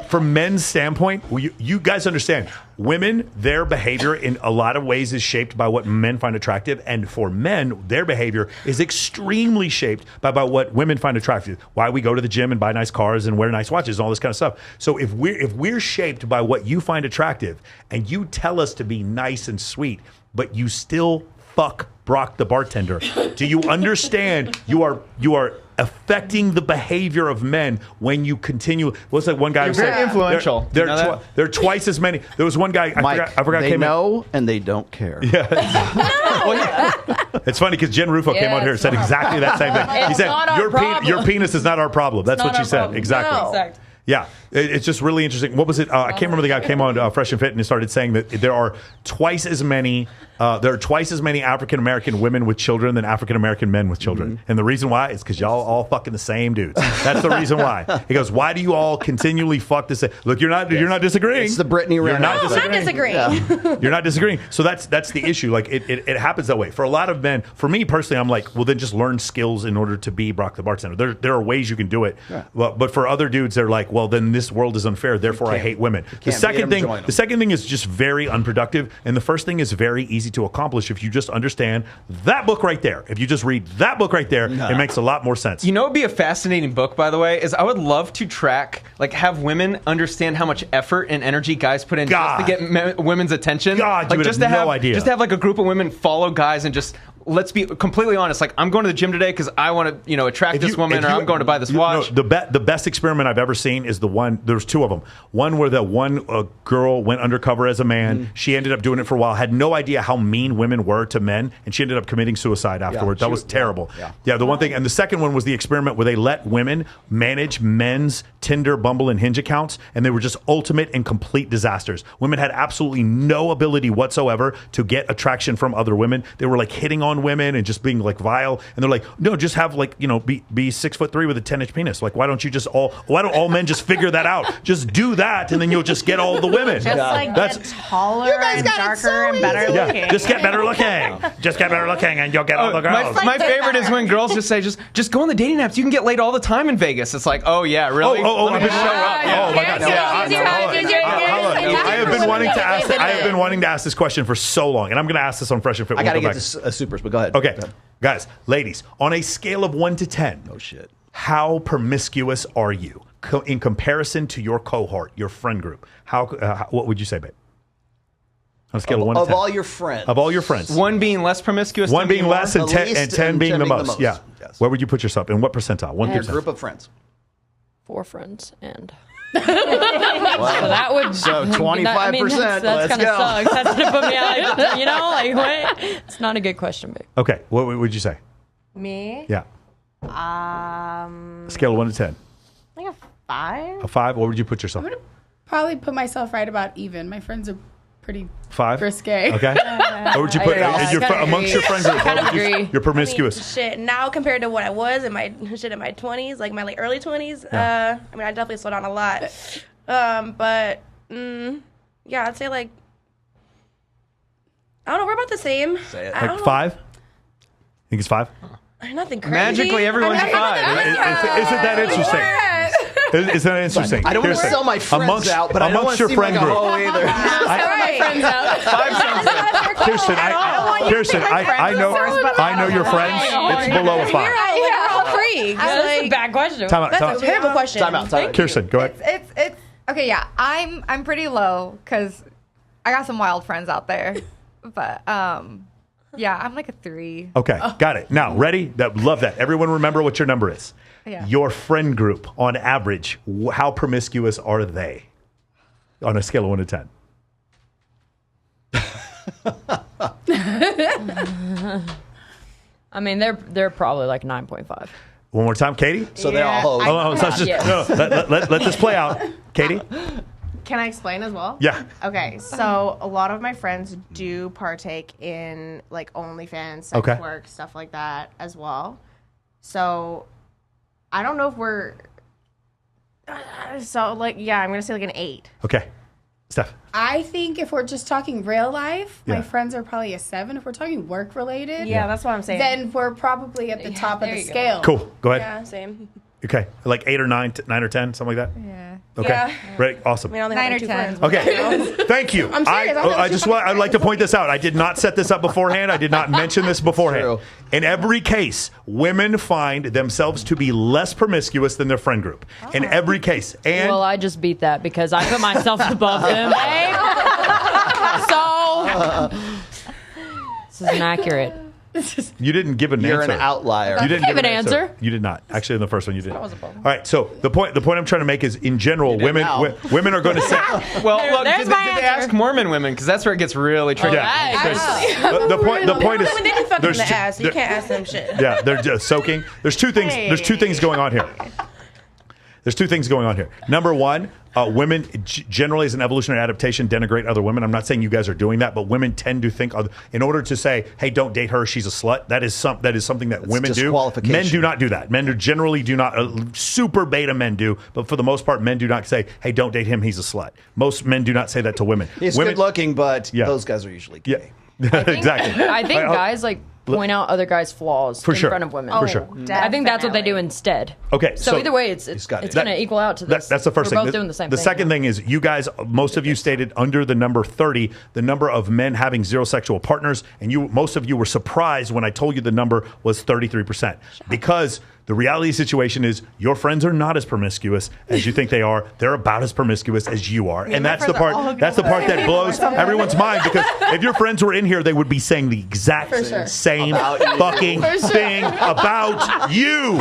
from men's standpoint, you guys understand, women, their behavior in a lot of ways is shaped by what men find attractive, and for men, their behavior is extremely shaped by what women find attractive. Why we go to the gym and buy nice cars and wear nice watches and all this kind of stuff. So if we're shaped by what you find attractive, and you tell us to be nice and sweet, but you still fuck Brock the bartender, do you understand you are affecting the behavior of men when you continue? What's that one guy You're who said very influential. There You know that? there are twice as many. There was one guy Mike, I forgot they came in. know and they don't care. It's funny because Jen Rufo came out here and said exactly that same thing. He It's said not our problem. your penis is not our problem. That's Not what she our said. problem. Exactly. No. Exact. Yeah, it's just really interesting. What was it? I can't remember the guy who came on Fresh and Fit and started saying that there are twice as many African American women with children than African American men with children. And the reason why is because y'all all fucking the same dudes. That's the reason why. He goes, why do you all continually fuck this? Look, you're not disagreeing. It's the Brittany You're Renner. not I'm not disagreeing. You're not disagreeing. So that's the issue. Like it happens that way. For a lot of men, for me personally, I'm like, well, then just learn skills in order to be Brock the bartender. There are ways you can do it. Yeah. But for other dudes, they're like, well, then this world is unfair. Therefore, I hate women. The second thing is just very unproductive. And the first thing is very easy to accomplish if you just understand that book right there. If you just read that book right there, it makes a lot more sense. You know what would be a fascinating book, by the way, is I would love to have women understand how much effort and energy guys put in just to get women's attention. God, you would just have to no idea. Just to have like a group of women follow guys and just let's be completely honest. Like, I'm going to the gym today because I want to, attract this woman, or I'm going to buy this watch. The best experiment I've ever seen is the one. There's two of them. One where the one girl went undercover as a man. She ended up doing it for a while. Had no idea how mean women were to men, and she ended up committing suicide afterwards. That was terrible. Yeah, the one thing. And the second one was the experiment where they let women manage men's Tinder, Bumble, and Hinge accounts, and they were just ultimate and complete disasters. Women had absolutely no ability whatsoever to get attraction from other women. They were like hitting on women and just being like vile. And they're like, no, just have like, be 6'3" with a 10-inch penis. Like, why don't all men just figure that out? Just do that, and then you'll just get all the women. Just get taller and darker and better looking. Just get better looking. Just get better looking, and you'll get all the girls. My favorite is when girls just say, just go on the dating apps. You can get laid all the time in Vegas. It's like, oh yeah, really? Let me just show up. Yeah. Oh my God. I have been wanting to ask. I have been wanting to ask this question for so long, and I'm going to ask this on Fresh and Fit. I got to get to supers, but go ahead. Okay, guys, ladies, on a scale of 1 to 10, oh shit, how promiscuous are you in comparison to your cohort, your friend group? What would you say, babe? On a scale of 1 to 10. Of all your friends. Of all your friends. 1 being less promiscuous. 1 being less, and 10 being the most. Yeah. Yes. Where would you put yourself? In what percentile? 1 Your through 10. group of friends. 4 friends and. So that would 25%. That's kind of sucks. That's gonna put me out. Like what? It's not a good question, babe. Okay, what would you say? Me? Yeah. Scale of 1 to 10. Like a 5. A 5. What would you put yourself? I would probably put myself right about even. My friends are pretty 5. risque. Okay. What would you put amongst your friend group? Kind of agree. You're promiscuous. Shit, now compared to what I was in my 20s, like my early 20s, I definitely slowed down a lot. But I'd say like, I don't know, we're about the same. Say it. Like 5? Think it's 5? Nothing crazy. Magically, everyone's a 5. Isn't that interesting? Isn't that interesting? I don't want to sell my friends out, but I don't want to seem like a hoe either. My friends out. 5 sounds good. Kirsten, I know your friends. It's below a 5. We're all freaks. That's a bad question. That's a terrible question. Time out. Kirsten, go ahead. It's okay. Yeah, I'm pretty low because I got some wild friends out there, but yeah, I'm like a 3. Okay, got it. Now, ready? Love that. Everyone remember what your number is. Yeah. Your friend group, on average, how promiscuous are they on a scale of 1 to 10? I mean, they're probably like 9.5. One more time, Katie? So they're all hoes. Let this play out. Katie? Can I explain as well? Yeah. Okay, so a lot of my friends do partake in like OnlyFans, sex work, stuff like that as well. So I don't know if we're I'm gonna say like an 8. Okay. Steph? I think if we're just talking real life, Yeah. my friends are probably a 7. If we're talking work related, Yeah, that's what I'm saying. then we're probably at the top of there the you go. scale. Cool. Go ahead. Yeah, same. Okay. Like 8 or 9 or 10, something like that? Yeah. Okay. Yeah. Ready? Awesome. I mean, I only 9 have or like 2 10. friends. Okay, thank you. I'm serious. I'd like to point this out. I did not set this up beforehand. I did not mention this beforehand. True. In every case, women find themselves to be less promiscuous than their friend group. In every case. And Well, I just beat that because I put myself above them, babe. So this is inaccurate. you didn't give an You're answer. an outlier. You didn't Give give an answer. You did not. Actually, in the first one, you did. That was a problem. All right. So the point I'm trying to make is, in general, women now. women are going to say. Well, look, there's did my they answer. ask Mormon women? Because that's where it gets really tricky. The point is, They didn't fuck in there's the ju- ass. You can't ask them shit. Yeah, they're just soaking. There's two things. There's two things going on here. There's two things going on here. Number one, women generally, as an evolutionary adaptation, denigrate other women. I'm not saying you guys are doing that, but women tend to think, in order to say, "Hey, don't date her; she's a slut." That is something that women do. disqualification. Men do not do that. Men generally do not. Super beta men do, but for the most part, men do not say, "Hey, don't date him; he's a slut." Most men do not say that to women. He's women, good looking, but Yeah. those guys are usually gay. Yeah, exactly. I think guys like point out other guys' flaws For in sure. front of women. For sure. I think that's what they do instead. Okay, So either way, it's got it. going to equal out to this. That's the first We're thing. both doing the same The thing. second thing is, you guys, most of you stated under the number 30, the number of men having 0 sexual partners, and most of you were surprised when I told you the number was 33%. Because The reality situation is your friends are not as promiscuous as you think they are. They're about as promiscuous as you are. And that's the part that blows everyone's mind, because if your friends were in here, they would be saying the exact same fucking thing about you.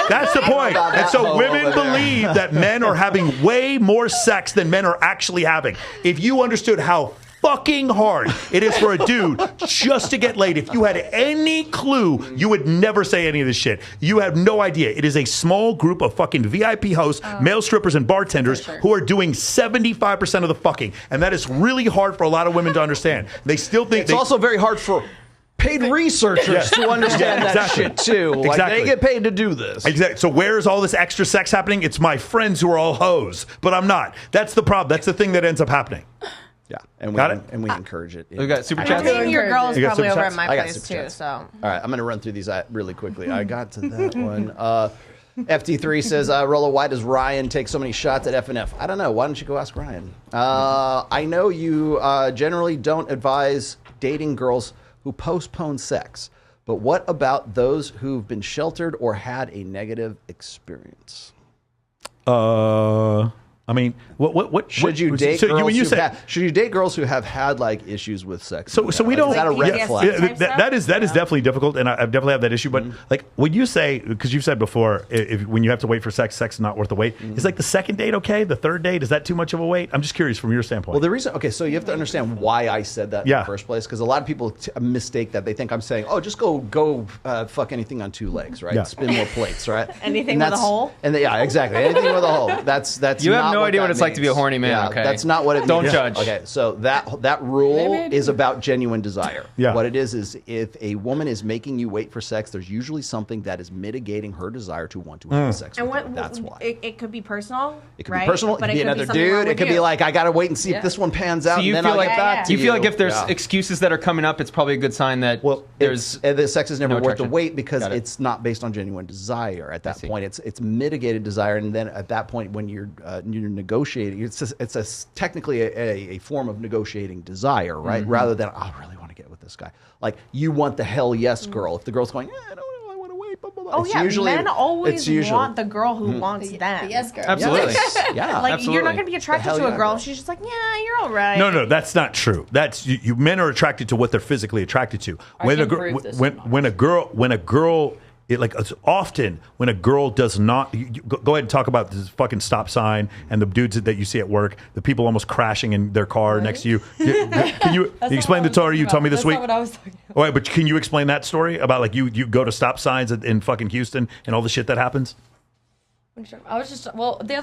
That's the point. And so women believe that men are having way more sex than men are actually having. If you understood how fucking hard it is for a dude just to get laid, if you had any clue, you would never say any of this shit. You have no idea. It is a small group of fucking VIP hosts, male strippers and bartenders who are doing 75% of the fucking. And that is really hard for a lot of women to understand. They still think it's also very hard for paid researchers to understand that shit too. Like, they get paid to do this. Exactly. So where's all this extra sex happening? It's my friends who are all hoes, but I'm not. That's the problem. That's the thing that ends up happening. Yeah, and we encourage it. We got super chats. I mean, your girl is probably over chats? at my place too. So all right, I'm going to run through these really quickly. I got to that one. FT3 says, Rollo, why does Ryan take so many shots at FNF? I don't know. Why don't you go ask Ryan? I know you generally don't advise dating girls who postpone sex, but what about those who've been sheltered or had a negative experience? I mean, what should you date? Should you date girls who have had like issues with sex? So we don't. Is that a red flag? That is definitely difficult, and I definitely have that issue. But like, when you say, because you've said before, when you have to wait for sex is not worth the wait. Is like the second date okay? The third date, is that too much of a wait? I'm just curious from your standpoint. Well, the reason, so you have to understand why I said that in the first place, because a lot of people mistake that. They think I'm saying, oh, just go fuck anything on two legs, right? Yeah. Spin more plates, right? Anything with a hole. Yeah, exactly. Anything with a hole. That's you not have no idea what it's like to be a horny man. Yeah, okay, that's not what it means. Don't judge. Okay, so that rule is about genuine desire. Yeah. What it is if a woman is making you wait for sex, there's usually something that is mitigating her desire to want to have sex. And with you. That's why. It could be personal. It could be personal. It could be another dude. It could be like, I gotta wait and see if this one pans out. So you and then feel I'll like get back to you feel like if there's excuses that are coming up, it's probably a good sign that the sex is never worth the attraction. wait, because it's not based on genuine desire. At that point, it's mitigated desire, and then at that point, when you're negotiating, it's technically a form of negotiating desire, right? Rather than, I really want to get with this guy. Like, you want the hell yes girl. If the girl's going, I don't know, I want to wait, blah, blah, blah. Oh yeah, men always want the girl who wants them. Yes, girl. Absolutely. Yeah. Like, Absolutely. you're not going to be attracted to a girl if she's just like, yeah, you're all right. No, that's not true. That's you men are attracted to what they're physically attracted to. When a girl it's often when a girl does not go ahead and talk about this fucking stop sign and the dudes that you see at work, the people almost crashing in their car next to you. Can you explain the story you told me this week? That's not what I was talking about. Oh, wait, but can you explain that story about like you go to stop signs in fucking Houston and all the shit that happens? I was just the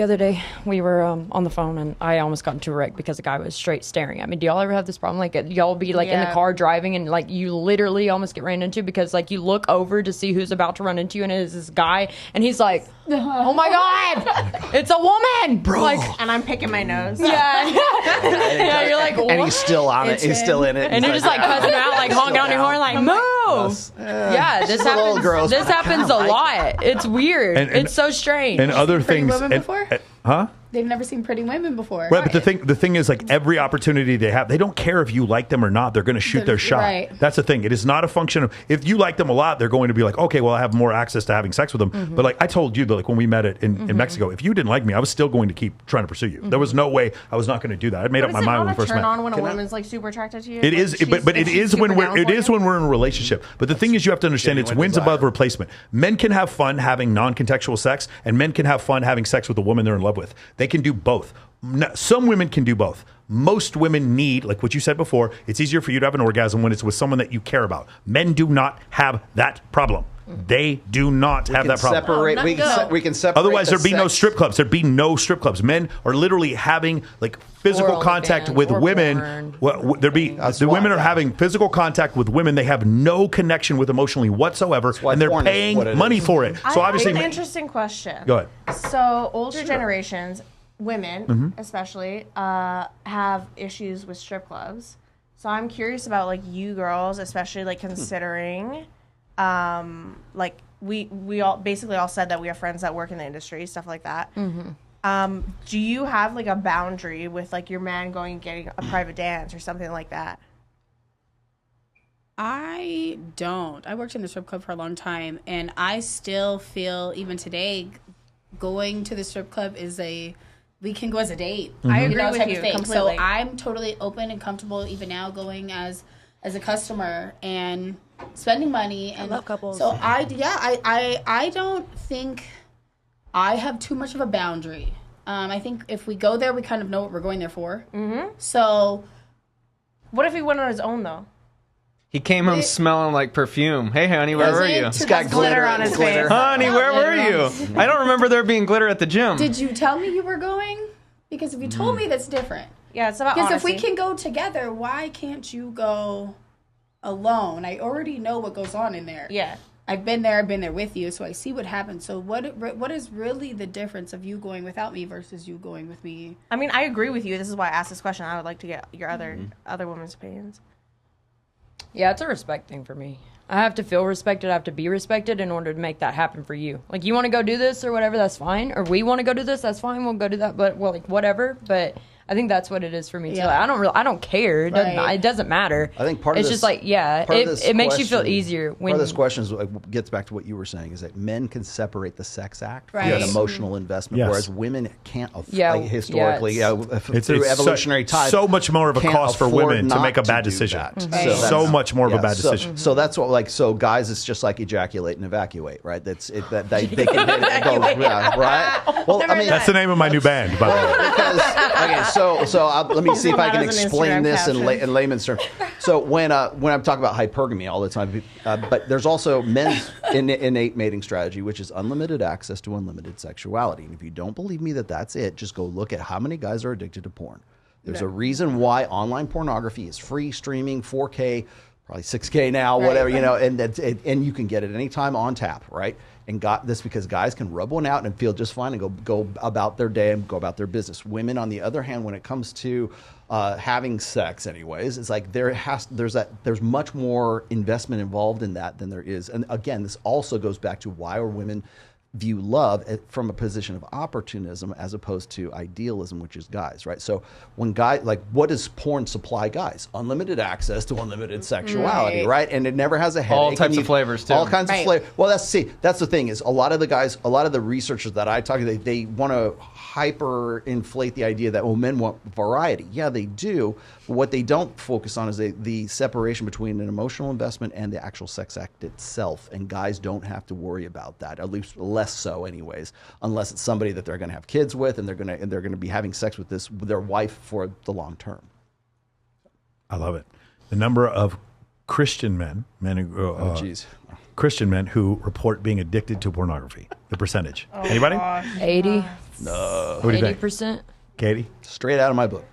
other day we were on the phone and I almost got into a wreck because the guy was straight staring at me. Do y'all ever have this problem? Like, y'all be like in the car driving and like you literally almost get ran into because like you look over to see who's about to run into you and it is this guy and he's like, oh my God, it's a woman, bro. Like, and I'm picking my nose. Yeah, you're like, what? And he's still on it. He's still in it. And you're just like cussing him out, like honking on your horn, like move. Yeah, this happens. This happens a lot. It's weird. And it's so strange. And other things. Women before? Huh? They've never seen Pretty Women before. Right, but the thing is, like, every opportunity they have, they don't care if you like them or not. They're going to shoot their shot. Right. That's the thing. It is not a function of, if you like them a lot, they're going to be like, okay, well, I have more access to having sex with them. But like I told you that, like when we met in Mexico, if you didn't like me, I was still going to keep trying to pursue you. There was no way I was not going to do that. I made up my mind when we first met. Turn on when a woman's like super attracted to you. It is, but it is when we're in a relationship. But the thing is, you have to understand, it's wins above replacement. Men can have fun having non-contextual sex, and men can have fun having sex with a woman they're in love with. They can do both. Some women can do both. Most women need, like what you said before, it's easier for you to have an orgasm when it's with someone that you care about. Men do not have that problem. They do not have that problem. We can separate. Otherwise, there'd be no strip clubs. There'd be no strip clubs. Men are literally having like physical contact with women. The women are having physical contact with women. They have no connection with emotionally whatsoever, and they're paying money for it. So obviously, an interesting question. Go ahead. So older generations, women especially, have issues with strip clubs. So I'm curious about like you girls, especially like considering, like we all basically all said that we have friends that work in the industry, stuff like that. Do you have like a boundary with like your man going and getting a private dance or something like that? I don't. I worked in the strip club for a long time, and I still feel, even today, going to the strip club is we can go as a date. I agree type with of you thing. completely. So I'm totally open and comfortable even now going as a customer and spending money. And love couples. So I don't think I have too much of a boundary. I think if we go there, we kind of know what we're going there for. Mm-hmm. So What if he went on his own though? He came home smelling like perfume. Hey, honey, where were you? He's got glitter on his glitter. face. Honey, where were you? I don't remember there being glitter at the gym. Did you tell me you were going? Because if you told me, that's different. Yeah, it's about Because honesty. if we can go together, why can't you go alone? I already know what goes on in there. Yeah. I've been there with you, so I see what happens. So what is really the difference of you going without me versus you going with me? I mean, I agree with you. This is why I asked this question. I would like to get your other women's opinions. Yeah, it's a respect thing for me. I have to feel respected. I have to be respected in order to make that happen for you. Like, you want to go do this or whatever, that's fine. Or we want to go do this, that's fine. We'll go do that. But, well, like, whatever. But I think that's what it is for me, too. Yeah. Like, I don't care. It doesn't matter. I think part of it's this, just like, yeah, it makes you feel easier when. Part of this question is, gets back to what you were saying, is that men can separate the sex act from Right. an emotional investment, Yes. whereas women can't. Yeah, Historically, It's through so- evolutionary time, so much more of a can't cost for afford women to not make a bad do decision. that. Right. So that's- much more of a bad so- decision. So that's what, so guys, it's just like ejaculate and evacuate, right? That's it. That they can hit it and go, yeah, right? Well, I mean, That's the name of my new band, by the way. because let me see if I can That as an explain Instagram this in caption. layman's terms. So when I'm talking about hypergamy all the time, but there's also men's innate mating strategy, which is unlimited access to unlimited sexuality. And if you don't believe me that that's it, just go look at how many guys are addicted to porn. There's a reason why online pornography is free streaming, 4K, probably 6K now, whatever, and you can get it anytime on tap, right? And got this because guys can rub one out and feel just fine and go about their day and go about their business. Women, on the other hand, when it comes to having sex, anyways, it's like there's much more investment involved in that than there is. And again, this also goes back to why are women view love from a position of opportunism as opposed to idealism, which is guys, right? So when guys, like, what does porn supply guys? Unlimited access to unlimited sexuality, right? And it never has a headache. All types of flavors, too. All kinds of Right. flavors. Well, that's the thing is a lot of the researchers that I talk to, they want to hyper inflate the idea that, men want variety. Yeah, they do. But what they don't focus on is the separation between an emotional investment and the actual sex act itself. And guys don't have to worry about that, at least less so anyways, unless it's somebody that they're going to have kids with and they're going to be having sex with their wife for the long term. I love it. The number of Christian men Christian men who report being addicted to pornography. The percentage. Anybody? 80. What do you think? 80%. Katie? Straight out of my book.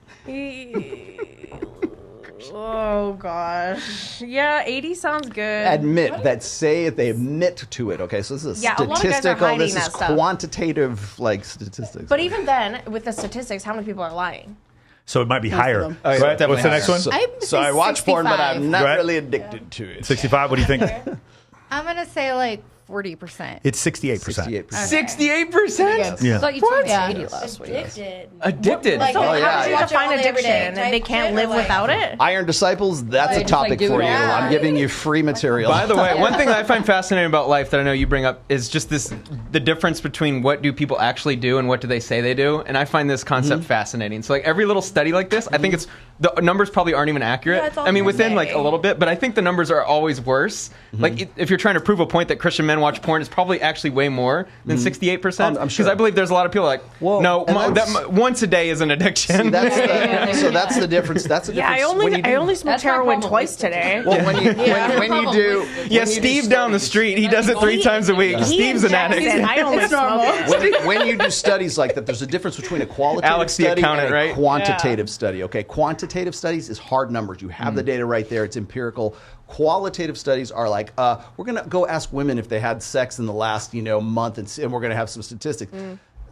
Oh gosh. Yeah, 80 sounds good. Say if they admit to it. Okay, so this is Yeah, a lot of guys are statistical. hiding This is that stuff. quantitative, like, statistics. But even then, with the statistics, how many people are lying? So it might be higher. them. Oh, yeah, Right? definitely What's the higher. next one? So I watch porn, but I'm 65. not Go ahead. really addicted to it. 65. What do you think? I'm gonna say like 40%. It's 68%. 68%. 68%? Yeah. So you told me Yeah. 80 last week. Addicted. Addicted. Like, So Oh, how yeah, do you yeah. define Watch it all day, every day addiction? That they type can't shit, live or, like- without it? Iron Disciples, that's Like, a just, topic like, do for it you. all. I'm giving you free material. By the way, one thing that I find fascinating about life that I know you bring up is just the difference between what do people actually do and what do they say they do. And I find this concept fascinating. So like every little study like this, I think it's the numbers probably aren't even accurate. Yeah, it's all I mean, within hearsay. like a little bit, but I think the numbers are always worse. Like if you're trying to prove a point that Christian men watch porn, it's probably actually way more than 68%. I'm Because sure. I believe there's a lot of people like, Well, no, and that's- once a day is an addiction. See, that's the difference. That's the Yeah, difference. I only smoked That's my heroin problem twice with today. Well, when you do, yeah, Steve down the street, he does it 3 times a week. He Steve's an injects addict. it. I only smoke it. when you do studies like that, there's a difference between a qualitative Alex, the study accountant, and a right? quantitative study. Okay, quantitative studies is hard numbers. You have the data right there. It's empirical. Qualitative studies are like, we're going to go ask women if they had sex in the last month, and we're going to have some statistics.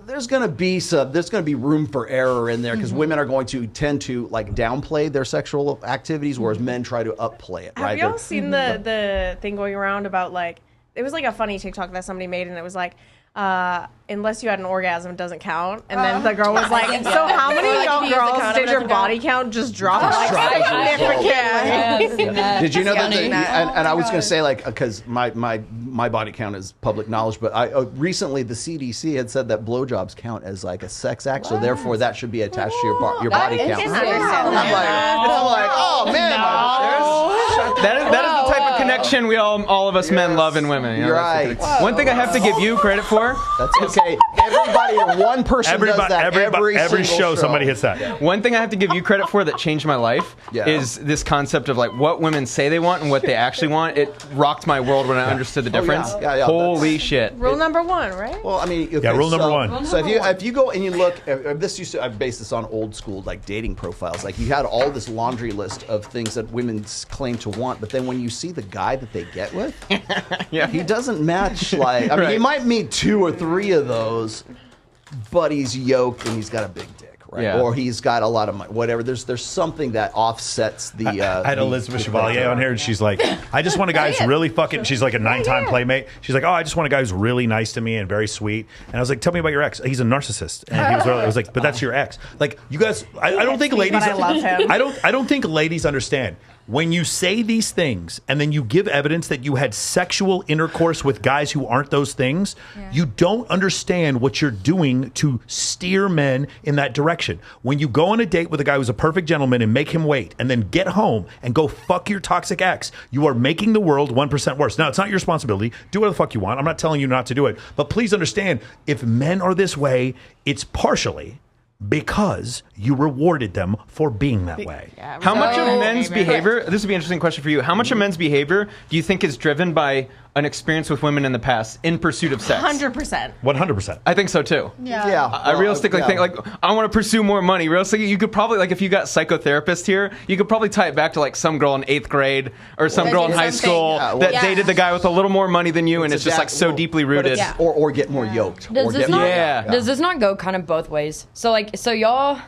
There's going to be room for error in there because women are going to tend to like downplay their sexual activities, whereas men try to upplay it. Have Right? y'all seen the thing going around about like, it was like a funny TikTok that somebody made, and it was like, unless you had an orgasm, it doesn't count. And then the girl was like, so how many young girls did your body count just drop? Did you know that? And I was going to say, like, because my body count is public knowledge, but recently the CDC had said that blowjobs count as like a sex act, so therefore that should be attached to your body count. I'm like, oh man, that is the type of connection we all of us men love in women. You're right. One thing I have to give you credit for. That's okay. Everybody, one person does that every show. Somebody hits that. One thing I have to give you credit for that changed my life is this concept of like what women say they want and what they actually want. It rocked my world when I understood the difference. Holy shit! Rule number one, right? Well, I mean, rule number one. So if you go and you look, I based this on old school like dating profiles. Like you had all this laundry list of things that women claim to want, but then when you see the guy that they get with, he doesn't match. Like I mean, you might meet 2 or 3 of those, but he's yoked and he's got a big dick, right? Yeah. Or he's got a lot of money, whatever. There's something that offsets the. I had Elizabeth Chevalier on here, and she's like, I just want a guy who's really fucking. She's like a 9-time playmate. She's like, I just want a guy who's really nice to me and very sweet. And I was like, tell me about your ex. He's a narcissist. And he was. I was like, but that's your ex. Like you guys, I don't think ladies. I love him. I don't think ladies understand. When you say these things and then you give evidence that you had sexual intercourse with guys who aren't those things, you don't understand what you're doing to steer men in that direction. When you go on a date with a guy who's a perfect gentleman and make him wait and then get home and go fuck your toxic ex, you are making the world 1% worse. Now, it's not your responsibility. Do whatever the fuck you want. I'm not telling you not to do it. But please understand, if men are this way, it's partially because you rewarded them for being that way. How much of men's behavior, this would be an interesting question for you, how much of men's behavior do you think is driven by an experience with women in the past in pursuit of sex? 100%. 100%. I think so too. Yeah. I realistically think, like, I want to pursue more money. Realistically, you could probably, like, if you got psychotherapists here, you could probably tie it back to, like, some girl in 8th grade or some girl in high school that dated the guy with a little more money than you, and it's just, like, so deeply rooted. Or get more yoked. Does this not go kind of both ways? So, like, so y'all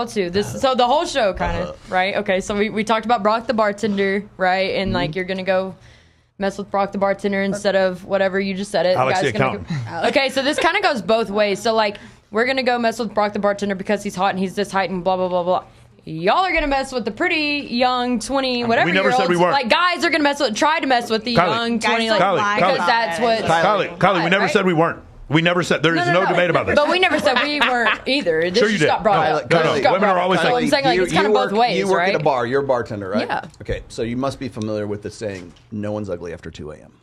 too. So the whole show kind of, right? Okay, so we talked about Brock the bartender, right? And, like, you're going to go mess with Brock the bartender instead of whatever you just said it. Alex the accountant. Okay, so this kind of goes both ways. So, like, we're going to go mess with Brock the bartender because he's hot and he's this height and blah, blah, blah, blah. Y'all are going to mess with the pretty young 20, whatever we never said we weren't. Like, guys are going to try to mess with the young 20. Like, because that's what... Kylie, we never said we weren't. We never said, there is no debate about this. But we never said we weren't either. This Sure you just did. got brought up. No, women are always So I'm saying, like, it's kind of both ways, You work right? at a bar. You're a bartender, right? Yeah. Okay, so you must be familiar with the saying, no one's ugly after 2 a.m.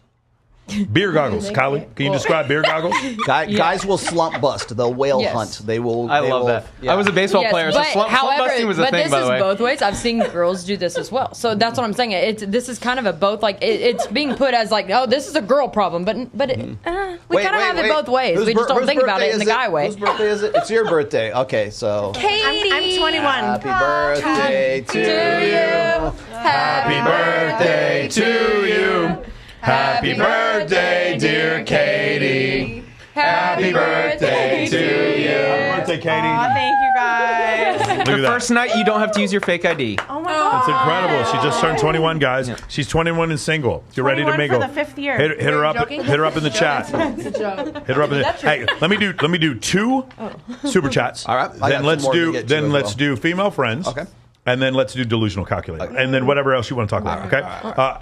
Beer goggles, Kylie. Can you describe beer goggles? Guys will slump bust. They'll whale hunt. They will. I love that. I was a baseball player, so slump busting was a thing, by the way. But this is both ways. I've seen girls do this as well. So that's what I'm saying. This is kind of a both. Like it's being put as like, oh, this is a girl problem, but we kind of have it both ways. We just don't think about it in the guy way. Whose birthday is it? It's your birthday. Okay, so. Katie. I'm 21. Happy birthday to you. Happy birthday to you. Happy birthday, dear Katie. Happy birthday to you. Happy birthday, Katie. Aw, thank you guys. Look at that. First night, you don't have to use your fake ID. Oh my god. That's incredible. She just turned 21, guys. She's 21 and single. You're ready to mingle. For the 5th year. Hit her up. Hit her up in the chat. Hit her up in the. Hey, let me do 2 super chats. All right. Then let's do female friends. Okay. And then let's do delusional calculator. And then whatever else you want to talk about, okay?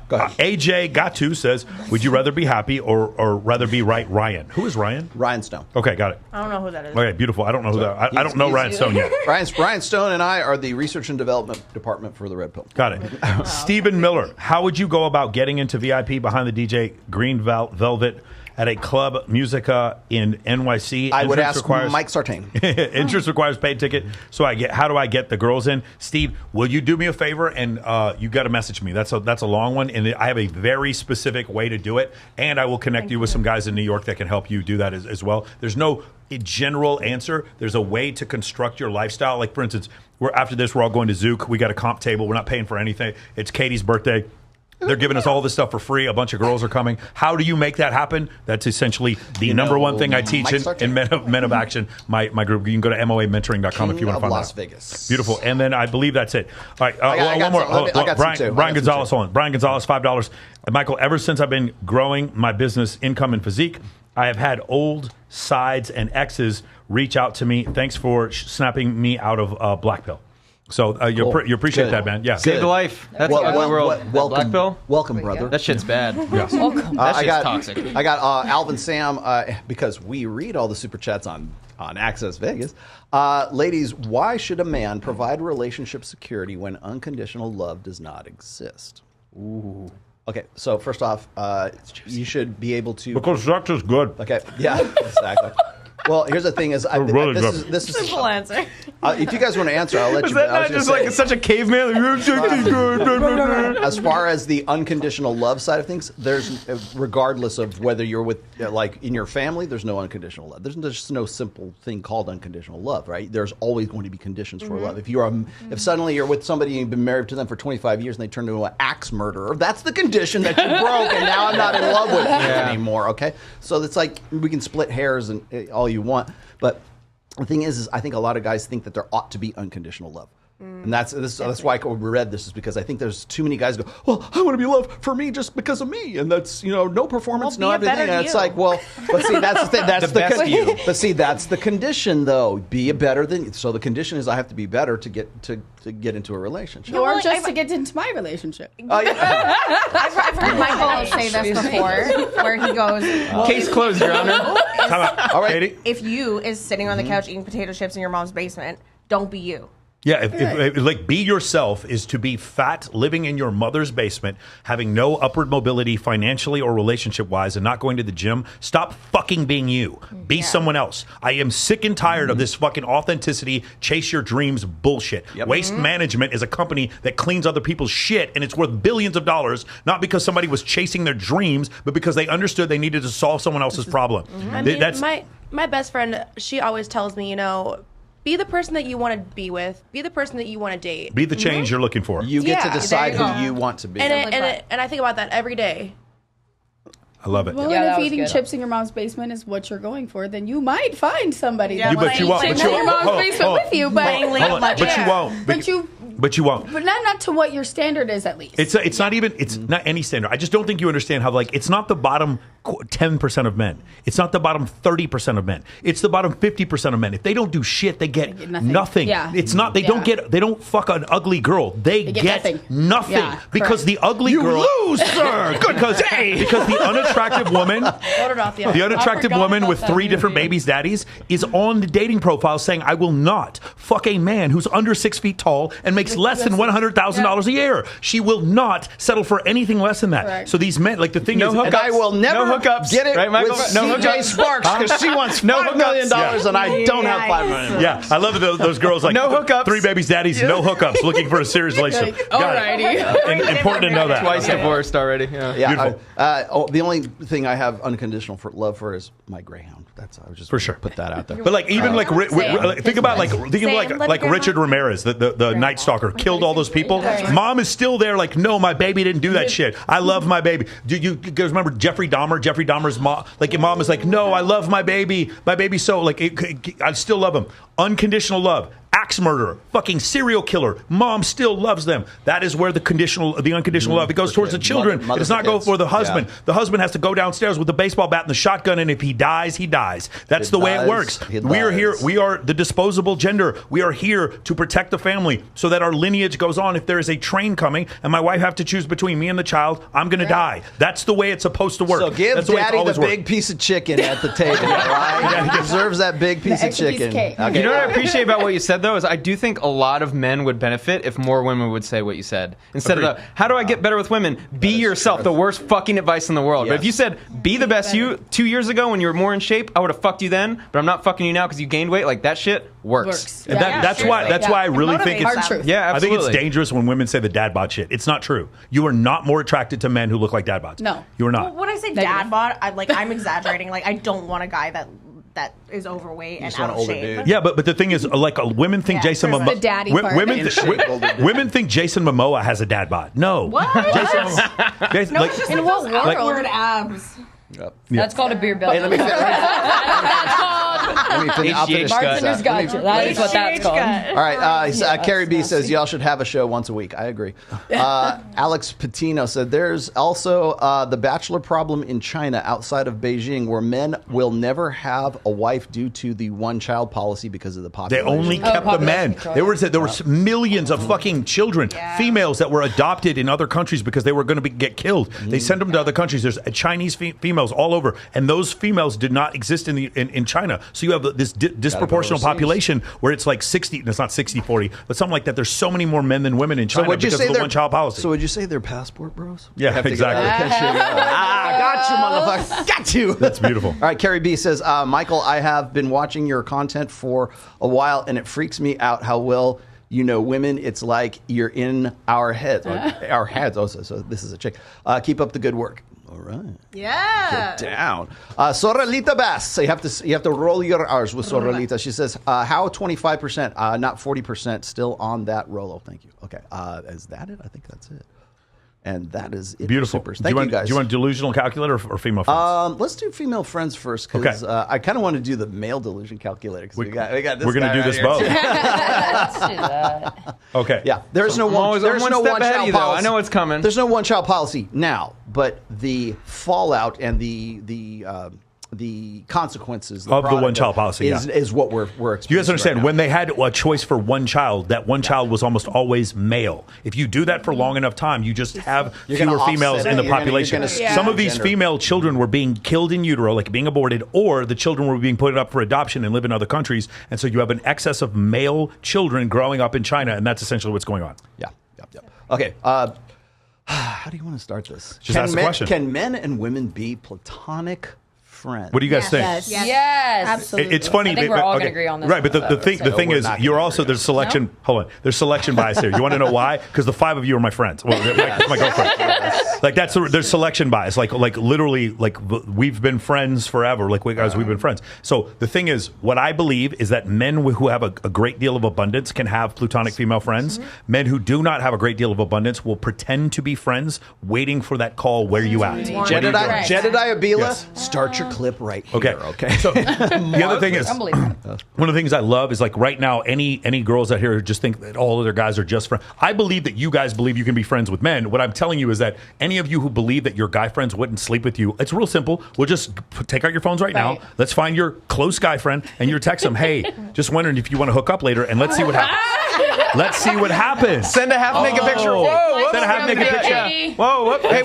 Go ahead. AJ Gatu says, would you rather be happy or rather be Ryan? Who is Ryan? Ryan Stone. Okay, got it. I don't know who that is. Okay, beautiful. I don't know who that I don't know Ryan Stone yet. Ryan Stone and I are the research and development department for the Red Pill. Got it. Stephen Miller, how would you go about getting into VIP behind the DJ Green Velvet at a club Musica in NYC? I would Entrance ask Mike Sartain. Entrance requires paid ticket. So how do I get the girls in? Steve, will you do me a favor and you got to message me. That's a long one, and I have a very specific way to do it, and I will connect you with some guys in New York that can help you do that as well. There's no general answer. There's a way to construct your lifestyle. Like, for instance, after this, we're all going to Zook. We got a comp table. We're not paying for anything. It's Katie's birthday. They're giving us all this stuff for free. A bunch of girls are coming. How do you make that happen? That's essentially the number one thing I teach in Men of Action, my group. You can go to moamentoring.com if you want to find Las out. Vegas. Beautiful. And then I believe that's it. All right. One more. Brian Gonzalez, hold on. Brian Gonzalez, $5. Michael, ever since I've been growing my business income and physique, I have had old sides, and exes reach out to me. Thanks for snapping me out of Black Pill. So you appreciate Good. that, man. Yeah. Saved a life. That's the ugly world. Welcome, Black pill. Welcome, brother. That shit's bad. Yeah. That shit's toxic. I got Alvin Sam because we read all the super chats on Access Vegas. Ladies, why should a man provide relationship security when unconditional love does not exist? Ooh. Okay, so first off, you should be able to. Because sex is good. Okay, yeah, exactly. Well, here's the thing: is Really this is Simple answer. if you guys want to answer, I'll let Is you. that I was not gonna just say, like such a caveman? as far as the unconditional love side of things, there's regardless of whether you're with like in your family, there's no unconditional love. There's just no simple thing called unconditional love, right? There's always going to be conditions for love. If suddenly you're with somebody and you've been married to them for 25 years and they turn into an axe murderer, that's the condition that you broke, and now I'm not in love with you anymore. Okay, so it's like we can split hairs and all you want, but the thing is I think a lot of guys think that there ought to be unconditional love. And that's why I read this, is because I think there's too many guys who go, well, I want to be loved for me just because of me, and that's no performance, no everything. And it's like, well, but see, that's the thing. That's the best you. But see, that's the condition, though. Be a better than. So the condition is I have to be better to get into a relationship. Or just to get into my relationship. I've heard Michael say this before, where he goes, Case closed, Your Honor. All right, Katie? if you is sitting on the couch eating potato chips in your mom's basement, don't be you. Yeah, if like be yourself is to be fat, living in your mother's basement, having no upward mobility financially or relationship wise, and not going to the gym. Stop fucking being you. Be someone else. I am sick and tired of this fucking authenticity, chase your dreams bullshit. Yep. Waste Management is a company that cleans other people's shit, and it's worth billions of dollars, not because somebody was chasing their dreams, but because they understood they needed to solve someone else's problem. I mean, my best friend, she always tells me, be the person that you want to be with. Be the person that you want to date. Be the change you're looking for. You get to Yeah. decide There you who go. you want to be. And I think about that every day. I love it. Well, Yeah, that and if was eating good. chips in your mom's basement is what you're going for, then you might find somebody. Yeah, that but you won't. in But you your mom's won't. basement with you, but Hold on. But you won't. But you won't. But not to what your standard is, at least. It's not even not any standard. I just don't think you understand how it's not the bottom 10% of men. It's not the bottom 30% of men. It's the bottom 50% of men. If they don't do shit, they get nothing. Yeah. It's not they don't fuck an ugly girl. They get nothing Yeah, because correct. the ugly girl lose, sir. because the unattractive woman Voted off the the unattractive forgot woman about with that 3 different movie. babies daddies is on the dating profile saying, I will not fuck a man who's under 6 feet tall and makes less than $100,000 a year. She will not settle for anything less than that. Correct. So these men, like the thing No is, hookups. And I will never No hookups. get it Right, Michael? with No CJ hookups. Sparks because she wants No $5 million hookups. and I don't have $5 million. yeah, I love those girls like No hookups. 3 babies daddies, no hookups, looking for a serious relationship. Got it. And important to know that. Twice divorced already. Yeah. Yeah, Beautiful. the only thing I have unconditional love for is my greyhound. That's I was just For sure. put that out there. But like even think about like Richard Ramirez, the Night Stalker, killed all those people. Mom is still there, like, no, my baby didn't do that shit. I love my baby. Do you guys remember Jeffrey Dahmer? Jeffrey Dahmer's mom, like, your mom is like, no, I love my baby. My baby's so like, I still love him. Unconditional love. Axe murderer, fucking serial killer. Mom still loves them. That is where the unconditional love. It goes towards the children. Mother It does not go kids. for the husband. Yeah. The husband has to go downstairs with the baseball bat and the shotgun, and if he dies, he dies. That's the way it works. We are here. We are the disposable gender. We are here to protect the family so that our lineage goes on. If there is a train coming and my wife have to choose between me and the child, I'm going to die. That's the way it's supposed to work. So give That's the way it's Daddy always the worked. big piece of chicken at the table, all right? He deserves that big piece of extra piece chicken. of cake. Okay. You know what I appreciate about what you said, though, is I do think a lot of men would benefit if more women would say what you said. Instead of how do I get better with women? Be yourself. The worst fucking advice in the world. But if you said, be the best you 2 years ago when you were more in shape, I would have fucked you then, but I'm not fucking you now because you gained weight. Like, that shit works. And that's why I really think motivates it's them. truth. Yeah, I think absolutely. it's dangerous when women say the dad bod shit. It's not true. You are not more attracted to men who look like dad bods. No. You are not. Well, when I say dad bod, I'm exaggerating. Like, I don't want a guy that is overweight and just want out an of older shape. dude. Yeah, but the thing is, like, women think Jason the Momoa. daddy part. Women think Jason Momoa has a dad bod. No. What? Jason, No, like, it's just In those what world? awkward abs. That's called a beer belly. Hey, let me finish. That's called I'll finish Bartender's that. got you. That is what that's called. All right, Carrie B says y'all should have a show once a week. I agree. Alex Patino said there's also the bachelor problem in China outside of Beijing where men will never have a wife due to the one-child policy because of the They population. only kept the men. There was millions of fucking children, females that were adopted in other countries because they were going to get killed. They sent them to other countries. There's Chinese females all over, and those females did not exist in China. So you have this disproportional population where it's like 60. It's not 60-40, but something like that. There's so many more men than women in China because of the one-child policy. So would you say they're passport bros? Yeah, exactly. Got you, motherfucker. Got you. That's beautiful. All right, Carrie B says, Michael, I have been watching your content for a while, and it freaks me out how well you know women. It's like you're in our heads. Our heads. Oh, so this is a chick. Keep up the good work. All right. Yeah. Get down. Sorrelita Bass. So you have to roll your R's with Sorrelita. She says, how 25%, not 40%, still on that Rolo. Thank you. Okay. Is that it? I think that's it. And that is it. Beautiful. Thank you, guys. Do you want delusional calculator or female friends? Let's do female friends first because I kind of want to do the male delusion calculator because we got this. We're going to do this both. Let's do that. Okay. Yeah, there's no one. I'm There's one no step one ahead of child you, though. policy. I know what's coming. There's no one child policy now, but the fallout and the consequences Of the one-child policy, is what we're experiencing. You guys understand, right when they had a choice for one child, that one child was almost always male. If you do that for long enough time, you just have You're gonna fewer females offset in the it. You're population. gonna skew Some of these gender. female children were being killed in utero, like being aborted, or the children were being put up for adoption and live in other countries. And so you have an excess of male children growing up in China, and that's essentially what's going on. Yeah. Okay. How do you want to start this? Just ask the question. Can men and women be platonic friends? What do you guys think? Yes. Absolutely. It's funny. I think we're all gonna agree on this Right, but one. the thing we're is, not you're gonna also agree there's selection. Hold on, there's selection bias here. You want to know why? Because the 5 of you are my friends. Well, my girlfriend. Like there's selection bias. Like literally, like we've been friends forever. Like we've been friends. So the thing is, what I believe is that men who have a great deal of abundance can have plutonic female friends. Men who do not have a great deal of abundance will pretend to be friends, waiting for that call. Where you at? Jedediah Bila, Yes. start your clip right here. Okay. So the other thing is, Unbelievable. one of the things I love is like right now, any girls out here who just think that all other guys are just friends. I believe that you guys believe you can be friends with men. What I'm telling you is that any of you who believe that your guy friends wouldn't sleep with you, it's real simple. We'll just take out your phones right now. Let's find your close guy friend and you text them, hey, just wondering if you want to hook up later, and let's see what happens. Let's see what happens. Send a half-naked picture. Whoa, whoops. Send a half-naked picture. Yeah. Whoa, whoop. Hey,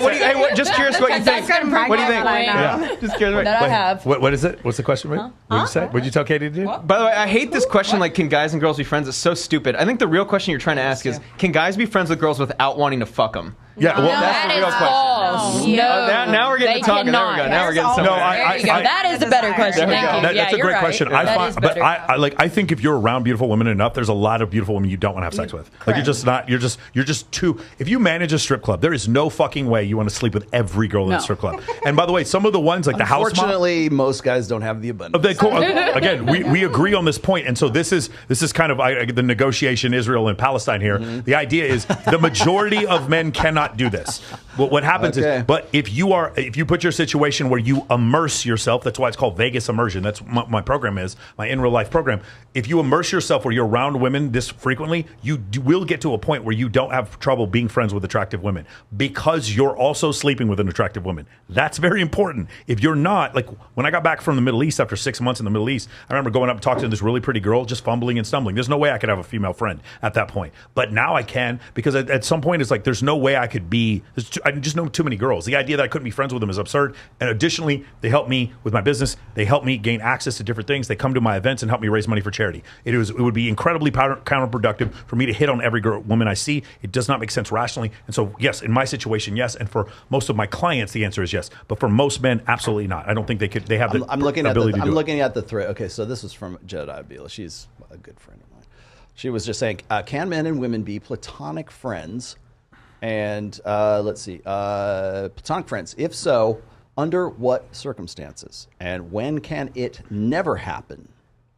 just curious what you think. What do you think? Yeah. Just curious. That I have. What is it? What's the question? What did you say? What did you tell Katie to do? By the way, I hate this question, like, can guys and girls be friends? It's so stupid. I think the real question you're trying to ask is, can guys be friends with girls without wanting to fuck them? Yeah, well, That's the real question. false. No. Now we're getting They to talking. There we go. cannot. Now we're getting somewhere. There you go. That is the better question. There we Thank go. you. That's a you're great right. question. That is better. I think if you're around beautiful women enough, there's a lot of beautiful women you don't want to have sex with. Like you're just not. You're just too. If you manage a strip club, there is no fucking way you want to sleep with every girl in a strip club. And by the way, some of the ones like the house mom. Unfortunately, most guys don't have the abundance. Again, we agree on this point, and so this is kind of the negotiation Israel and Palestine here. The idea is the majority of men cannot do this. What happens is, but if you put your situation where you immerse yourself, that's why it's called Vegas immersion. That's what my program is, my in real life program. If you immerse yourself where you're around women this frequently, you will get to a point where you don't have trouble being friends with attractive women because you're also sleeping with an attractive woman. That's very important. If you're not, like when I got back from the Middle East after 6 months in the Middle East, I remember going up and talking to this really pretty girl, just fumbling and stumbling. There's no way I could have a female friend at that point. But now I can, because at some point it's like there's no way I could be. I just know too many girls. The idea that I couldn't be friends with them is absurd. And additionally, they help me with my business. They help me gain access to different things. They come to my events and help me raise money for charity. It would be incredibly counterproductive for me to hit on every woman I see. It does not make sense rationally. And so, yes, in my situation, yes. And for most of my clients, the answer is yes. But for most men, absolutely not. I don't think they could. They have the ability to do it. I'm looking at the thread. Okay, so this was from Jedediah Bila. She's a good friend of mine. She was just saying, can men and women be platonic friends? And let's see, platonic friends. If so, under what circumstances? And when can it never happen?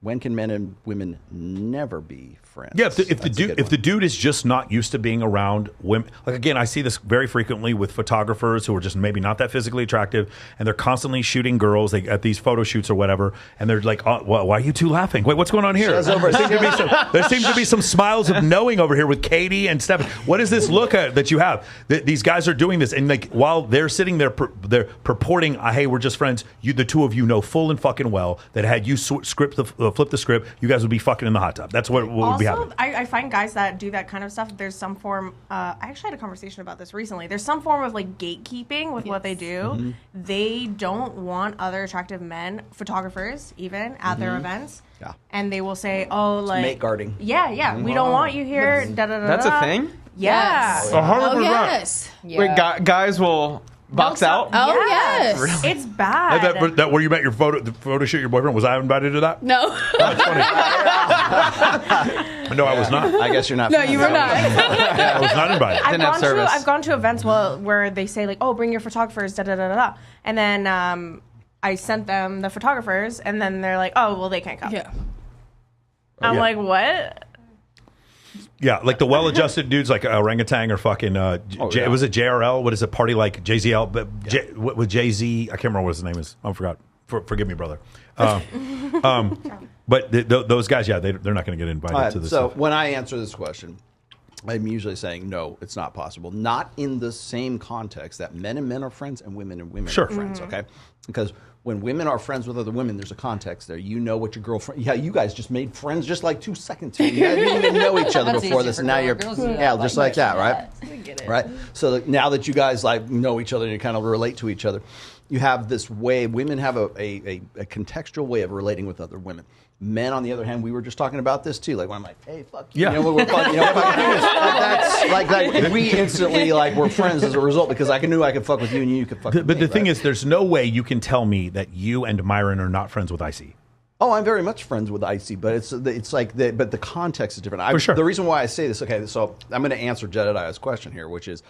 When can men and women never be friends? Yeah, if the dude is just not used to being around women, like again, I see this very frequently with photographers who are just maybe not that physically attractive, and they're constantly shooting girls at these photo shoots or whatever, and they're like, oh, why are you two laughing? Wait, what's going on here? There seems to be some smiles of knowing over here with Katie and Steph. What is this look at that you have? These guys are doing this, and like while they're sitting there, they're purporting, hey, we're just friends. The two of you know full and fucking well that had you flip the script, you guys would be fucking in the hot tub. That's what would be happening. I find guys that do that kind of stuff, there's some form, I actually had a conversation about this recently. There's some form of like gatekeeping with what they do. Mm-hmm. They don't want other attractive men, photographers even, at their events. Yeah. And they will say, oh, like... mate guarding. Yeah, we don't want you here. That's a thing? Yeah. 100%. Oh, yes. Yeah. Wait, guys will box out? Oh, yes. It's bad. That where you met the photo shoot your boyfriend, was I invited to that? No. That's funny. No, I was not. I guess you're not. No, you were not. I was not invited. Didn't have service. I've gone to events where they say like, oh, bring your photographers, da-da-da-da-da. And then I sent them the photographers, and then they're like, oh, well, they can't come. Yeah. I'm Yeah. like, what? Yeah, like the well-adjusted dudes like orangutan or fucking was it JRL? What is it? Party like JZL, but with Jay-Z, I can't remember what his name is. I forgot. Forgive me, brother. But those guys, yeah, they're not going to get invited to this. So stuff. when I answer this question, I'm usually saying no, it's not possible. Not in the same context that men and men are friends and women are friends. Okay, because when women are friends with other women, there's a context there. You know what your girlfriend. Yeah, you guys just made friends just like 2 seconds ago. You didn't even know each other That's before easy this, for and now girls you're to do just like that, right? that. We get it. Right. So now that you guys like know each other and you kind of relate to each other, you have this way. Women have a contextual way of relating with other women. Men, on the other hand, we were just talking about this too. Like when I'm like, "Hey, fuck you," Yeah. you know, we're fucking, you know, that's like that. We instantly like we're friends as a result because I knew I could fuck with you and you could fuck with me. But the thing is, there's no way you can tell me that you and Myron are not friends with IC. Oh, I'm very much friends with Icy, but it's like but the context is different. For sure. The reason why I say this, okay, so I'm going to answer Jedediah's question here, which is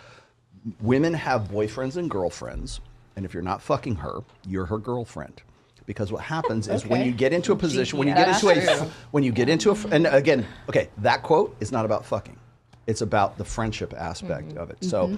women have boyfriends and girlfriends, and if you're not fucking her, you're her girlfriend. Because what happens is when you get into a position, when you get into and again, okay, that quote is not about fucking. It's about the friendship aspect of it. So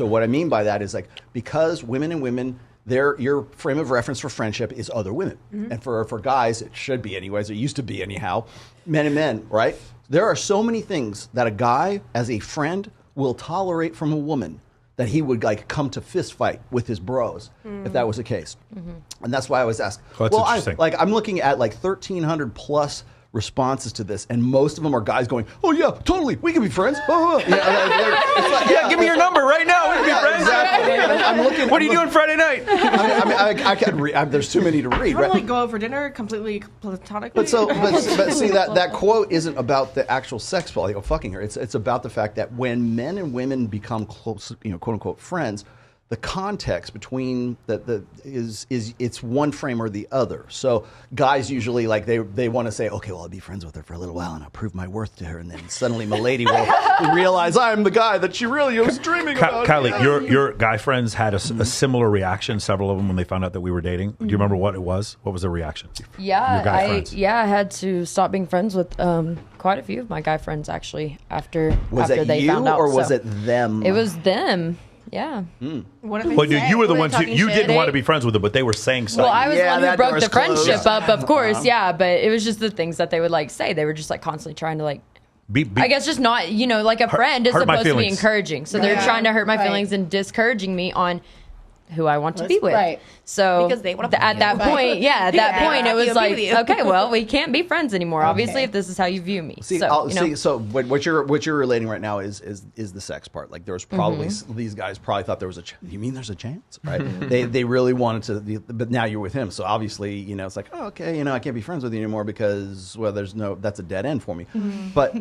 what I mean by that is like because women and women. Your frame of reference for friendship is other women. And for guys, it should be anyways. It used to be anyhow. Men and men, right? There are so many things that a guy as a friend will tolerate from a woman that he would like come to fist fight with his bros if that was the case. And that's why I was asked. Oh, that's interesting. I'm looking at like 1,300 plus responses to this, and most of them are guys going, "Oh yeah, totally, we can be friends." Yeah, give me your number right now. We can be friends. Exactly. I'm looking. What are you doing Friday night? I could read. There's too many to read. I Right? like go out for dinner completely platonically. But see that quote isn't about the actual sex, like fucking her. It's about the fact that when men and women become close, quote unquote friends, the context between is it's one frame or the other. So guys usually like they want to say, okay, well I'll be friends with her for a little while and I'll prove my worth to her, and then suddenly my lady will realize I'm the guy that she really was dreaming about. Kylie, your guy friends had a similar reaction. Several of them when they found out that we were dating. Do you remember what it was? What was the reaction? Yeah, Your guy friends. I had to stop being friends with quite a few of my guy friends actually after they you found out. or was So it them? It was them. Yeah. What if they Well, say? you were the Were they ones who talking you shit? didn't want to be friends with them, but they were saying something. Well, I was the one who that broke door's the friendship closed. up, of course. Yeah, but it was just the things that they would like say. They were just like constantly trying to like. I guess just not, like a friend is hurt my supposed to be feelings. encouraging. So they're Yeah. trying to hurt my Right. feelings and discouraging me on who I want to be with. Right. So Because they wanna at that point, at that point, it was Be like, with you. okay, well, we can't be friends anymore, obviously, if this is how you view me. See, So, so what you're relating right now is the sex part. Like there was probably these guys probably thought there was you mean there's a chance, right? They really wanted to, but now you're with him, so obviously it's like, oh, okay, I can't be friends with you anymore because that's a dead end for me. But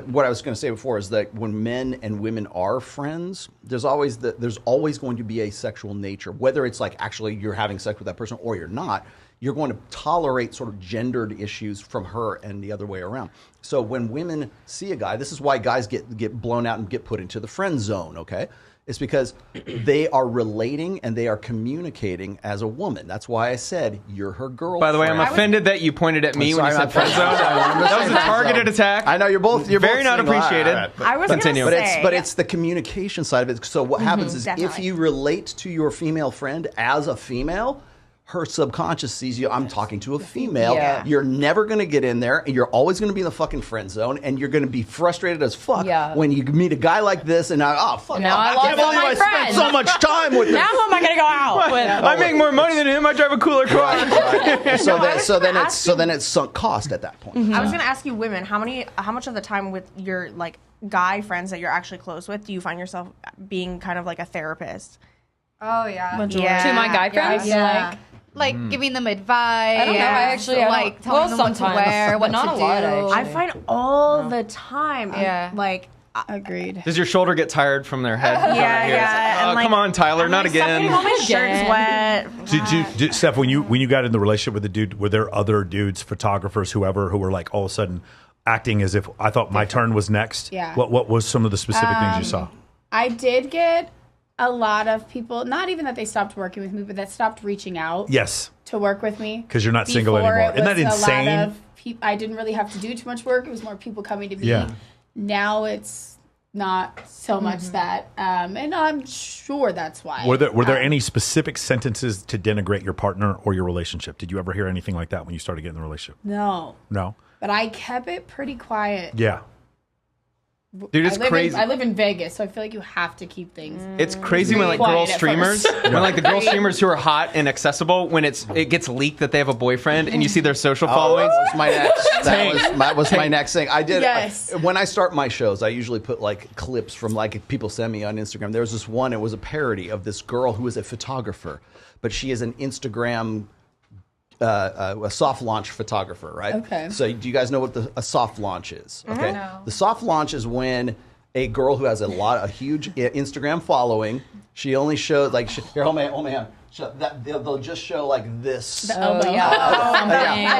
what I was going to say before is that when men and women are friends, there's always going to be a sexual nature, whether it's like actually you're having sex with that person or you're not. you're going to tolerate sort of gendered issues from her and the other way around. So when women see a guy, this is why guys get blown out and get put into the friend zone, okay? It's because they are relating and they are communicating as a woman. That's why I said you're her girlfriend. By the way, I'm offended that you pointed at me when you said friend zone. That was a targeted attack. I know you're very not appreciated. I was Continue. gonna say, But it's the communication side of it. So what happens is if definitely. you relate to your female friend as a female, her subconscious sees you. I'm talking to a female. Yeah. You're never going to get in there, and you're always going to be in the fucking friend zone, and you're going to be frustrated as fuck when you meet a guy like this, and fuck. Now I I lost can't all believe my I spent friends. so much time with this. Now who am I going to go out with? I make more money than him. I drive a cooler car. So then it's sunk cost at that point. I was gonna ask you, women, how much of the time with your like guy friends that you're actually close with do you find yourself being kind of like a therapist? Oh yeah. To my guy friends? Yeah. Like giving them advice. I don't know. I actually like telling them what to wear, what not to a lot, do. actually. I find all the time. Yeah. Like. Agreed. Does your shoulder get tired from their head? Yeah. Oh, And, like, come on, Tyler, not Stop getting all again. my shirts wet. Did Steph, when you got in the relationship with the dude, were there other dudes, photographers, whoever, who were like all of a sudden acting as if I thought my turn was next? Yeah. What was some of the specific things you saw? I did get a lot of people, not even that they stopped working with me, but that stopped reaching out Yes, to work with me. because you're not single Before, anymore. it Isn't that was insane? A lot of I didn't really have to do too much work. It was more people coming to me. Yeah. Now it's not so much that, and I'm sure that's why. Were there any specific sentences to denigrate your partner or your relationship? Did you ever hear anything like that when you started getting in the relationship? No, No. but I kept it pretty quiet. Yeah. Dude, it's crazy. I live in Vegas, so I feel like you have to keep things. It's crazy when like Quiet girl at streamers, first. when like the girl streamers who are hot and accessible, when it gets leaked that they have a boyfriend and you see their social followings. That was my next. That was my next thing. I did. Yes. When I start my shows, I usually put like clips from like people send me on Instagram. There was this one. It was a parody of this girl who is a photographer, but she is an Instagram. A soft launch photographer, right? Okay. So do you guys know what a soft launch is? Okay. No. The soft launch is when a girl who has a huge Instagram following, she only shows like here, hold my hand. They'll just show like this. Oh, yeah.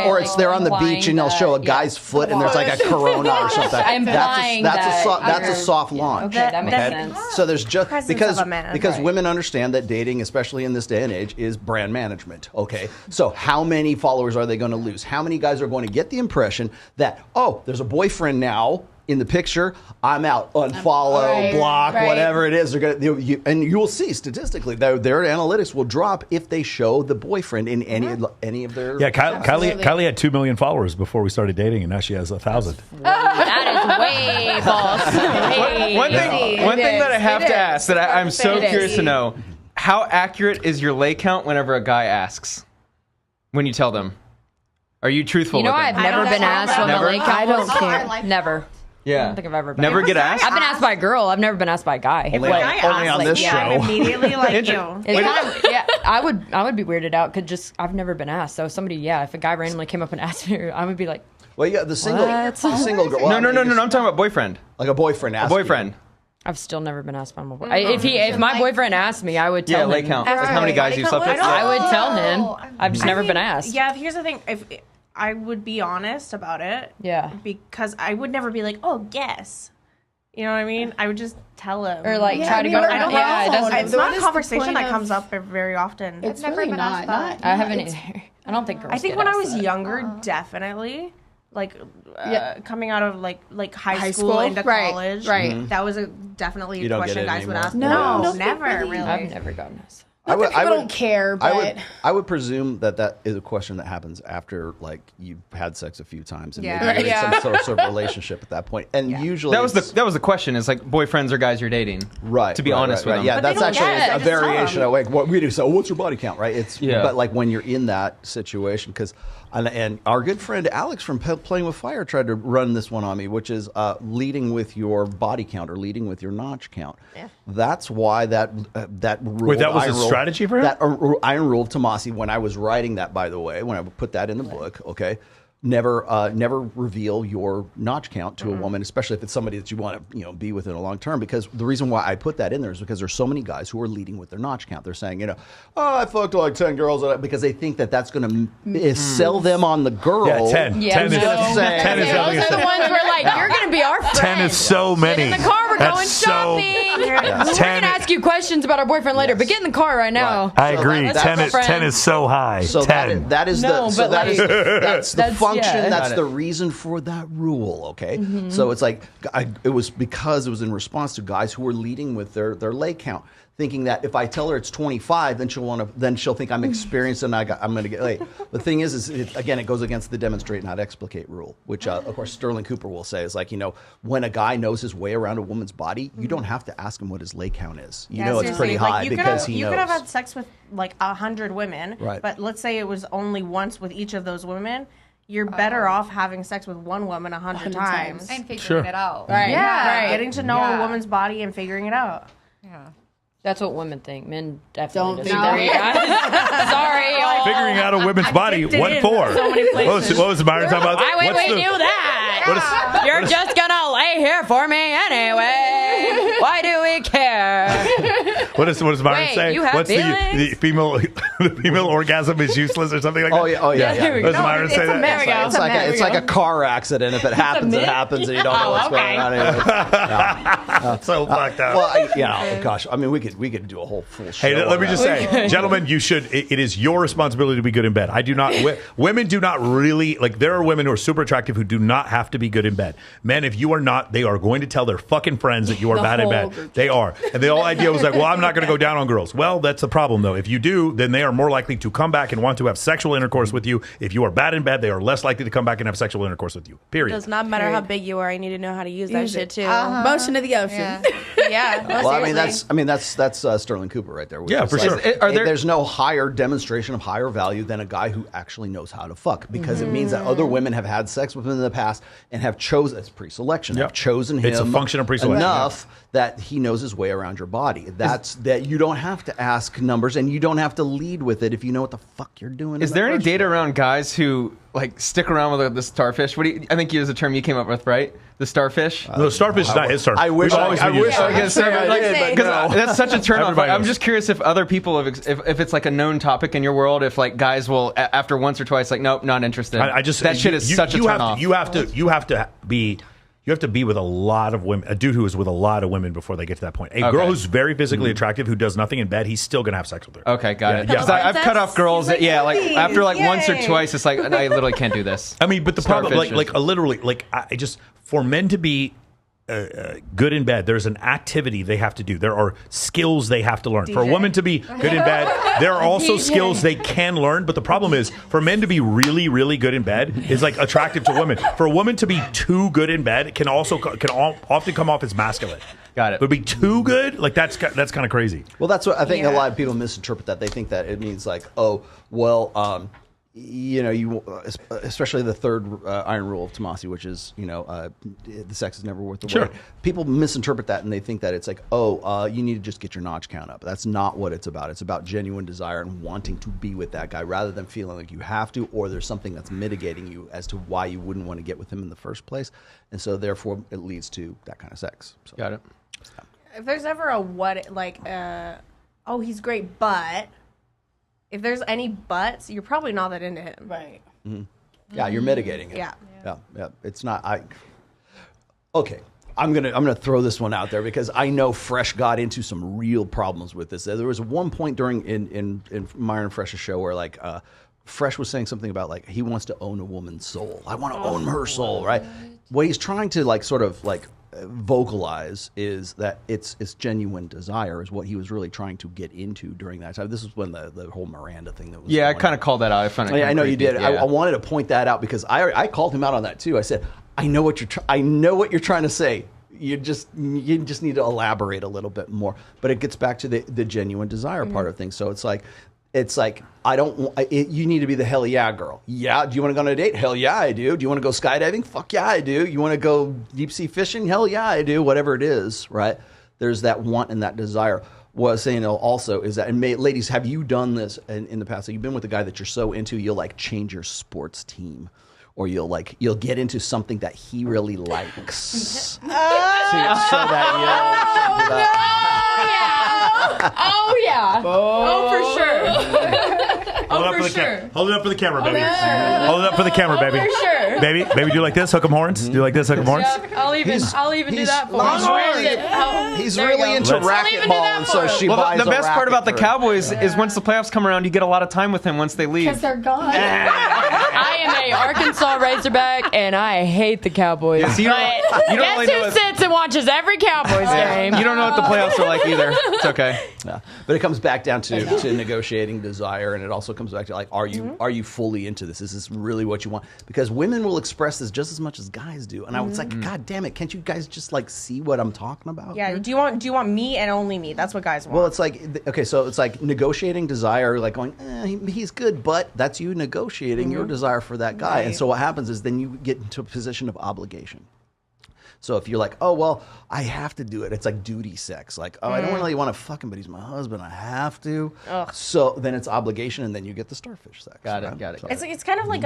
Or it's they're on the beach and they'll show a guy's foot and there's like a corona or something. That's a soft launch. Okay, that makes sense. So there's just Presence because of a man, because right. women understand that dating, especially in this day and age, is brand management. Okay, so how many followers are they going to lose? How many guys are going to get the impression that there's a boyfriend now in the picture? I'm out. Unfollow, block, whatever it is. They're gonna and you will see statistically their analytics will drop if they show the boyfriend in any of their. Yeah, Kylie had 2 million followers before we started dating, and now she has 1,000. That is way false. One thing that I have to ask that I'm so curious to know: how accurate is your lay count whenever a guy asks? When you tell them, are you truthful? You know, with I've them? never been asked what my Never? link I don't was. care. Never. Yeah. I don't think I've ever been. Never get asked. I've been asked by a girl. I've never been asked by a guy. Only on this show. I'm immediately like you. It's kind of, I would be weirded out because I've never been asked. So somebody, if a guy randomly came up and asked me, I would be like, Well, yeah, the single girl. No. I'm talking about boyfriend. Like a boyfriend. A boyfriend. I've still never been asked by my boyfriend. If my boyfriend asked me, I would tell him. lay count. Like how many guys you slept with? I would tell him. I've just never been asked. Yeah, here's the thing. If I would be honest about it. Yeah. Because I would never be like, guess. You know what I mean? I would just tell him. Or like try to go I don't around. Yeah, it doesn't. It's not a conversation that comes up very often. It's never really been asked not. I haven't either. I don't think girls I think get when I asked was that. younger, definitely. Like coming out of like high school? school into Right, college. right. That was definitely You a don't question get it guys would anymore. ask. No, never really. I've never gotten asked. I don't care, but I would presume that is a question that happens after like you've had sex a few times and Yeah. maybe you're in Yeah. some sort of relationship at that point. And usually That was the question. Is like boyfriends or guys you're dating. right. To be honest with them. Yeah, But they that's don't actually get it. a Just tell variation them. of like what we do. So, what's your body count? Right. It's Yeah. but like when you're in that situation because. And our good friend Alex from Playing with Fire tried to run this one on me, which is leading with your body count or leading with your notch count. Yeah. That's why that rule. Wait, that was a strategy for him? That iron rule of Tomasi. When I was writing that, by the way, when I put that in the book, okay, never reveal your notch count to a woman, especially if it's somebody that you want to be with in a long term. Because the reason why I put that in there is because there's so many guys who are leading with their notch count. They're saying, oh, I fucked like 10 girls, because they think that that's going to sell them on the girl. Yeah, 10. Yeah, 10 is, no. 10 is Those having a are the ones where like you're gonna be our friend. 10 is so many. Get in the car, we're That's going so- shopping. We're 10 gonna ask you questions about our boyfriend later, but get in the car right now. I agree. that's 10 a is friend. 10 is so high. So 10. that is No, the so but that is like- that's the That's- function. yeah. That's Got the it. reason for that rule. Okay, so it's like it was because it was in response to guys who were leading with their lay count, thinking that if I tell her it's 25, then she'll think I'm experienced and I'm going to get laid. The thing is again, it goes against the demonstrate not explicate rule, which of course Sterling Cooper will say is like, when a guy knows his way around a woman's body, you don't have to ask him what his lay count is. You know it's pretty Seriously, high you because he you knows. could have had sex with like 100 women, Right. but let's say it was only once with each of those women. You're better off having sex with one woman 100 times. And figuring Sure. it out. Right. Yeah. Right. Getting to know Yeah. a woman's body and figuring it out. Yeah. That's what women think. Men definitely Don't disagree. think Sorry, y'all. Figuring out a women's body. addicted What in for? so many What was Byron talking about? Why would What's we the- do that? You're just gonna lay here for me anyway. Why do we care? What does Byron Wait, say? you have What's the feelings? female orgasm is useless or something like that? Oh yeah. there we What does go. Byron say that? There we go. It's like a car accident. If it happens, it myth? happens, and you don't know what's going on. Anyway. So fucked up. Well, gosh, I mean, we could do a whole full show. Hey, let on me just that. say, gentlemen, you should. It is your responsibility to be good in bed. I do not. Women do not really like. There are women who are super attractive who do not have to be good in bed. Men, if you are not, they are going to tell their fucking friends that you are The bad in whole bed. group. They are, and the whole idea was like, well, I'm not going to go down on girls. Well, that's the problem though. If you do, then they are more likely to come back and want to have sexual intercourse with you. If you are bad in bed, they are less likely to come back and have sexual intercourse with you. Period. Does not matter how big you are. You need to know how to use that shit too. Motion of the ocean. Yeah. Yeah. no, Well, seriously. that's Sterling Cooper right there. Yeah, It's for like, sure. Are there- there's no higher demonstration of higher value than a guy who actually knows how to fuck, because it means that other women have had sex with him in the past and have chosen, it's pre-selection, Yep. have chosen him It's a function of pre-selection, enough that he knows his way around your body. That you don't have to ask numbers and you don't have to lead with it if you know what the fuck you're doing. Is in there the any first data place. around guys who like stick around with the starfish? What do you, I think you was a term you came up with, right? The starfish. No, starfish is not his term. I wish We've I- always I been wish using I starfish. could say I did, but Because no. That's such a turn off. Everybody I'm knows. just curious if other people, if it's like a known topic in your world, if like guys will after once or twice, like nope, not interested. I just that shit is such a turn off. You have to be with a lot of women. A dude who is with a lot of women before they get to that point. A girl who's very physically attractive who does nothing in bed, he's still gonna have sex with her. Okay, got it. Yeah. Because I've cut off girls that, He's like, like "Please, after like once or yay." twice, it's like I literally can't do this. I mean, but the problem, Starfish like literally, like I just for men to be good in bed, there's an activity they have to do. There are skills they have to learn. For a woman to be good in bed, there are also skills they can learn. But the problem is, for men to be really, really good in bed is like attractive to women. For a woman to be too good in bed can often come off as masculine. Got it. But be too good, like that's kind of crazy. Well, that's what I think. A Yeah. lot of people misinterpret that. They think that it means like, oh, well, you especially the third iron rule of Tomasi, which is the sex is never worth the Sure. wait. People misinterpret that and they think that it's like, oh, you need to just get your notch count up. That's not what it's about. It's about genuine desire and wanting to be with that guy rather than feeling like you have to, or there's something that's mitigating you as to why you wouldn't want to get with him in the first place. And so therefore it leads to that kind of sex. So. Got it. If there's ever a oh, he's great, but if there's any buts, you're probably not that into him. Right. Yeah, you're mitigating it. Yeah. Yeah. It's not. Okay. I'm gonna throw this one out there because I know Fresh got into some real problems with this. There was one point during in Myron and Fresh's show where like Fresh was saying something about like he wants to own a woman's soul. I want to own her soul, right? What he's trying to like sort of like vocalize is that it's genuine desire is what he was really trying to get into during that time. This is when the whole Miranda thing that was Yeah, I going kind on. of called that out. I found it. Yeah, I know you creepy. did. Yeah. I wanted to point that out because I called him out on that too. I said, I know what you're trying to say. You just need to elaborate a little bit more. But it gets back to the genuine desire part of things. So it's like I don't. You need to be the hell yeah girl. Yeah. Do you want to go on a date? Hell yeah, I do. Do you want to go skydiving? Fuck yeah, I do. You want to go deep sea fishing? Hell yeah, I do. Whatever it is, right? There's that want and that desire. What I was saying also is that, and ladies, have you done this in the past? So you've been with a guy that you're so into, you'll like change your sports team. or you'll get into something that he really likes. So that Oh yeah. Oh, for sure. Hold it up for for the sure. Hold it up for the camera, baby. Hold it up for the camera, baby. For sure. Baby, do you like this? Hook 'em horns. Do you like this? Hook 'em horns. Yep, I'll even do that for him. he's There you really go. into I'll even do racquetball, that and for so him. she Well, buys the a best part racket about the for him. Cowboys is once the playoffs come around, you get a lot of time with him once they leave. Because they're gone. I am a Arkansas Razorback, and I hate the Cowboys. So you don't- But you don't guess really know who what- sits and watches every Cowboys game? You don't know what the playoffs are like either. It's okay. Yeah. But it comes back down to negotiating desire, and it also comes back to like, are you fully into this? Is this really what you want? Because women will express this just as much as guys do, and I was like, God damn it, can't you guys just like see what I'm talking about? Yeah. Do you want me and only me? That's what guys want. Well, it's like, okay, so it's like negotiating desire, like going, he's good, but that's you negotiating your desire for that guy. And so what happens is then you get into a position of obligation. So if you're like, oh, well, I have to do it. It's like duty sex. Like, oh, I don't really want to fuck him, but he's my husband. I have to. Ugh. So then it's obligation, and then you get the starfish sex. Got it, right? got it. So- It's kind of like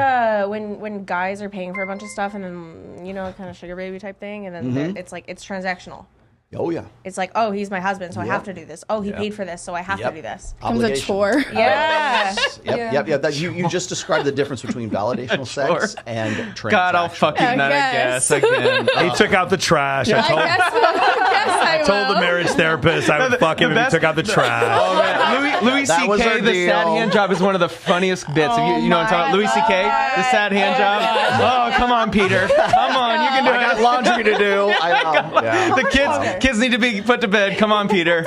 when guys are paying for a bunch of stuff and then kind of sugar baby type thing, and then it's like it's transactional. Oh, yeah. It's like, oh, he's my husband, so I have to do this. Oh, he Yep. paid for this, so I have Yep. to do this. Becomes a Obligation. chore. Yeah. Yep. That, you just described the difference between validational sex and transactional. God, I'll fuck you I tonight, I guess. guess. Again. He took out the trash. I told the marriage therapist I would fuck him if he took out the trash. Oh, man. Louis That was C.K., our the sad deal. hand job is one of the funniest bits. You know what I'm talking about? Louis C.K., the sad hand job. Oh, come on, Peter. Come on, you can do I got it. laundry to do. I know. Yeah. The kids need to be put to bed. Come on, Peter.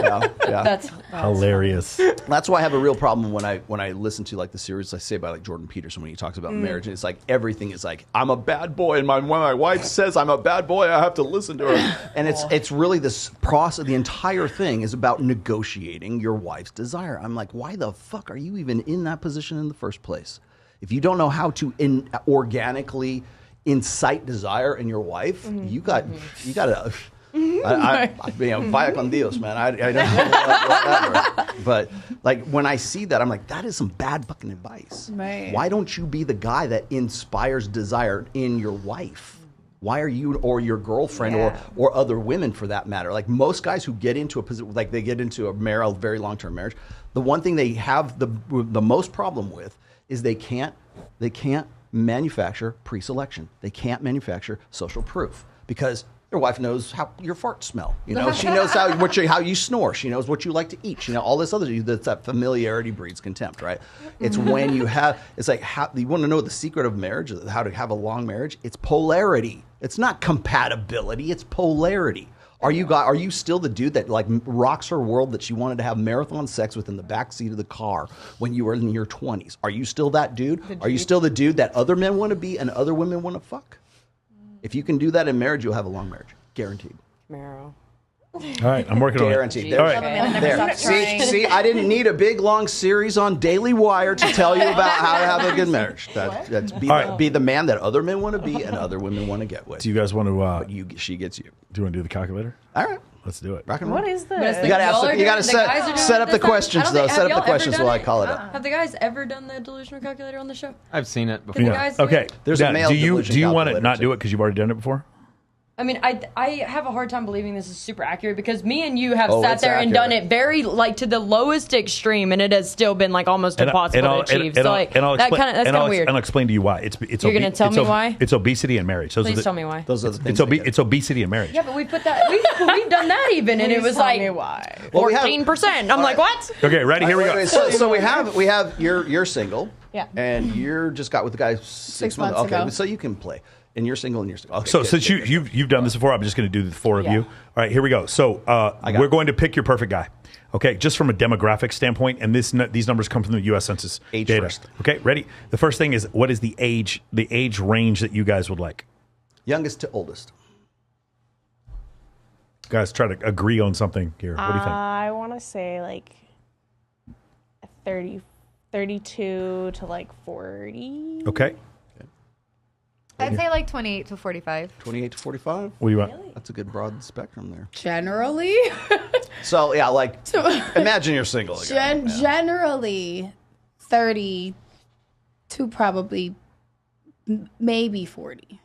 Yeah. That's Hilarious. That's why I have a real problem when I listen to like the series I say by like Jordan Peterson when he talks about marriage. And it's like everything is like, I'm a bad boy, and when my wife says I'm a bad boy, I have to listen to her. And it's really this process. The entire thing is about negotiating your wife's desire. I'm like, why the fuck are you even in that position in the first place? If you don't know how to organically incite desire in your wife, you got to. Vaya con Dios, man. I don't know, whatever. But like when I see that, I'm like, that is some bad fucking advice. Right. Why don't you be the guy that inspires desire in your wife? Why are you or your girlfriend or other women for that matter? Like most guys who get into a position, like they get into a very long-term marriage, the one thing they have the most problem with is they can't manufacture pre-selection. They can't manufacture social proof because your wife knows how your farts smell. You know, she knows how you snore. She knows what you like to eat. You know, all this other. That's that familiarity breeds contempt, right? It's when you have. It's like how you want to know the secret of marriage, how to have a long marriage. It's polarity. It's not compatibility. It's polarity. Are you still the dude that like rocks her world that she wanted to have marathon sex with in the back seat of the car when you were in your 20s? Are you still that dude? Are you still the dude that other men want to be and other women want to fuck? If you can do that in marriage, you'll have a long marriage. Guaranteed. Marrow. All right, I'm working on it. Guaranteed. All right. There. See, I didn't need a big long series on Daily Wire to tell you about how to have a good marriage. That's be the man that other men want to be and other women want to get with. Do you guys want to? But she gets you. Do you want to do the calculator? All right. Let's do it. Rock and roll. What is this? You gotta set up the questions though. Set up the questions while I call it up. Have the guys ever done the delusional calculator on the show? I've seen it before. Can you guys do Okay. it? There's a Now, male do you delusion want to calculator, not too. do it because you've already done it before? I mean, I have a hard time believing this is super accurate because me and you have Oh, sat it's there and done accurate. it very like to the lowest extreme, and it has still been like almost impossible to achieve. So like that's kind of weird. And I'll explain to you why. It's You're gonna tell me why? It's obesity and marriage. Those Please are the, tell me why. Those are the things. It's obesity and marriage. Yeah, but we put that we've done that even, and it was tell like me why. Well, we have- 14%. I'm like, what? Okay, ready? Here we go. Wait, so we have you're single. Yeah. And you're just got with the guy 6 months. months Okay, ago. so you can play. And you're single and you're single. Okay, So good, since good, good. you've done this before, I'm just going to do the four of Yeah. you. All right, here we go. So we're going to pick your perfect guy. Okay, just from a demographic standpoint, and these numbers come from the U.S. Census Age data. first. Okay, ready? The first thing is, what is the age range that you guys would like? Youngest to oldest. Guys, try to agree on something here. What do you think? I want to say like 32 to like 40. Okay, I'd say like 28 to 45. 28 to 45. what do you want? That's a good broad spectrum there. Generally, So yeah, like imagine you're single again. generally 30 to probably maybe 40.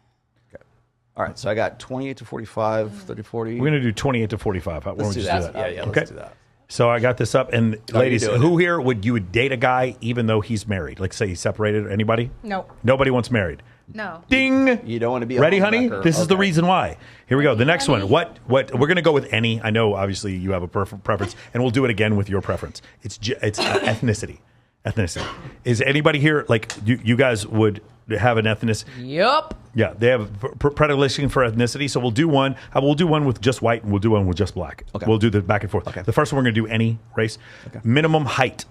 All right, so I got 28 to 45, 30 40. We're going to do 28 to 45. Why don't we Let's do just that. Yeah, Okay. let's do that. So I got this up. And ladies, doing who here would date a guy even though he's married? Like say he's separated. Anybody? Nope. Nobody wants married. No. Ding. You don't want to be a Ready, honey? homewrecker. This is the Okay. reason why. Here we go. The next one. What we're going to go with any. I know obviously you have a preference, and we'll do it again with your preference. It's ethnicity. Ethnicity. Is anybody here like you guys would have an ethnicity? Yup. Yeah, they have predilection for ethnicity. So we'll do one. We'll do one with just white, and we'll do one with just black. Okay. We'll do the back and forth. Okay. The first one we're going to do any race. Okay. Minimum height.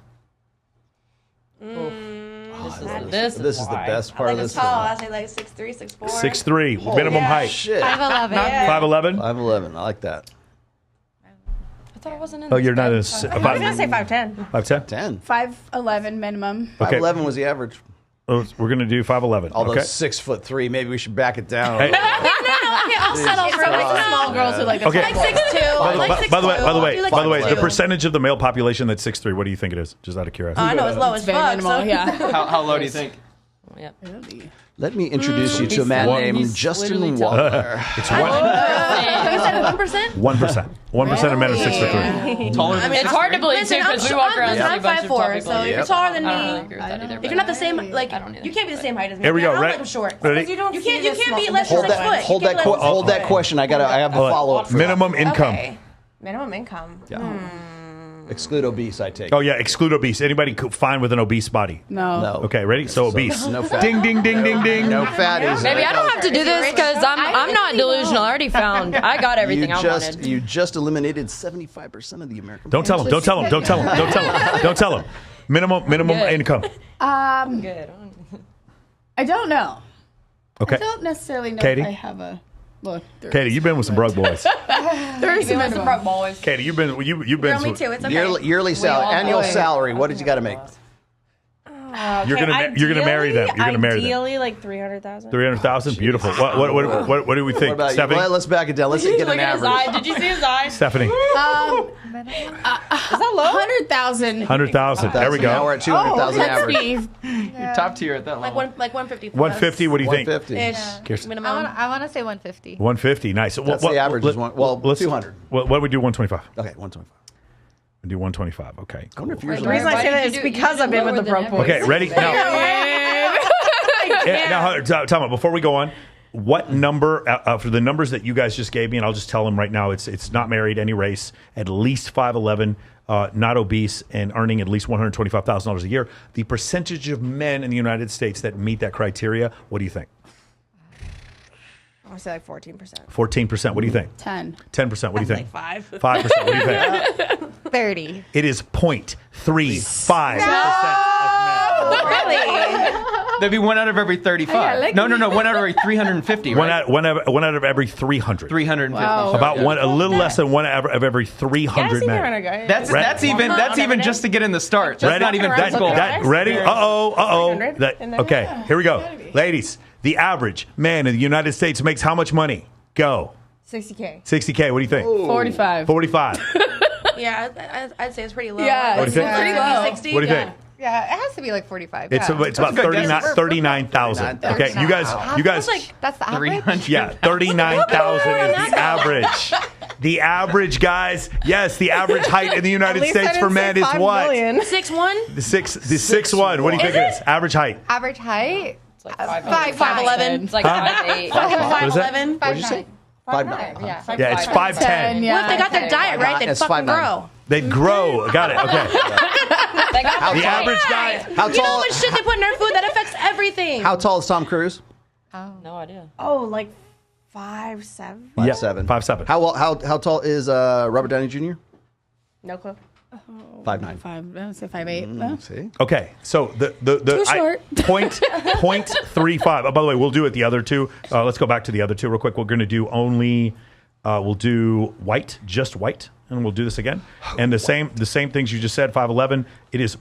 This This is the best part Like of a this. tall, thing. I say like 6'3", 6'4". 6'3", minimum height. Shit. 5'11". Yeah. 5'11". 5'11". I like that. I thought it wasn't in Oh, this you're not book. as I was gonna say 5'10". 5'10". 10. 5'11" minimum. Okay. 5'11" was the average. Oh, we're going to do 5'11". Although Okay. 6'3", maybe we should back it down. Hey. Okay, I'll settle for like Small girls who like Okay. like 6'2". Like By the way, 6'2". by the way, Do like by the way, the 6'2". percentage of the male population that's 6'3", what do you think it is? Just out of curiosity. I know it's low as Very fuck. minimal, So. yeah. How low do you think? Yep. Let me introduce you to a man One- named he's Justin literally Waller. It's You said 1%? 1%. 1% of men are 6'3". Taller than It's hard to believe too Listen, because we walk around and see a I'm bunch of tall 5'4", people. so you're taller than I don't really me. agree with that either. If but- you're not the same, like I don't either. you can't be the same height as me. Here we go. I'm Ready? like short. Ready? You don't You see can't this be small. less than Hold 6 that, foot. hold You that, can't be less than hold 6 that foot. question. I have a follow up. Minimum income. Okay. Minimum income. Exclude obese, I take. Oh, yeah, exclude obese. Anybody fine with an obese body? No. No. Okay, ready? So obese. No fat. Ding, ding, ding, ding, ding. No fatties. Maybe I don't have to do this because I'm not delusional. I already found I got everything I wanted. You just eliminated 75% of the American. Don't tell him. Don't tell him. Don't tell him. Don't tell him. Don't tell him. Minimum Good. income. Good. I don't know. Okay. I don't necessarily know Katie? if I have a. Well, Katie, you've been with some broke boys. there is some minimum. boys. Katie, you've been Girl, me too. It's okay. Yearly salary, all annual play. salary. What did you got to make? You're gonna marry them. You're gonna marry them. Ideally, like 300,000. 300,000. Beautiful. What do we What think, about you? Stephanie? Well, let's back it down. Let's get an Look at his eye. average. Did you see his eye? Stephanie, Is that low? 100,000. 100,000. There we Now we're go. at 200,000 let's average. be. Top tier at that Like level. 150. 150. What do you think? 150. Kirsten? Minimum. I want to say 150. 150. Nice. That's the average is one. Well, let's 200. What do we do? 125. Okay, 125. We do 125. Okay. I wonder if Wait, yours The reason I Why say did that you is do- because you I've been did with the lower broke than boys. Okay. Ready now? Tell me before we go on. What number for the numbers that you guys just gave me, and I'll just tell them right now. It's not married, any race, at least 5'11", not obese, and earning at least $125,000 a year. The percentage of men in the United States that meet that criteria. What do you think? I want to say like 14%. 14%. What do you think? 10. 10%. What do you think? 5. 5%. What do you think? 30. It is 0.35% of men. Really? That'd be 1 out of every 35. No, 1 out of every 350. Right? One out of every 300. 350. Wow. About a little less than one of every 300 men. That's even just to get in the start. That's Ready? not even That- physical. Ready? Uh-oh. 300 in there? Okay, here we go. Ladies, the average man in the United States makes how much money? Go. 60K. 60K. What do you think? 45. 45. Yeah, I'd say it's pretty low. Yeah, What do you think? pretty low. 60. What do you think? Yeah, it has to be like 45. It's yeah. about a good guess. 39,000. Okay, you guys. That's the average. 300. Yeah, 39,000 is the average. The average, guys. Yes, the average height in the United States for men is what? 6'1". The 6'1". What do you think it is? Average height. Average height? It's like 5'8". 5'11". It's like 5'8". What is that? 5'11". What'd you say? 5'9". Yeah. Yeah, it's 5'10". Yeah. What if they got their diet right? They'd It's fucking 5'9". grow. They'd grow. Got it. Okay. They got The average guy. How You know how tall? much shit they put in their food? That affects everything. How tall is Tom Cruise? no idea. Oh, like 5'7"? 5'7". 5'7". How tall is Robert Downey Jr.? No clue. 5'9". 5. I would say 5'8". See? Okay, so the Too short. point 0.35. Oh, by the way, we'll do it the other two. Let's go back to the other two real quick. We're going to do only. We'll do white, just white, and we'll do this again. And the same things you just said. 5'11". It is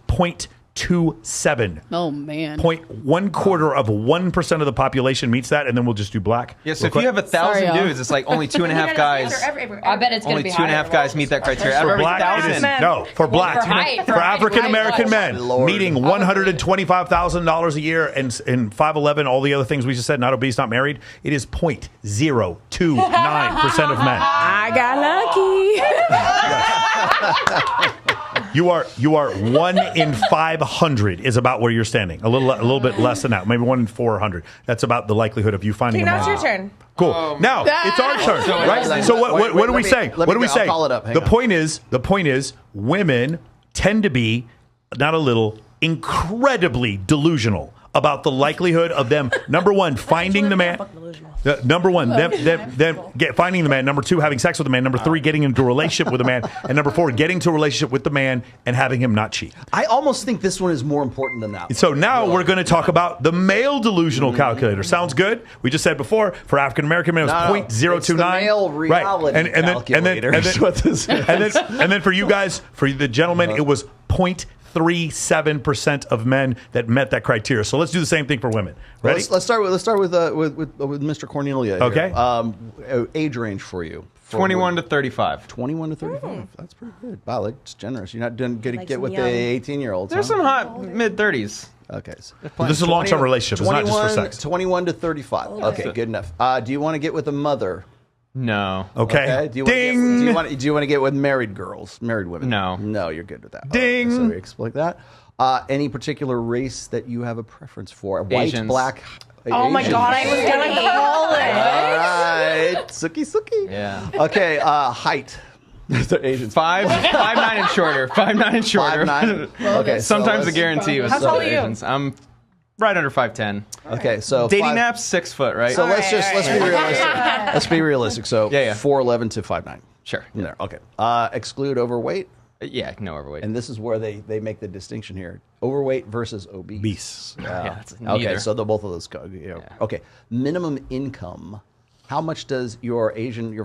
0.27. Oh man. 1/4% of the population meets that, and then we'll just do black. Yeah, so real if you quick. have 1,000 Sorry, y'all. dudes, it's like only 2.5 guys. I bet it's going to Only be 2.5 guys meet that criteria. Out of For every black, it 1,000. is, no, for black, for height, for for height, African American height, men Lord. meeting $125,000 a year and 5'11", all the other things we just said, not obese, not married, it is 0.029% of men. I got lucky. You are 1 in 500 is about where you're standing. A little bit less than that, maybe 1 in 400. That's about the likelihood of you finding Okay, a now man. it's your turn. Cool. Now it's our turn, So right? wait, So what are we let me- saying? let me What are we go. I'll saying? call it up. Hang The on. point is, women tend to be not a little incredibly delusional about the likelihood of them. Number one, finding the man. Number one, them finding the man. Number two, having sex with the man. Number three, getting into a relationship with a man. And number four, getting to a relationship with the man and having him not cheat. I almost think this one is more important than that one. So now we're going to talk about the male delusional calculator. Sounds good? We just said before, for African American men, it was No, 0.029. it's the male reality calculator is what this is. And then for you guys, for the gentlemen, it was 0.37% of men that met that criteria. So let's do the same thing for women. Ready? Let's start with Mr. Cornelia. Okay. Here. Age range for you. 21 to 35. 21 to 35. That's pretty good. Wow, that's generous. You're not going to get some with young. the 18-year-olds. There's some hot mid-30s. Okay. This is a long-term relationship. It's not just for sex. 21 to 35. Okay, good enough. Do you want to get with a mother? No. Okay. Do you Ding. Want to get with married girls, married women? No. No, you're good with that. Ding. So we explain that. Any particular race that you have a preference for? White, Asians. black. Oh my Asians. god, I was gonna call it. All right, Suki. Yeah. Okay, height. They're Asians. 5'9" and shorter. 5'9" and shorter. 5'9". Okay, so Sometimes the let's- guarantee was How tall are you? Asians. I'm right under 5'10". Okay, so Dating 5 apps 6 foot, right? So let's be realistic. Let's be realistic. So Yeah. 4'11" to 5'9". Sure. In there. Okay. Exclude overweight, Yeah, no overweight. and this is where they make the distinction here: overweight versus obese. Beasts. Yeah, it's Okay, neither. so both of those go. Okay. Minimum income. How much does your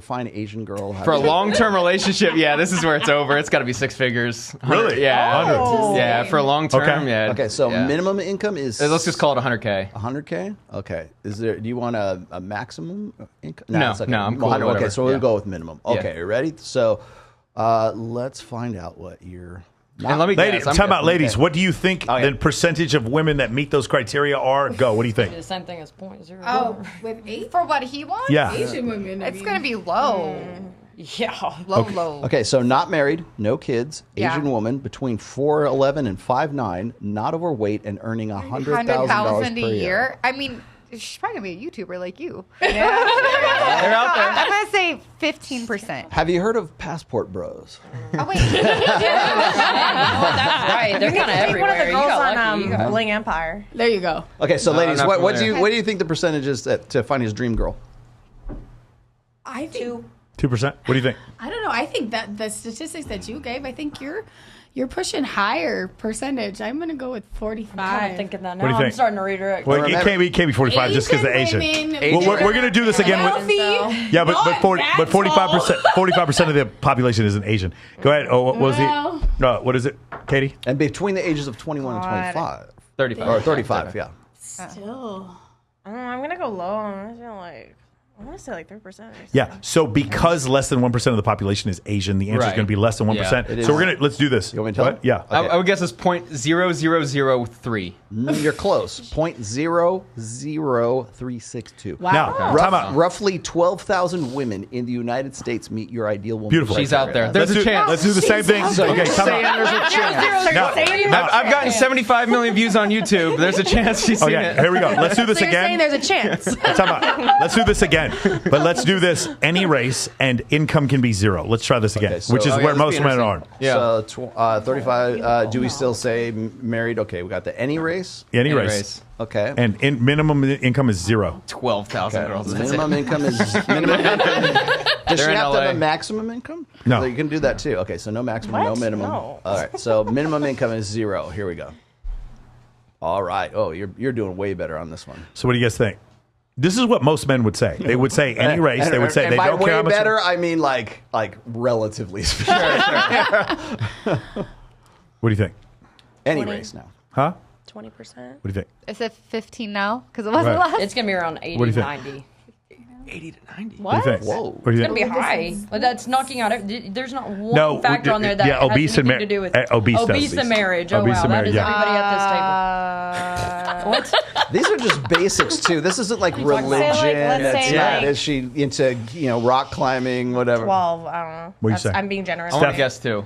fine Asian girl have? For a long-term relationship, yeah, this is where it's over. It's got to be 6 figures. Really? Yeah. Hundreds. Yeah, for a long-term, Okay. yeah. Okay, so yeah. minimum income is. Let's just call it 100K. 100K. Okay. Do you want a maximum income? No, it's okay. no, I'm cool with 100. Okay, whatever. so we'll Yeah. go with minimum. Okay, you ready? So, let's find out what your. And let me Ladies, guess. time out, ladies. What do you think Oh, yeah. the percentage of women that meet those criteria are? Go. What do you think? The same thing as 0.0. Oh, with 8 For what he wants? Yeah. Asian women. It's going to be low. Yeah. Low. Okay, so not married, no kids, Yeah. Asian woman between 4'11" and 5'9", not overweight, and earning $100,000 per a year. year. I mean, she's probably gonna be a YouTuber like you. They're out there. I'm gonna say 15%. Have you heard of Passport Bros? Oh wait, That's right. They're kind of Take one of everywhere. the You girls got on lucky. You got- Bling Empire. There you go. Okay, so No, ladies, I'm not what do familiar. you think the percentage is to find his dream girl? I think 2%? What do you think? I don't know. I think that the statistics that you gave, I think you're pushing higher percentage. I'm gonna go with 45. I'm thinking that now. What do you I'm think? starting to redirect. Well, it remember- can't be 45 just because the Asian. women, We're going to do this again with. healthy. Yeah, but Not 45% of the population isn't Asian. Go ahead. Oh, what was Well. the? What is it, Katie? And between the ages of 21 and 25. 35. Or 35, yeah. Still. I don't know, I'm gonna go low. I want to say like 3%. Or something. Yeah. So because less than 1% of the population is Asian, the answer is Right. going to be less than 1%. Yeah, it So is. let's do this. You want me to tell What? Yeah. Okay. I would guess it's 0.0003. You're close. 0.00362. Wow. Now, time out. Roughly 12,000 women in the United States meet your ideal woman. Beautiful. She's out there. There's a chance. Let's do the same thing. So Okay, you're time saying out. there's a chance. Now, I've gotten 75 million views on YouTube. There's a chance she's seen okay, it. here we go. Let's do this So you're saying again. there's a chance. Time out. Let's do this again. But let's do this any race and income can be 0. Let's try this again, Okay, so- which is Okay, where let's most be men are. interesting. Yeah. So 35. Do we still say married? Okay, we got the any race. Any Any race. race. Okay. And minimum income is 0. 12,000 girls. That's minimum it. income is minimum income. Does she They're in have to have LA. a maximum income? No. So you can do that too. Okay, so no maximum, no What? minimum. No. All right, so minimum income is 0. Here we go. All right. Oh, you're doing way better on this one. So what do you guys think? This is what most men would say. They would say any race. They would say and they by don't care how way much. better, I mean like relatively speaking. What do you think? Any race now. Huh? 20%. What do you think? Is it 15 now? Because it wasn't Right. last. It's gonna be around 80, What do you think? 90. 80 to 90. What? What do you think? Whoa. What do you It's gonna think? be high. But that's knocking out. There's not one No, factor on there that has obese and anything to do with obese does. obese and marriage. Oh Obese wow, and that marriage, is yeah. everybody at this table. What? These are just basics too. This isn't like religion. let's say, It's not. like- Is she into rock climbing, whatever? 12. I don't know. What do you say? I'm being generous. I want to guess too.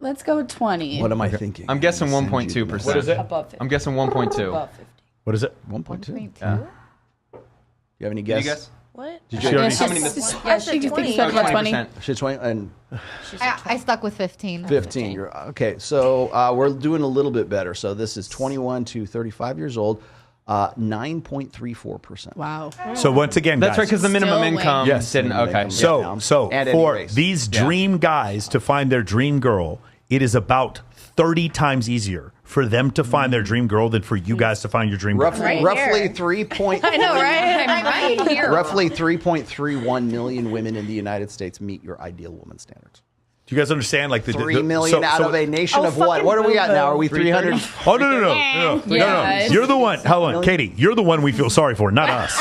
Let's go with 20. What am I thinking? I'm guessing Send you 1.2%. the What is it? Above 50. I'm guessing 1.2. Above 50. What is it? 1.2. Yeah. You have any Did guess? you guess? What? Did you already? How many missed? Yeah, said she 20. thinks that's about 20. 20%. She's 20 and I stuck with 15. 15. Okay, so we're doing a little bit better. So this is 21 to 35 years old, 9.34%. Wow. So once again, That's guys, right, because the minimum Still income Yes. didn't. Minimum Okay. income. So, so And any for race. these Yeah. dream guys to find their dream girl, it is about 30 times easier for them to find their dream girl than for you guys to find your dream girl. Roughly 3. I know, right? I'm right here. Roughly 3.31 million women in the United States meet your ideal woman standards. Do you guys understand? Like the 3 million out of a nation of what? What are we at now? Are we 300? Oh no! Yeah, You're the one. Hold on, Katie. You're the one we feel sorry for, not us.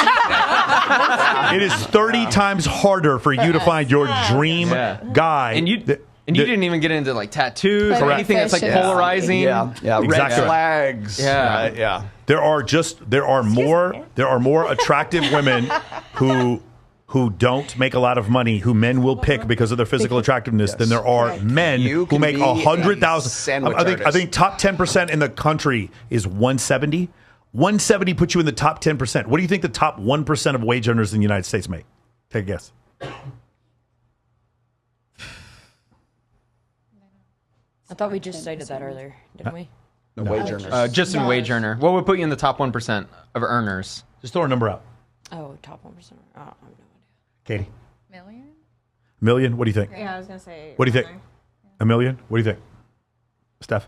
It is 30 times harder for you to find your dream Yeah. guy. And you didn't even get into like tattoos or Correct. anything that's like Yeah. polarizing. Yeah, red Exactly. flags. Yeah. Right, yeah. There are more attractive women who don't make a lot of money, who men will pick because of their physical attractiveness, than there are men You who can make be a 100,000. sandwich I think artist. top 10% in the country is 170. 170 puts you in the top 10%. What do you think the top 1% of wage earners in the United States make? Take a guess. I thought we just stated that earlier, didn't we? The wage earners. Just in wage earner. What would put you in the top 1% of earners? Just throw a number out. Oh, top 1%. I have no idea. Katie. Million? Million? What do you think? Yeah, I was going to say. What do you think? A million? What do you think? Steph?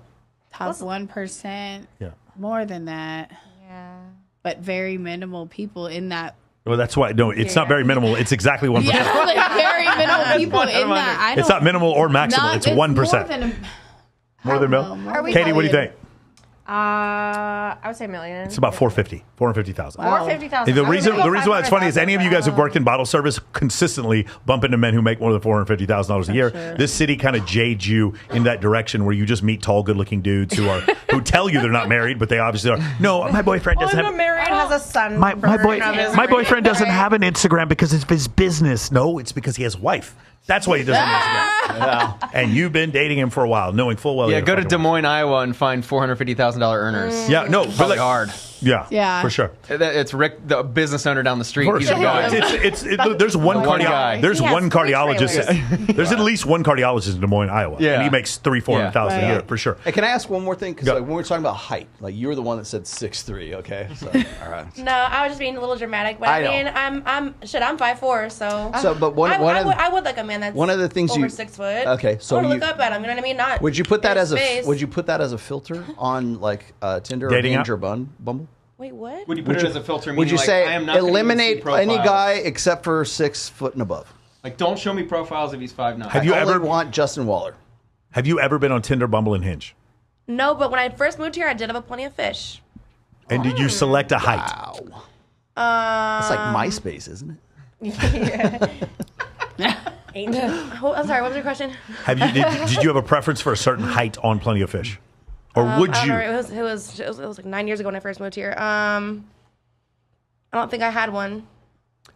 Top 1%. Yeah. More than that. Yeah. But very minimal people in that. Well, that's why. No, it's not very minimal. It's exactly 1%. Yeah, like very minimal people in that. I don't, It's not minimal or maximal. It's 1%. More than a million. Are we Katie, what do you think? I would say million. It's about 450,000. Or 50,000. The reason why it's funny is any of you guys who've worked in bottle service consistently bump into men who make more than $450,000 a year. Sure. This city kind of jades you in that direction where you just meet tall, good-looking dudes who tell you they're not married, but they obviously are. No, my boyfriend doesn't have. married has a son. My boyfriend doesn't have an Instagram because it's his business. No, it's because he has a wife. That's why he doesn't have Instagram. Yeah. And you've been dating him for a while, knowing full well. Yeah, go to Des Moines, Iowa, and find $450,000 earners. Yeah, no, but Probably hard. Yeah. for sure. It's Rick, the business owner down the street. For He's sure. a guy. There's one One guy. There's He has one 3 cardiologist. There's at least one cardiologist in Des Moines, Iowa. Yeah. And he makes $400,000 a year for sure. Hey, can I ask one more thing? Because Go. when we're talking about height, like you were the one that said 6'3", okay? So, all right. No, I was just being a little dramatic, but I I know. mean, I'm 5'4", so. So, but I would like a man that's one of the things over you 6 foot. Okay, so I want to you- look up at him. You know what I mean? Not. would you put that in his as face. would you put that as a filter on like Tinder Dating or Hinge app? or Bumble? Wait, what? Would you put it as a filter? Would meaning, you like, say I am not gonna even see eliminate any profiles? guy except for 6 foot and above? Like, don't show me profiles if he's 5'9". Have you I only ever want Justin Waller? Have you ever been on Tinder, Bumble, and Hinge? No, but when I first moved here, I did have a plenty of fish. And did you select a height? Wow, it's like MySpace, isn't it? I'm sorry. What was your question? Did you have a preference for a certain height on Plenty of Fish, or would I don't you? know, it was like 9 years ago when I first moved here. I don't think I had one.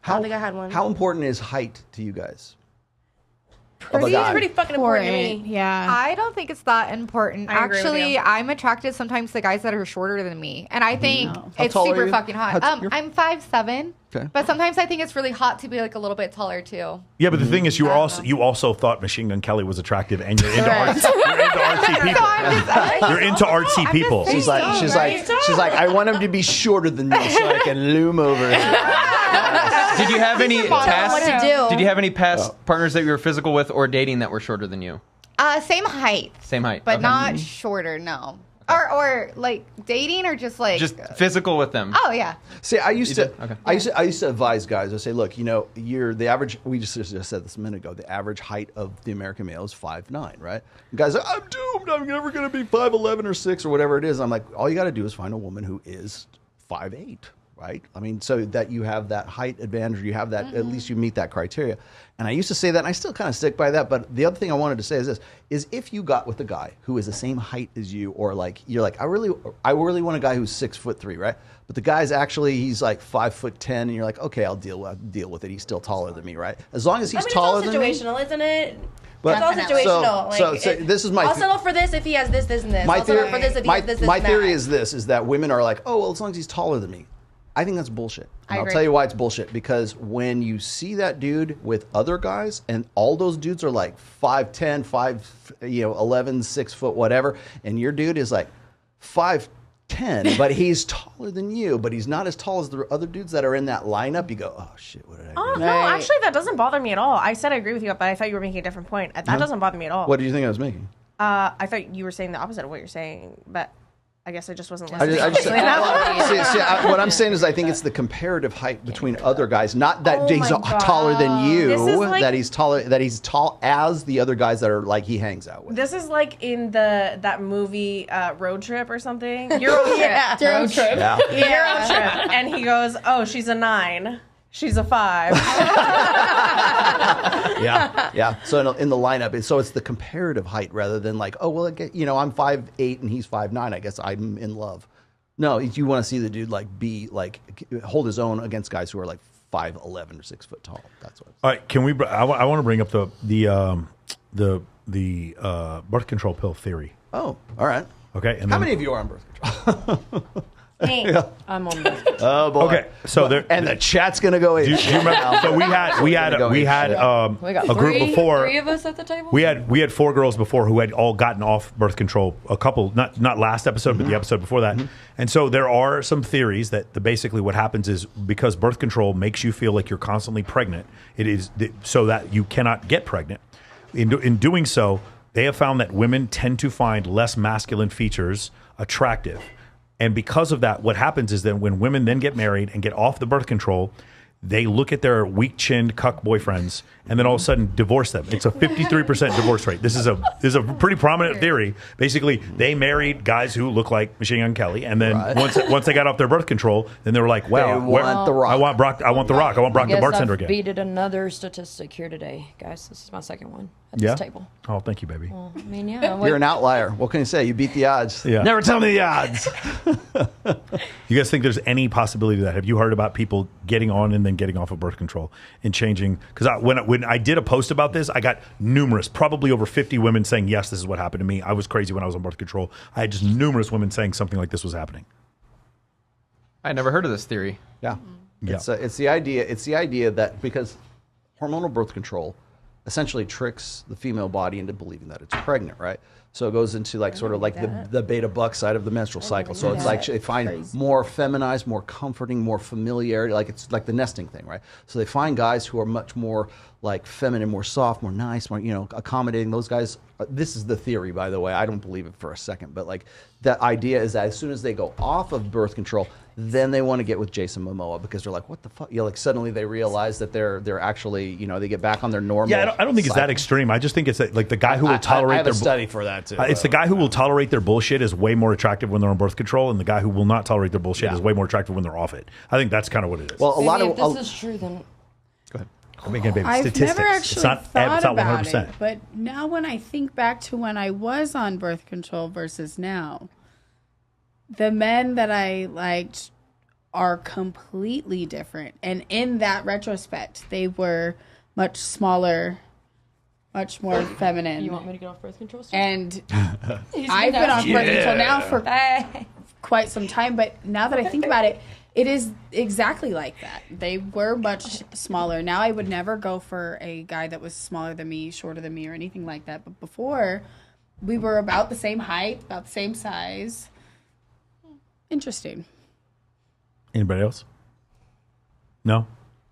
I don't think I had one. How important is height to you guys? Pretty, guy. pretty fucking important to me. Yeah. I don't think it's that important. I agree with Actually, you. I'm attracted sometimes to guys that are shorter than me, and I think How it's tall are super you? fucking hot. How t- you're- I'm 5'7", Okay. but sometimes I think it's really hot to be like a little bit taller too. Yeah, but the thing is, you also thought Machine Gun Kelly was attractive, and you're into artsy people. You're into artsy people. She's like, I want him to be shorter than me so I can loom over him. Did you have any past? What to do? Did you have any past partners that you were physical with or dating that were shorter than you? Same height, Same height. but Okay. not shorter. No. Or like dating or just like Just physical with them. Oh yeah. See, I used to, Okay. I used to advise guys. I say, look, you're the average. We just said this a minute ago. The average height of the American male is 5'9", right? And guys are, I'm doomed. I'm never going to be 5'11" or 6 or whatever it is. I'm like, all you got to do is find a woman who is 5'8". Right? I mean, so that you have that height advantage, you have that, at least you meet that criteria. And I used to say that, and I still kind of stick by that. But the other thing I wanted to say is this, is if you got with a guy who is the same height as you, or like, you're like, I really want a guy who's 6'3", right? But the guy's actually, he's like 5'10", and you're like, okay, I'll deal with it. He's still taller than me, right? As long as he's taller than me. It's all situational, isn't it? But, It's all situational. So this is my I'll settle for this if he has this, this, and this. my I'll settle theory, for this if he has this, this, my and theory that. is this, is that women are like, oh, well, as long as he's taller than me. I think that's bullshit. And I'll agree. tell you why it's bullshit. Because when you see that dude with other guys, and all those dudes are like 5'10", 11, 6 foot, whatever, and your dude is like 5'10", but he's taller than you, but he's not as tall as the other dudes that are in that lineup, you go, oh shit, what did I do? Oh, no, actually, that doesn't bother me at all. I said I agree with you, but I thought you were making a different point. That doesn't bother me at all. What do you think I was making? I thought you were saying the opposite of what you're saying, but I guess I just wasn't I listening. just what I'm saying is I think it's the comparative height between other guys, not that Oh he's my God. taller than you, This is like- that he's tall as the other guys that are like he hangs out with. This is like in that movie Road Trip or something. Euro Trip. Yeah. Euro Trip. Yeah. Euro Trip. And he goes, oh, she's a 9. She's a 5. Yeah. So in the lineup, it's the comparative height rather than like, oh well, I'm 5'8" and he's 5'9". I guess I'm in love. No, you want to see the dude like hold his own against guys who are like 5'11" or 6 foot tall. That's what. All right, can we? I want to bring up the birth control pill theory. Oh, all right. Okay, and How then, many of you are on birth control? I'm on this. Oh boy. Okay, so there. And the chat's gonna go in. Do you remember? So we had We got a group before. three of us at the table. We had 4 girls before who had all gotten off birth control. A couple, not last episode, but the episode before that. And so there are some theories that basically what happens is because birth control makes you feel like you're constantly pregnant, it is so that you cannot get pregnant. In doing so, they have found that women tend to find less masculine features attractive. And because of that, what happens is that when women then get married and get off the birth control, they look at their weak-chinned cuck boyfriends and then all of a sudden divorce them. It's a 53% divorce rate. This is a pretty prominent theory. Basically, they married guys who look like Machine Gun Kelly, and then once they got off their birth control, then they were like, "Wow, They want The Rock. I want Brock. I want the Rock. I want Brock the Guess bartender I've again." beated another statistic here today, guys. This is my second one at Yeah. this table. Oh, thank you, baby. Well, I mean, yeah. You're an outlier. What can you say? You beat the odds. Yeah. Never tell me the odds. You guys think there's any possibility of that? Have you heard about people getting on and then getting off of birth control and changing? Because when I did a post about this, I got numerous, probably over 50 women saying, yes, this is what happened to me. I was crazy when I was on birth control. I had just numerous women saying something like this was happening. I never heard of this theory. Yeah. Yeah. It's the idea that because hormonal birth control essentially tricks the female body into believing that it's pregnant, right? So it goes into like sort of like the beta buck side of the menstrual cycle. So it's like they find more feminized, more comforting, more familiarity. Like it's like the nesting thing, right? So they find guys who are much more like feminine, more soft, more nice, more accommodating. Those guys. This is the theory, by the way. I don't believe it for a second, but like that idea is that as soon as they go off of birth control, then they want to get with Jason Momoa because they're like, what the fuck? Like suddenly they realize that they're actually they get back on their normal. Yeah, I don't think it's that cycle. extreme. I just think it's like the guy who will I tolerate have their a study for that too. It's the guy who will tolerate their bullshit is way more attractive when they're on birth control, and the guy who will not tolerate their bullshit is way more attractive when they're off it. I think that's kind of what it is. Well, a lot Maybe of if this is true, then go ahead. I'm making baby I've statistics. never actually it's not thought about 100%. it, but now when I think back to when I was on birth control versus now, the men that I liked are completely different. And in that retrospect, they were much smaller, much more feminine. you want me to get off birth control? Still? And I've been on birth control now for Bye. quite some time, but now that I think about it, it is exactly like that. They were much smaller. Now I would never go for a guy that was smaller than me, shorter than me, or anything like that. But before, we were about the same height, about the same size. Interesting. Anybody else? No?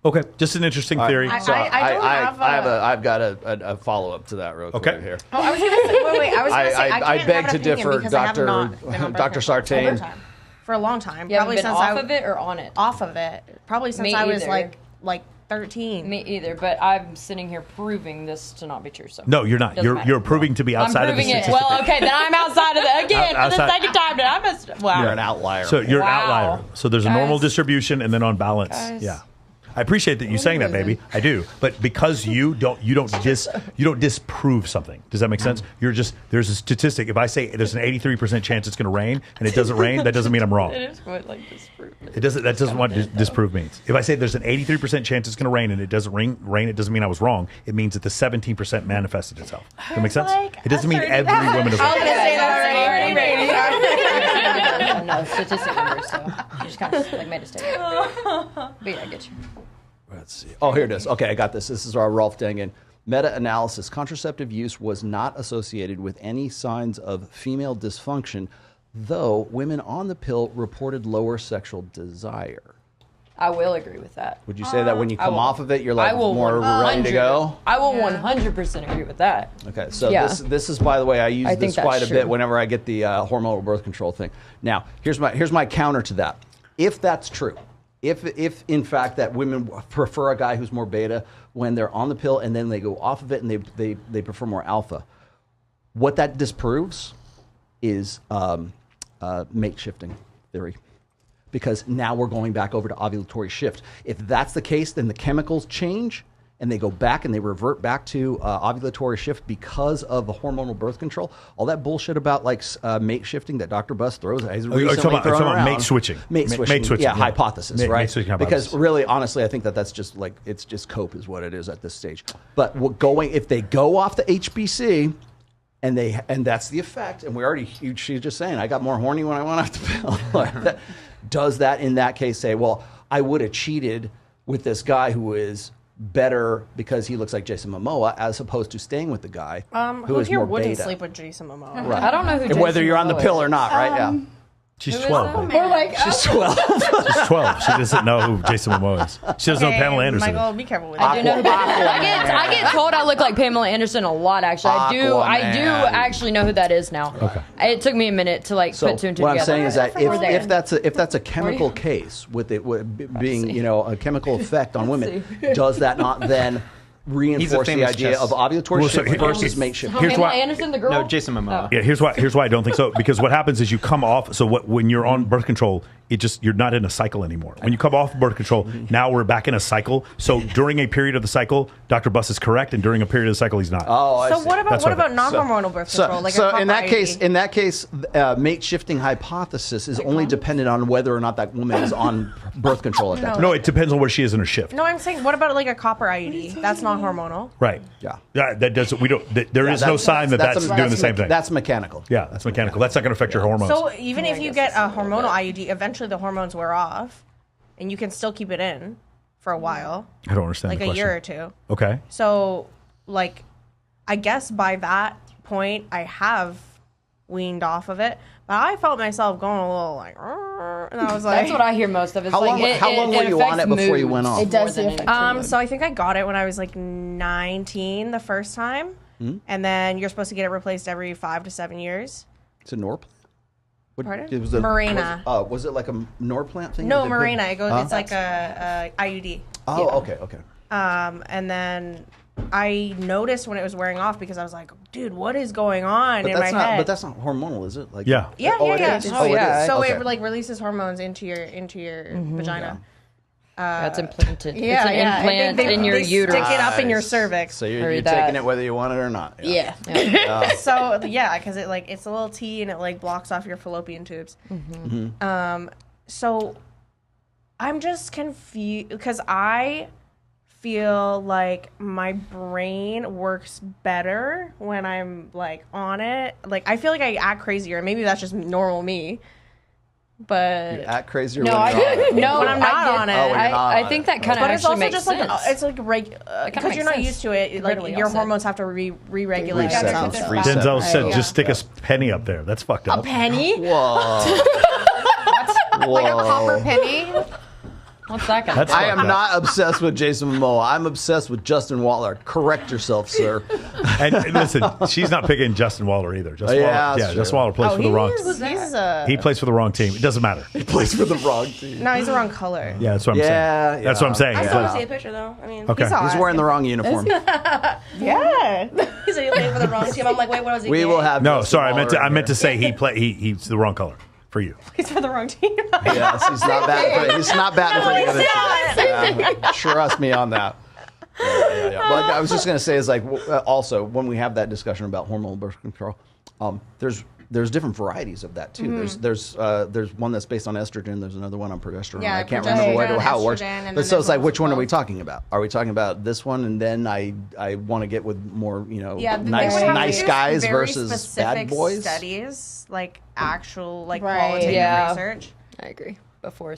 Okay, just an interesting theory. So I don't have I've got a follow up to that real quick Okay. here. Oh, I was gonna say, wait. I was gonna say I I can't beg have an to opinion differ, because I have Dr. not been on birth Dr. control Sartain. for a long time. You haven't Probably been since off of it or on it? off of it. Probably since Me I was either. like 13. Me either, but I'm sitting here proving this to not be true. So No, you're not. Doesn't matter. You're proving to be I'm outside of the proving it. statistic. Well, okay, then I'm outside of it again for the Outside- second time. Then I'm wow. You're an outlier. So you're an Wow. outlier. So there's a normal Guys. distribution and then on balance. Guys. Yeah. I appreciate that you saying that, baby. I do. But because you don't disprove something. Does that make sense? There's a statistic. If I say there's an 83% chance it's going to rain and it doesn't rain, that doesn't mean I'm wrong. It is what like disprove. That doesn't what disprove means. If I say there's an 83% chance it's going to rain and it doesn't rain, it doesn't mean I was wrong. It means that the 17% manifested itself. Does that make sense? It doesn't mean every woman is I was wrong. gonna say that already. No, statistic numbers. So you just kind of like made a statement. But yeah, I get you. Let's see. Oh, here it is. Okay, I got this. This is our Rolf Dengen. Meta-analysis. Contraceptive use was not associated with any signs of female dysfunction, though women on the pill reported lower sexual desire. I will agree with that. Would you say that when you come will. off of it, you're like I will more ready to go? I will 100% agree with that. Okay, so Yeah. this is, by the way, I use I think this that's quite a bit true. whenever I get the hormonal birth control thing. Now, here's my counter to that. If that's true, if in fact that women prefer a guy who's more beta when they're on the pill and then they go off of it and they prefer more alpha, what that disproves is mate shifting theory. Because now we're going back over to ovulatory shift. If that's the case, then the chemicals change and they go back and they revert back to ovulatory shift because of the hormonal birth control. All that bullshit about like mate shifting that Dr. Buss throws, he's recently talking thrown about around. mate switching. Mate switching. Mate switching, Yeah, yeah. hypothesis, Mate right? switching Because hypothesis. really, honestly, I think that's just like, it's just cope is what it is at this stage. But if they go off the HBC, and that's the effect. And she's just saying, I got more horny when I went off the pill. Does that in that case say, well, I would have cheated with this guy who is better because he looks like Jason Momoa, as opposed to staying with the guy who Who is here more wouldn't beta. sleep with Jason Momoa? Right. I don't know who And whether Jason you're on the Momoa pill is. or not, right? Yeah. She's Who is 12. that? baby. Or like, She's 12. She's 12. She doesn't know who Jason Momoa is. She doesn't know Pamela Anderson. Michael, be careful with I that. do know who I get told I look like Pamela Anderson a lot. Actually, I do Aquaman. actually know who that is now. Okay. It took me a minute to like So put two and two what together. I'm saying is that We're there. if that's a chemical case with it being a chemical effect on women, does that not then reinforce the famous idea chess- of ovulatory Well, so shift here- versus mate shift? Here's Pamela why- Anderson, the girl. No, Jason Momoa. Oh. Yeah, here's why I don't think so. Because what happens is you come off. So when you're on birth control, you're not in a cycle anymore. When you come off birth control, now we're back in a cycle. So during a period of the cycle, Dr. Buss is correct, and during a period of the cycle, he's not. Oh, I So see. what about That's what what I about think. non-hormonal birth control? Like a so copper in that IUD? case, mate shifting hypothesis is only dependent on whether or not that woman is on birth control at that time. No, it depends on where she is in her shift. No, I'm saying what about like a copper IUD? That's not hormonal. Right. Yeah. That doesn't. We don't. There is no sign that that's doing the same thing. That's mechanical. Yeah, that's mechanical. That's not going to affect your hormones. So even if you get a hormonal IUD, eventually the hormones wear off, and you can still keep it in for a while, I don't understand like the a question. year or two. Okay. So, like, I guess by that point, I have weaned off of it, but I felt myself going a little like, "Arr," and I was like, That's what I hear most of. Is How like, long- how long were you on it before you went off? It does affect So I think I got it when I was like 19 the first time, and then you're supposed to get it replaced every 5 to 7 years. It's a Norplant. What, Pardon? It was Mirena. Was it like a Norplant thing? No, that they put- Mirena. It goes. Huh? It's like a IUD. Oh, okay. And then I noticed when it was wearing off because I was like, dude, what is going on in my head? But that's not hormonal, is it? Like, Yeah. Yeah, Oh, yeah, it yeah. is? Oh, it yeah. is. So Okay. it like releases hormones into your vagina. That's implanted. Yeah, it's an yeah. implant They in your stick uterus. it up in your cervix. So you're Heard taking that. it whether you want it or not. Yeah. So yeah, because it's a little T and it like blocks off your fallopian tubes. So I'm just confused because I feel like my brain works better when I'm like on it. Like I feel like I act crazier. Maybe that's just normal me. But You act crazier No, when I you're on it. no, When I'm not on it. Oh, when you're not I on think it. that kind of but it's actually also makes just sense. like it's like because you're makes not sense. used to it. Like Literally your all set. hormones have to re-regulate Reset. themselves. It's reset. Denzel said, Yeah. just stick a penny up there. That's fucked up. Penny? Whoa. Like a copper penny. What's that gonna That's do? I am not obsessed with Jason Momoa. I'm obsessed with Justin Waller. Correct yourself, sir. And listen, she's not picking Justin Waller either. Justin Waller, that's true. Justin Waller plays for the wrong. He's He plays for the wrong team. It doesn't matter. He plays for the wrong team. no, he's the wrong color. Yeah, that's what I'm saying. That's what I'm saying. I still want Yeah. to see a picture though. I mean, Okay. hot. He's wearing the wrong uniform. Yeah. he said he played for the wrong team. I'm like, wait, what was he? We gay? will have. No, Justin sorry. Waller I meant to in say he's the wrong color for you. He's for the wrong team. here. Yes, he's not batting for. He's not batting for the other team. Yeah, trust me on that. Yeah. Well, I was just gonna say is like also when we have that discussion about hormonal birth control, there's different varieties of that too. There's one that's based on estrogen. There's another one on progesterone. Yeah, I can't progesterone, remember how it works. estrogen, and But then so it's there's like, which one are we both. talking about? Are we talking about this one, and then I want to get with more nice guys versus bad specific boys? Studies, like actual Right. qualitative Yeah. research, I agree. Before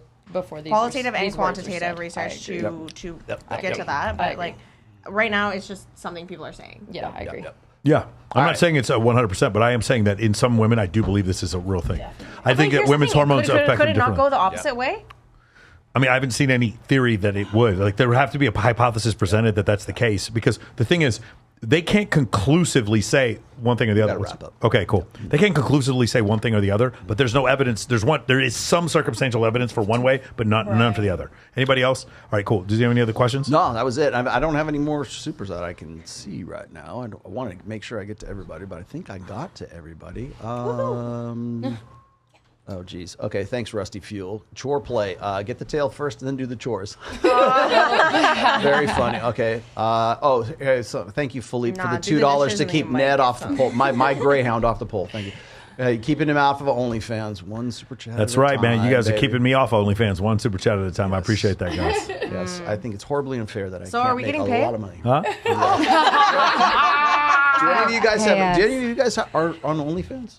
these qualitative and these words were quantitative said. research I agree. to Yep. get to that. I But agree. like right now, it's just something people are saying. Yeah, I agree. Yeah, I'm not right. saying it's a 100%, but I am saying that in some women, I do believe this is a real thing. I think that Here's the women's thing, hormones could affect Could them it not differently. go the opposite way? I mean, I haven't seen any theory that it would. Like, there would have to be a hypothesis presented that that's the case. Because the thing is, they can't conclusively say one thing or the other. Gotta wrap up. Okay, cool. They can't conclusively say one thing or the other, but there's no evidence. There is some circumstantial evidence for one way, but none for the other. Anybody else? All right, cool. Does you have any other questions? No, that was it. I don't have any more supers that I can see right now. I want to make sure I get to everybody, but I think I got to everybody. Oh, geez. Okay, thanks, Rusty Fuel. Chore play. Get the tail first and then do the chores. Very funny. Okay. So thank you, Philippe, Nah, for the do the $2 dishes to and keep you might Ned get off the some. pole. My Greyhound off the pole. Thank you. Keeping him off of OnlyFans. One super chat. That's at a right, man. You time, guys are baby. keeping me off OnlyFans one super chat at a time. I appreciate that, guys. Yes, I think it's horribly unfair that I So can't are we make getting a paid? lot of money. Huh? Do any of you guys Hey, have? Do any of you guys are on OnlyFans?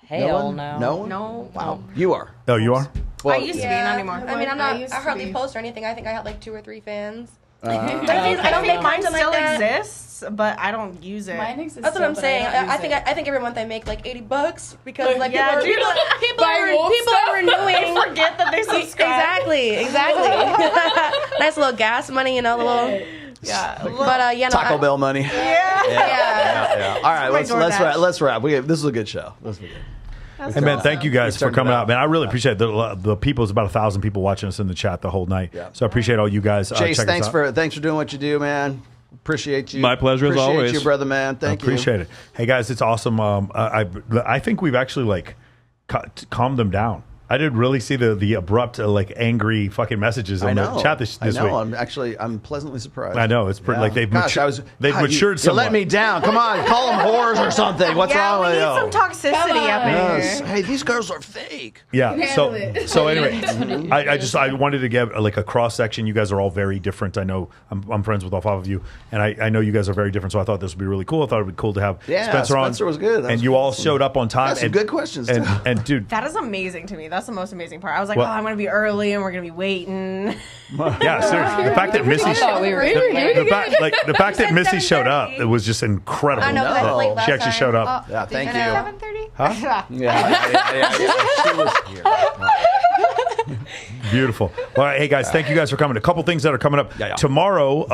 Hell one? no. No one? No. Wow. You are. Oh, you are? Well, I used to be, not anymore. I mean, I used I to hardly be. post or anything. I think I have like 2 or 3 fans. I I don't think make mine content like still that. exists, but I don't use it. Mine exists. That's what I'm still, but saying. don't I use think it. I think every month I make like $80 because like Yeah, people, dude, people, like, people buy are wolf people are stuff. renewing. They forget that they subscribe. Exactly. Nice little gas money, you know, the little. Yeah. But yeah, no, Taco Bell money. Yeah. All right, My let's wrap. DoorDash. Let's wrap. This is a good show. This is good. Hey, man, thank you guys for turned it coming out. out. Man, I really appreciate it. The people, it's about 1,000 people watching us in the chat the whole night. Yeah. So I appreciate all you guys. Chase, checking us thanks out. for doing what you do, man. Appreciate you. My pleasure as Appreciate always. you, brother, man. Thank you. Appreciate it. Hey guys, it's awesome. I think we've actually like calmed them down. I didn't really see the abrupt angry fucking messages I in know. the chat this I know. week. I'm pleasantly surprised. I know, it's pretty- like they've Gosh, matured- they've God, matured You let somewhat. me down. Come on, call them whores or something. What's Yeah, wrong we with need you? some toxicity up in Yes. here. Hey, these girls are fake. Yeah. Handle it. So anyway, I wanted to get like a cross section. You guys are all very different. I know I'm friends with all 5 of you, and I know you guys are very different. So I thought this would be really cool. I thought it would be cool to have Yeah, Spencer on. Spencer was good. That and was you all awesome. showed up on time. That's some and good questions, And, too. and dude, That is amazing to me. That's the most amazing part. I was like, Well- I'm going to be early and we're going to be waiting. yeah, seriously, the fact that Missy, I thought we were the fact that Missy showed up, it was just incredible. I know, 'cause I was late last She actually time. showed up. Yeah, thank you. 7:30. Huh? Yeah. She was here. Beautiful. All right, hey guys, thank you guys for coming. A couple things that are coming up Yeah. tomorrow.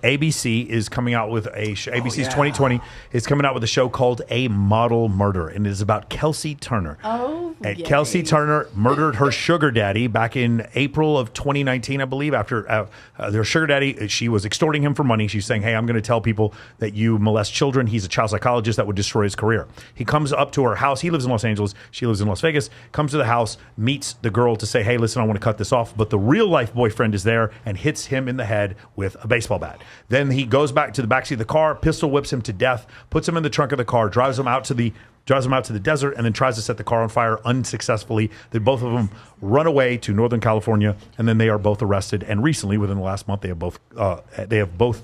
ABC is coming out with ABC's 2020 is coming out with a show called A Model Murder, and it is about Kelsey Turner. Oh, And yay. Kelsey Turner murdered her sugar daddy back in April of 2019, I believe. After their sugar daddy, she was extorting him for money. She's saying, "Hey, I'm going to tell people that you molest children." He's a child psychologist that would destroy his career. He comes up to her house. He lives in Los Angeles. She lives in Las Vegas. Comes to the house, meets the girl to say, "Hey, listen, I want to cut this off." But the real life boyfriend is there and hits him in the head with a baseball bat. Then he goes back to the backseat of the car, pistol whips him to death, puts him in the trunk of the car, drives him out to the desert, and then tries to set the car on fire unsuccessfully. Then both of them run away to Northern California, and then they are both arrested. And recently, within the last month, they have both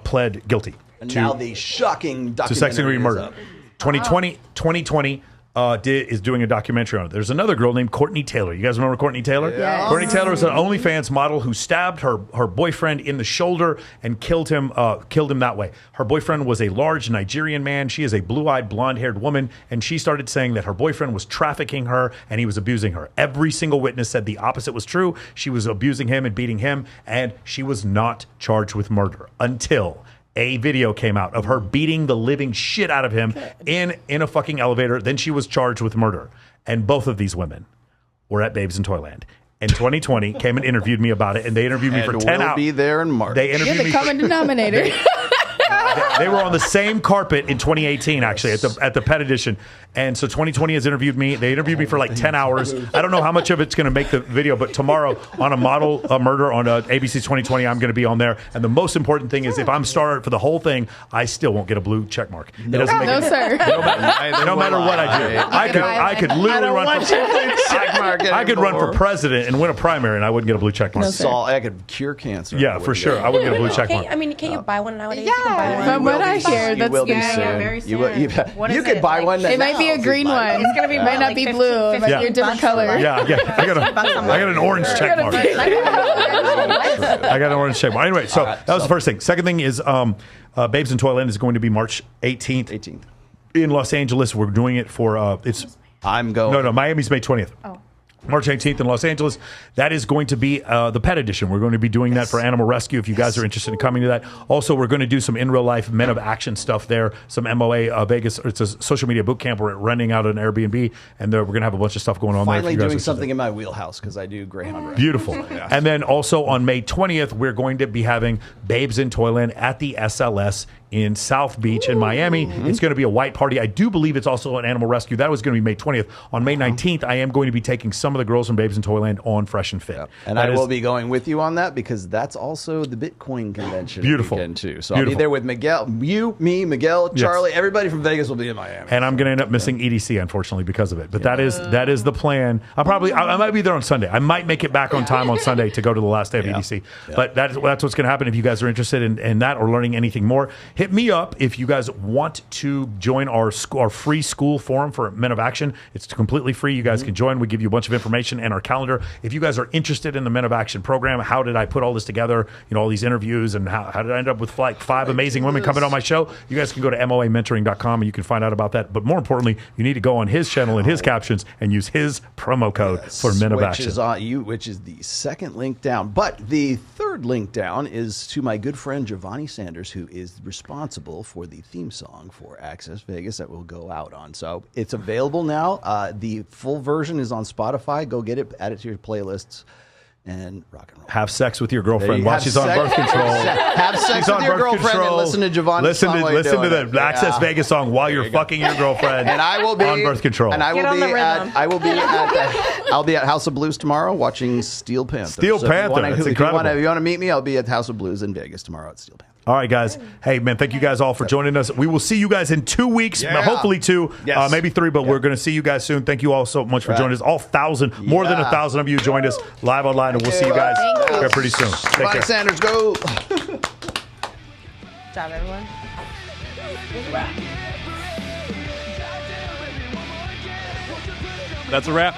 pled guilty And now the shocking to second degree documentary is murder. up. 2020, is doing a documentary on it. There's another girl named Courtney Taylor. You guys remember Courtney Taylor? Yes. Courtney Taylor is an OnlyFans model who stabbed her boyfriend in the shoulder and killed him that way. Her boyfriend was a large Nigerian man. She is a blue-eyed, blonde-haired woman, and she started saying that her boyfriend was trafficking her and he was abusing her. Every single witness said the opposite was true. She was abusing him and beating him, and she was not charged with murder until a video came out of her beating the living shit out of him in a fucking elevator. Then she was charged with murder. And both of these women were at Babes in Toyland. In 2020, came and interviewed me about it, and they interviewed me for 10 hours. We'll be there in March. They interviewed You're me the common denominator. They were on the same carpet in 2018, actually, at the Pet Edition. And so 2020 has interviewed me. They interviewed me for like 10 hours. I don't know how much of it's going to make the video, but tomorrow on a model murder on ABC 2020, I'm going to be on there. And the most important thing is if I'm starred for the whole thing, I still won't get a blue check mark. It doesn't make No, sir. no matter what I do. I could literally run for I could run for president and win a primary, and I wouldn't get a blue check mark. I could cure cancer. Yeah, for sure. I wouldn't get a blue check mark. I mean, can't you buy one nowadays? Yeah, from what I hear, You that's will be good. soon. very You will- you- What you is could it, buy like- one. It might be a now. green one. It's gonna be Might not like be 15 blue. It might be a 15 different bucks color. Yeah. I got an orange check mark. I got an orange check mark. Anyway, so that was the first thing. Second thing is Babes in Toyland is going to be March 18th. 18th. In Los Angeles. We're doing it for it's I'm going. no, Miami's May 20th. Oh. March 18th in Los Angeles. That is going to be the Pet Edition. We're going to be doing that for Animal Rescue if you guys are interested in coming to that. Also, we're going to do some in real life Men of Action stuff there. Some MOA Vegas. It's a social media boot camp. We're renting out an Airbnb, and we're going to have a bunch of stuff going on Finally there. doing something in my wheelhouse because I do Greyhound Rescue. Beautiful. And then also on May 20th, we're going to be having Babes in Toyland at the SLS in South Beach in Miami. It's going to be a white party. I do believe it's also an animal rescue. That was going to be May 20th. On May 19th, I am going to be taking some of the girls from Babes in Toyland on Fresh and Fit. And That I is- will be going with you on that because that's also the Bitcoin convention Beautiful. weekend too. So I'll be Beautiful. there with Miguel, you, me, Miguel, Yes. Charlie, everybody from Vegas will be in Miami. And I'm going to end up missing EDC, unfortunately, because of it. But that is the plan. I might be there on Sunday. I might make it back on time on Sunday to go to the last day of EDC. But that's what's going to happen. If you guys are interested in that or learning anything more, hit me up if you guys want to join our free school forum for Men of Action. It's completely free. You guys can join. We give you a bunch of information and our calendar. If you guys are interested in the Men of Action program, how did I put all this together? You know, all these interviews and how did I end up with like 5 amazing women coming on my show? You guys can go to moamentoring.com and you can find out about that. But more importantly, you need to go on his channel and his captions and use his promo code for Men of Action. Which is the second link down. But the third link down is to my good friend Giovanni Sanders, who is responsible for the theme song for Access Vegas that will go out on. So it's available now. The full version is on Spotify. Go get it, add it to your playlists, and rock and roll. Have sex with your girlfriend while Have she's on sex- birth control. Have sex She's with on your birth girlfriend control. and listen to Giovanni's Listen song while you're to doing the it. Access Yeah. Vegas song while you're fucking your girlfriend. And I will be on birth control. And I Get will on be the rhythm. I'll be at House of Blues tomorrow watching Steel Panther. Steel Panther, that's incredible. If you want to meet me, I'll be at House of Blues in Vegas tomorrow at Steel Panther. All right, guys. Hey, man, thank you guys all for joining us. We will see you guys in 2 weeks, Yeah. hopefully 2, Yes. maybe 3, but we're going to see you guys soon. Thank you all so much for joining us. All 1,000, more than 1,000 of you joined us live online, and we'll see you guys here pretty soon. Take Giovanni care. Sanders, go. Good job, everyone. That's a wrap.